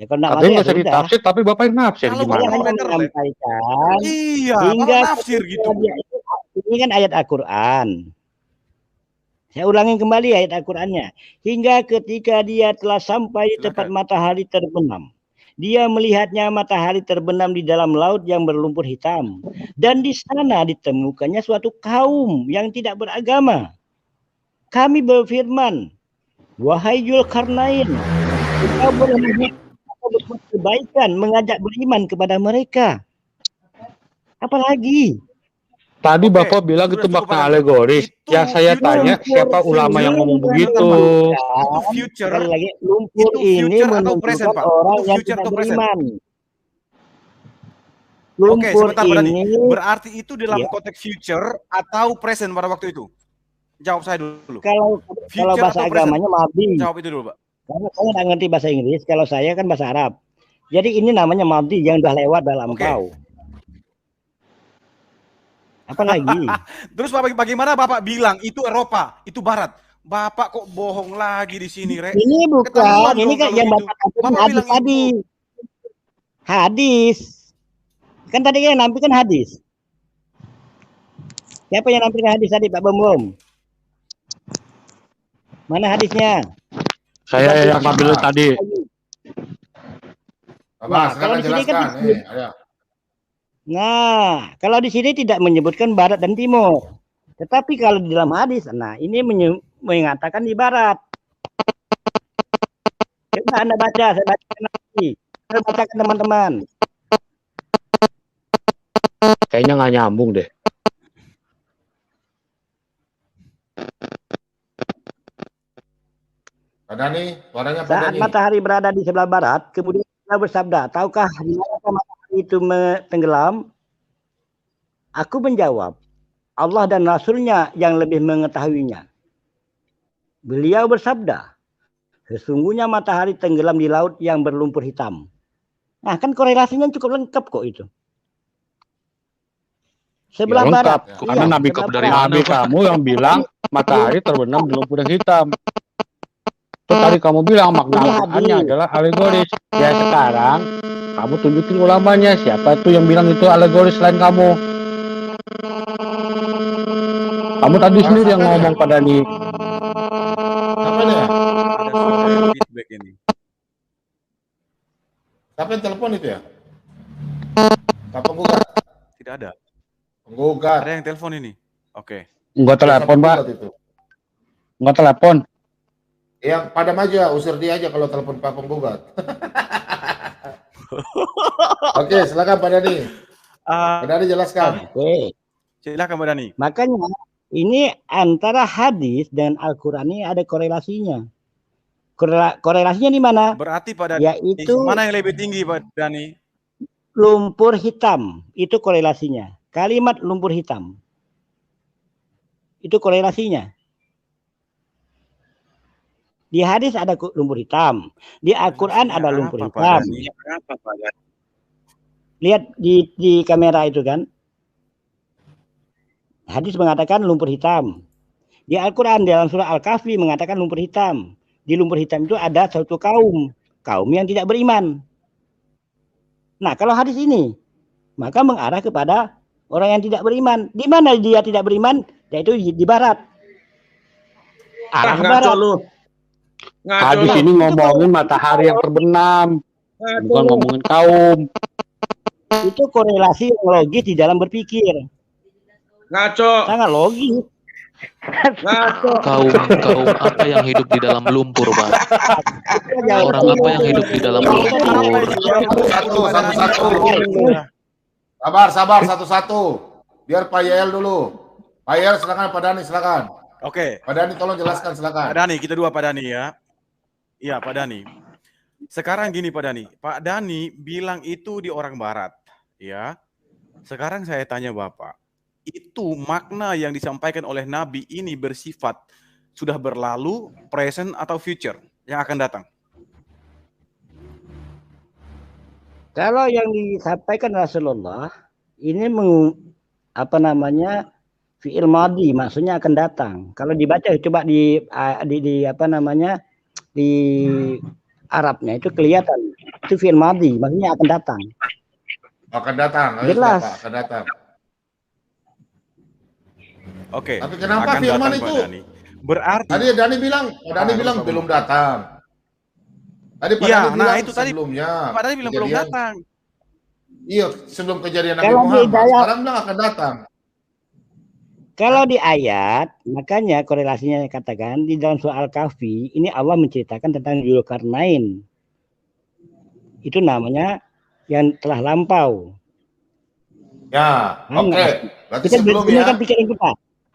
Ya, kalau katanya nggak usah ditafsir, tapi Bapak yang nafsir. Gimana? Menyampaikan. Iya, hingga nafsir gitu. Ini kan ayat Al-Quran. Saya ulangi kembali ayat Al-Qurannya. Hingga ketika dia telah sampai di tempat matahari terbenam. Dia melihatnya matahari terbenam di dalam laut yang berlumpur hitam. Dan di sana ditemukannya suatu kaum yang tidak beragama. Kami berfirman, wahai Dzulkarnain, engkau boleh berbuat kebaikan, mengajak beriman kepada mereka. Apalagi? Tadi Bapak bilang itu makna alegoris. Ya saya tanya siapa ulama yang ngomong begitu? Itu future. Sekali lagi, lumpur ini menunjukkan orang yang tidak beriman. Oke, sebentar Pak Dani. Berarti itu dalam konteks future atau present pada waktu itu? Jawab saya dulu. Kalau bahasa agamanya madi. Jawab itu dulu, Pak. Karena saya nggak ngerti bahasa Inggris. Kalau saya kan bahasa Arab. Jadi ini namanya madi yang udah lewat dalam lampau. Apa lagi? Terus bagaimana Bapak bilang itu Eropa, itu Barat? Bapak kok bohong lagi di sini, Rek? Ini bukan, ini kan yang Bapak hadis tadi. Hadis. Kan tadi yang nampilkan hadis. Siapa yang nampilkan hadis tadi, Pak Bom? Mana hadisnya? Saya yang ambil tadi. Nah, kalau di sini kan kalau di sini tidak menyebutkan barat dan timur. Tetapi kalau di dalam hadis, nah ini mengatakan di barat. Coba Anda baca, saya bacakan lagi. Saya bacakan teman-teman. Kayaknya nggak nyambung deh. Pak Dani, suaranya Pak Saat Dani. matahari berada di sebelah barat, kemudian Allah bersabda, tahukah di mana matahari itu tenggelam? Aku menjawab, Allah dan Rasulnya yang lebih mengetahuinya. Beliau bersabda, sesungguhnya matahari tenggelam di laut yang berlumpur hitam. Nah, kan korelasinya cukup lengkap kok itu. Sebelah barat. Karena Nabi kamu yang bilang matahari terbenam di lumpur yang hitam. Terus tadi kamu bilang maknanya adalah alegoris. Ya sekarang kamu tunjukin ulamanya. Siapa itu yang bilang itu alegoris selain kamu? Kamu tadi sendiri yang ngomong pada nih. Apa nih? Ada suara feedback ini. Siapa yang telepon itu ya? Siapa penggugat? Tidak ada. Penggugat. Ada yang telepon ini. Oke. Enggak telepon, Pak. Enggak telepon. Yang pada maju ya, usir dia aja kalau telepon Pak penggugat. Oke, silakan Pak Dani. Pak Dani jelaskan. Oke. Silakan Pak Dani. Makanya ini antara hadis dan Al-Quran ini ada korelasinya. Korelasinya di mana? Berarti Pak Dani, yaitu mana yang lebih tinggi Pak Dani? Lumpur hitam, itu korelasinya. Kalimat lumpur hitam. Itu korelasinya. Di hadis ada lumpur hitam. Di Al-Quran ada lumpur hitam. Lihat di kamera itu kan. Hadis mengatakan lumpur hitam. Di Al-Quran dalam surah Al-Kahfi mengatakan lumpur hitam. Di lumpur hitam itu ada suatu kaum yang tidak beriman. Nah, kalau hadis ini maka mengarah kepada orang yang tidak beriman. Di mana dia tidak beriman? Yaitu di barat. Arah barat. Hadis ini ngomongin matahari yang terbenam, bukan ngomongin kaum. Itu korelasi yang logis di dalam berpikir. Ngaco. Sangat logis. Kaum apa yang hidup di dalam lumpur, Pak? Orang apa yang hidup di dalam lumpur? Satu-satu. Sabar satu-satu. Biar Pak Yael dulu. Pak Yael silakan, Pak Dani silakan. Oke. Pak Dani tolong jelaskan silakan. Pak Dani, kita dua Pak Dani ya. Iya, Pak Dani. Sekarang gini Pak Dani. Pak Dani bilang itu di orang barat, ya. Sekarang saya tanya Bapak, itu makna yang disampaikan oleh Nabi ini bersifat sudah berlalu, present atau future yang akan datang? Kalau yang disampaikan Rasulullah ini fi'il madhi, maksudnya akan datang. Kalau dibaca coba di Arabnya itu kelihatan itu fi'il madhi, maksudnya akan datang. Akan datang. Jelas. Akan datang. Oke. Tapi kenapa firman itu? Berarti tadi Dani bilang belum datang. Tadi Pak Dani bilang itu sebelumnya. Pak Dani bilang belum datang. Iya, sebelum kejadian Nabi Muhammad. Sekarang bilang akan datang. Kalau di ayat, makanya korelasinya katakan di dalam surah Al-Kahfi, ini Allah menceritakan tentang Dzulkarnain. Itu namanya yang telah lampau. Ya, oke. Berarti Kita sebelumnya jernihkan pikiran kita.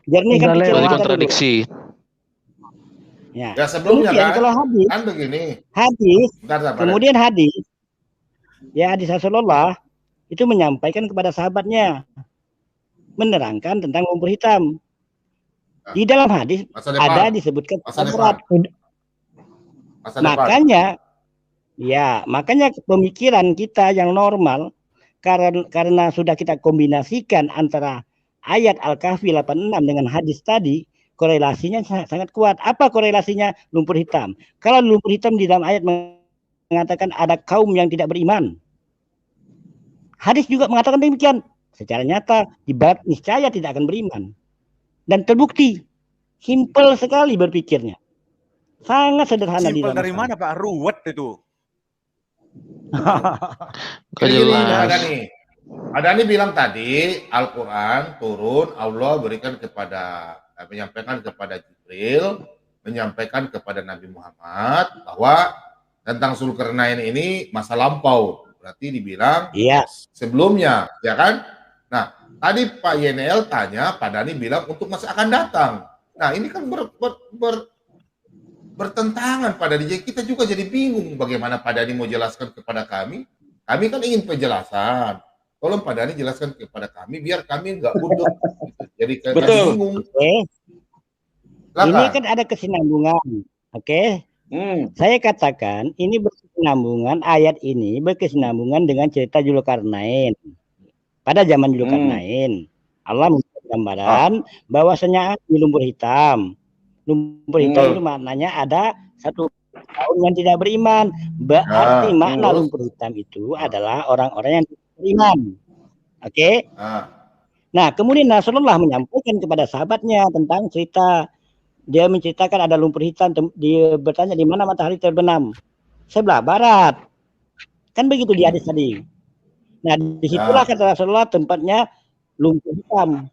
Jernihkan pikiran Berarti kita dulu. kontradiksi. Ya. Ya sebelumnya Kemudian kan, kalau hadis, kan begini. Bentar, kemudian hadis, ya hadis Rasulullah itu menyampaikan kepada sahabatnya, menerangkan tentang lumpur hitam. Di dalam hadis ada disebutkan berat. Makanya pemikiran kita yang normal karena sudah kita kombinasikan antara ayat Al-Kahfi 86 dengan hadis tadi, korelasinya sangat kuat. Apa korelasinya? Lumpur hitam. Kalau lumpur hitam di dalam ayat mengatakan ada kaum yang tidak beriman. Hadis juga mengatakan demikian. Secara nyata di barat niscaya tidak akan beriman. Dan terbukti. Simpel sekali berpikirnya. Sangat sederhana. Simpel dari mana Pak? Ruwet itu. Adani bilang tadi Al-Quran turun, Allah berikan kepada, menyampaikan kepada Jibril, menyampaikan kepada Nabi Muhammad bahwa tentang Zulkarnain ini masa lampau. Berarti dibilang sebelumnya, ya kan? Nah, tadi Pak YNL tanya, Pak Dani bilang untuk masa akan datang. Nah, ini kan bertentangan pada DJ. Kita juga jadi bingung bagaimana Pak Dani mau jelaskan kepada kami. Kami kan ingin penjelasan. Tolong Pak Dani jelaskan kepada kami biar kami nggak butuh. Jadi bingung. Ini kan ada kesinambungan. Oke. Saya katakan ini berkesinambungan, ayat ini berkesinambungan dengan cerita Zulkarnain. Pada zaman Zulkarnain, Allah memberi gambaran bahwasanya di lumpur hitam. Lumpur hitam itu maknanya ada satu kaum yang tidak beriman. Berarti makna lumpur hitam itu adalah orang-orang yang tidak beriman. Oke? Nah, kemudian Rasulullah menyampaikan kepada sahabatnya tentang cerita. Dia menceritakan ada lumpur hitam. Dia bertanya di mana matahari terbenam. Sebelah barat. Kan begitu di hadis tadi. Nah, disitulah kata Rasulullah tempatnya lumpur hitam.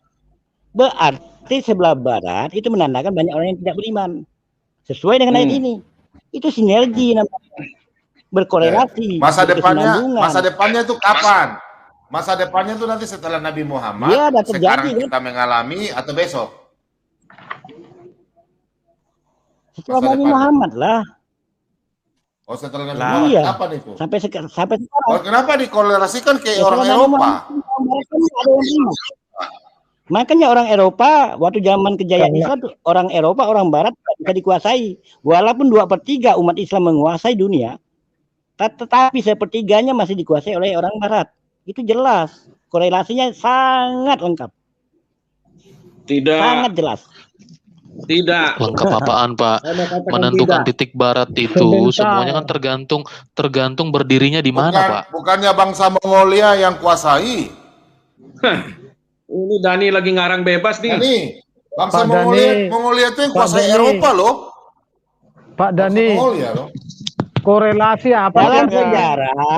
Berarti sebelah barat itu menandakan banyak orang yang tidak beriman. Sesuai dengan ayat ini. Itu sinergi namanya. Berkorelasi. Masa depannya itu kapan? Masa depannya itu nanti setelah Nabi Muhammad. Ya, sekarang kita mengalami atau besok? Setelah Nabi Muhammad lah. Oh, setelah Nabi Muhammad. Kapan itu? Sampai sekarang. Oh, kenapa dikorelasikan ke orang Eropa? Makanya orang Eropa waktu zaman kejayaan Islam, orang Eropa, orang Barat bisa dikuasai. Walaupun 2/3 umat Islam menguasai dunia, tetapi sepertiganya masih dikuasai oleh orang Barat. Itu jelas. Korelasinya sangat lengkap. Tidak. Sangat jelas. Tidak. Lengkap apaan, Pak? Menentukan titik barat itu semuanya kan tergantung berdirinya di mana, Pak? Bukannya bangsa Mongolia yang kuasai. Ini Dani lagi ngarang bebas nih. Dani, bangsa Mongolia itu yang kuasai Eropa loh. Pak Dani, korelasi apa dalam sejarah?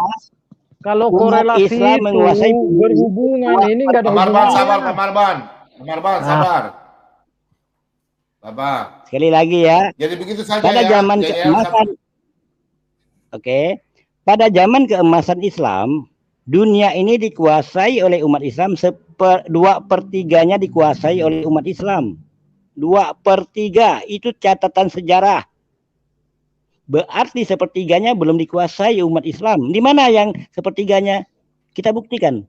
Kalau korelasi Islam menguasai berhubungan ini nggak ada hubungan. Pak Marban, sabar. Bapak. Sekali lagi ya. Jadi begitu saja pada zaman keemasan. Oke. Pada zaman keemasan Islam, dunia ini dikuasai oleh umat Islam 2/3-nya dikuasai oleh umat Islam. 2/3 itu catatan sejarah. Berarti sepertiganya belum dikuasai umat Islam. Di mana yang sepertiganya? Kita buktikan.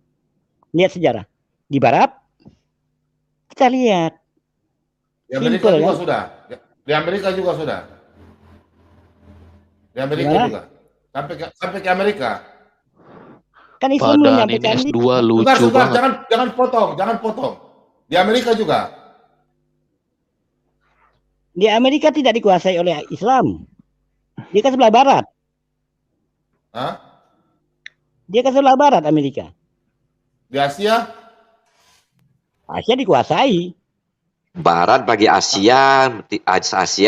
Lihat sejarah. Di Barat. Kita lihat. Di Amerika juga sudah. Di Amerika juga sudah. Di Amerika juga. Sampai ke Amerika. Kan Islam menyampaikan ini S2 lucu banget. Jangan potong. Di Amerika juga. Di Amerika tidak dikuasai oleh Islam. Dia kan sebelah barat. Hah? Dia kan sebelah barat Amerika. Di Asia? Asia dikuasai. Barat bagi Asia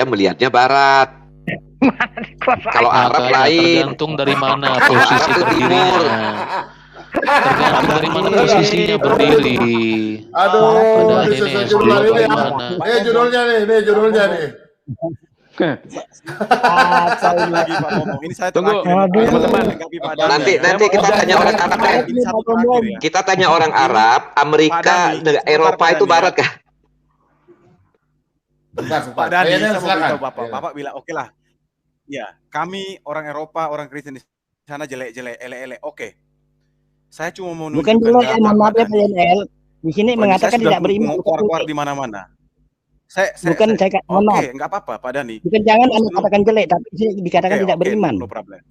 melihatnya barat. Kalau Arab lain. Tergantung dari mana posisi berdirinya. Tergantung dari mana posisinya berdiri. Aduh, ini judulnya nih. lagi Pak Bombong. Ini saya tunggu teman-teman. Nanti kita tanya orang Arab. Kita tanya orang Arab, Amerika, Eropa itu barat kah? Pak Dani, saya mau beritahu Bapak bilang oke lah. Ya, kami orang Eropa, orang Kristen di sana jelek-jelek, elek-elek. Oke. Saya cuma mau bukan jelek, mohon maaf ya PNL. Di sini mengatakan tidak beriman. Keluar di mana-mana. Bukan saya mohon maaf. Oke, enggak apa-apa Pak Dani. Bukan jangan Anda katakan jelek, tapi dikatakan tidak beriman. No problem.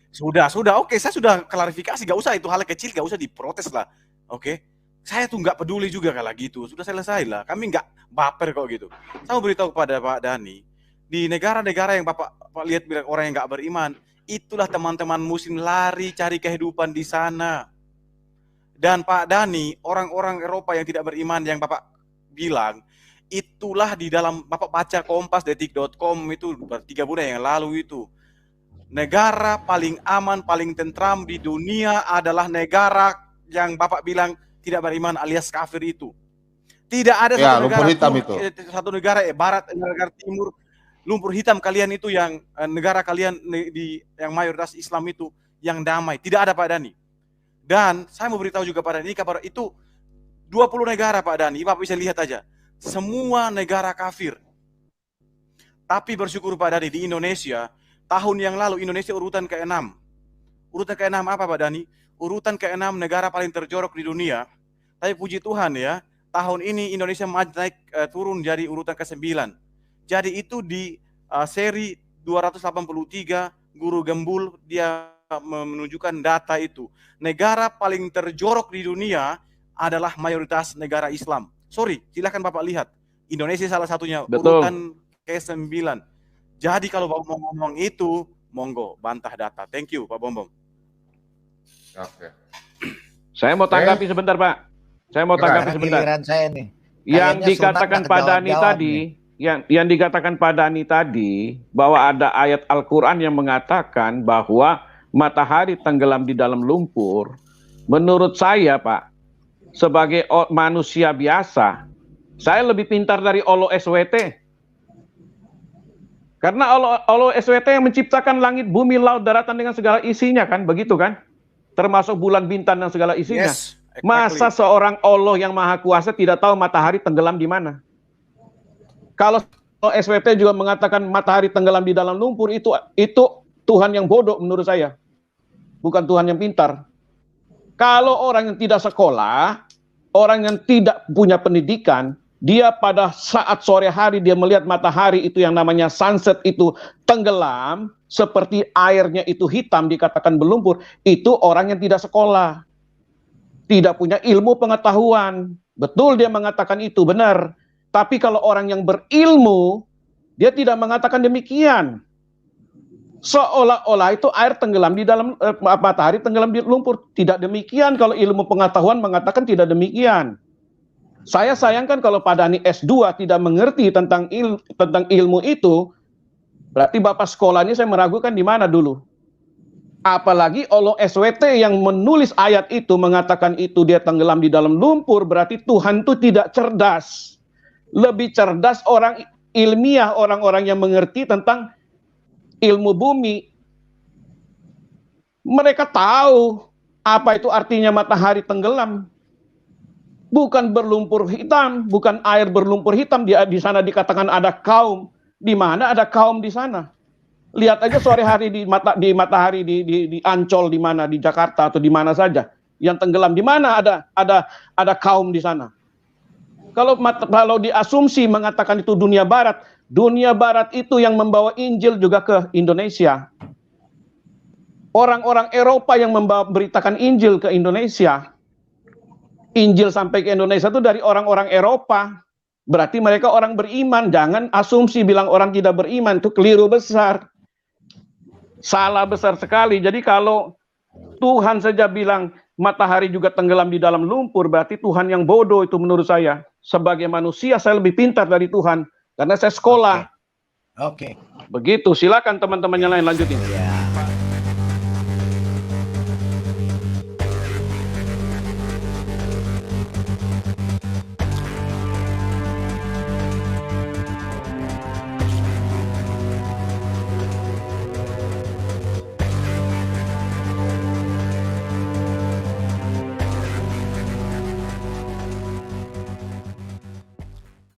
Sudah, oke, saya sudah klarifikasi, enggak usah itu hal kecil, enggak usah diprotes lah. Oke. Saya tuh nggak peduli juga kalau gitu, sudah selesai lah. Kami nggak baper kok gitu. Saya mau beritahu kepada Pak Dani, di negara-negara yang Bapak lihat bilang orang yang nggak beriman, itulah teman-teman muslim lari cari kehidupan di sana. Dan Pak Dani, orang-orang Eropa yang tidak beriman yang Bapak bilang, itulah di dalam Bapak baca Kompas, detik.com itu 3 bulan yang lalu itu. Negara paling aman, paling tentram di dunia adalah negara yang Bapak bilang tidak beriman alias kafir itu. Tidak ada satu negara hitam itu. Satu negara barat, negara timur, lumpur hitam kalian itu yang negara kalian di yang mayoritas Islam itu yang damai. Tidak ada Pak Dani. Dan saya mau beritahu juga Pak Dani, kabar itu 20 negara Pak Dani, Bapak bisa lihat aja. Semua negara kafir. Tapi bersyukur Pak Dani, di Indonesia tahun yang lalu Indonesia urutan ke-6. Urutan ke-6 apa Pak Dani? Urutan ke-6 negara paling terjorok di dunia. Tapi puji Tuhan ya, tahun ini Indonesia naik turun jadi urutan ke-9. Jadi itu di seri 283 Guru Gembul dia menunjukkan data itu. Negara paling terjorok di dunia adalah mayoritas negara Islam. Sorry, silahkan Bapak lihat. Indonesia salah satunya. Betul. Urutan ke-9. Jadi kalau Bapak mau ngomong itu, monggo bantah data. Thank you Pak Bombong. Oke. Saya mau tanggapi sebentar, Pak. Saya mau tanggapi sebentar. Saya nih. Yang dikatakan Pak Dani tadi, yang dikatakan Pak Dani tadi bahwa ada ayat Al-Qur'an yang mengatakan bahwa matahari tenggelam di dalam lumpur. Menurut saya, Pak, sebagai manusia biasa, saya lebih pintar dari Olo SWT. Karena Olo SWT yang menciptakan langit, bumi, laut, daratan dengan segala isinya kan, begitu kan? Termasuk bulan bintang dan segala isinya. Yes, exactly. Masa seorang Allah yang maha kuasa tidak tahu matahari tenggelam di mana? Kalau SWT juga mengatakan matahari tenggelam di dalam lumpur, itu Tuhan yang bodoh menurut saya. Bukan Tuhan yang pintar. Kalau orang yang tidak sekolah, orang yang tidak punya pendidikan, dia pada saat sore hari dia melihat matahari itu yang namanya sunset itu tenggelam, seperti airnya itu hitam dikatakan berlumpur, itu orang yang tidak sekolah. Tidak punya ilmu pengetahuan. Betul dia mengatakan itu, benar. Tapi kalau orang yang berilmu, dia tidak mengatakan demikian. Seolah-olah itu air tenggelam di dalam matahari tenggelam di lumpur. Tidak demikian kalau ilmu pengetahuan mengatakan tidak demikian. Saya sayangkan kalau Pak Dani S2 tidak mengerti tentang ilmu itu, berarti Bapak sekolahnya saya meragukan di mana dulu. Apalagi Olo SWT yang menulis ayat itu mengatakan itu dia tenggelam di dalam lumpur, berarti Tuhan itu tidak cerdas. Lebih cerdas orang ilmiah, orang-orang yang mengerti tentang ilmu bumi. Mereka tahu apa itu artinya matahari tenggelam. Bukan berlumpur hitam, bukan air berlumpur hitam. Di sana dikatakan ada kaum. Di mana ada kaum di sana? Lihat aja sore hari di matahari di Ancol di mana, di Jakarta atau di mana saja yang tenggelam, di mana ada kaum di sana. Kalau diasumsi mengatakan itu dunia barat itu yang membawa Injil juga ke Indonesia. Orang-orang Eropa yang memberitakan Injil ke Indonesia. Injil sampai ke Indonesia itu dari orang-orang Eropa. Berarti mereka orang beriman. Jangan asumsi bilang orang tidak beriman, itu keliru besar. Salah besar sekali. Jadi kalau Tuhan saja bilang matahari juga tenggelam di dalam lumpur, berarti Tuhan yang bodoh itu menurut saya. Sebagai manusia saya lebih pintar dari Tuhan karena saya sekolah. Oke. Begitu. Silakan teman-teman yang lain lanjutin.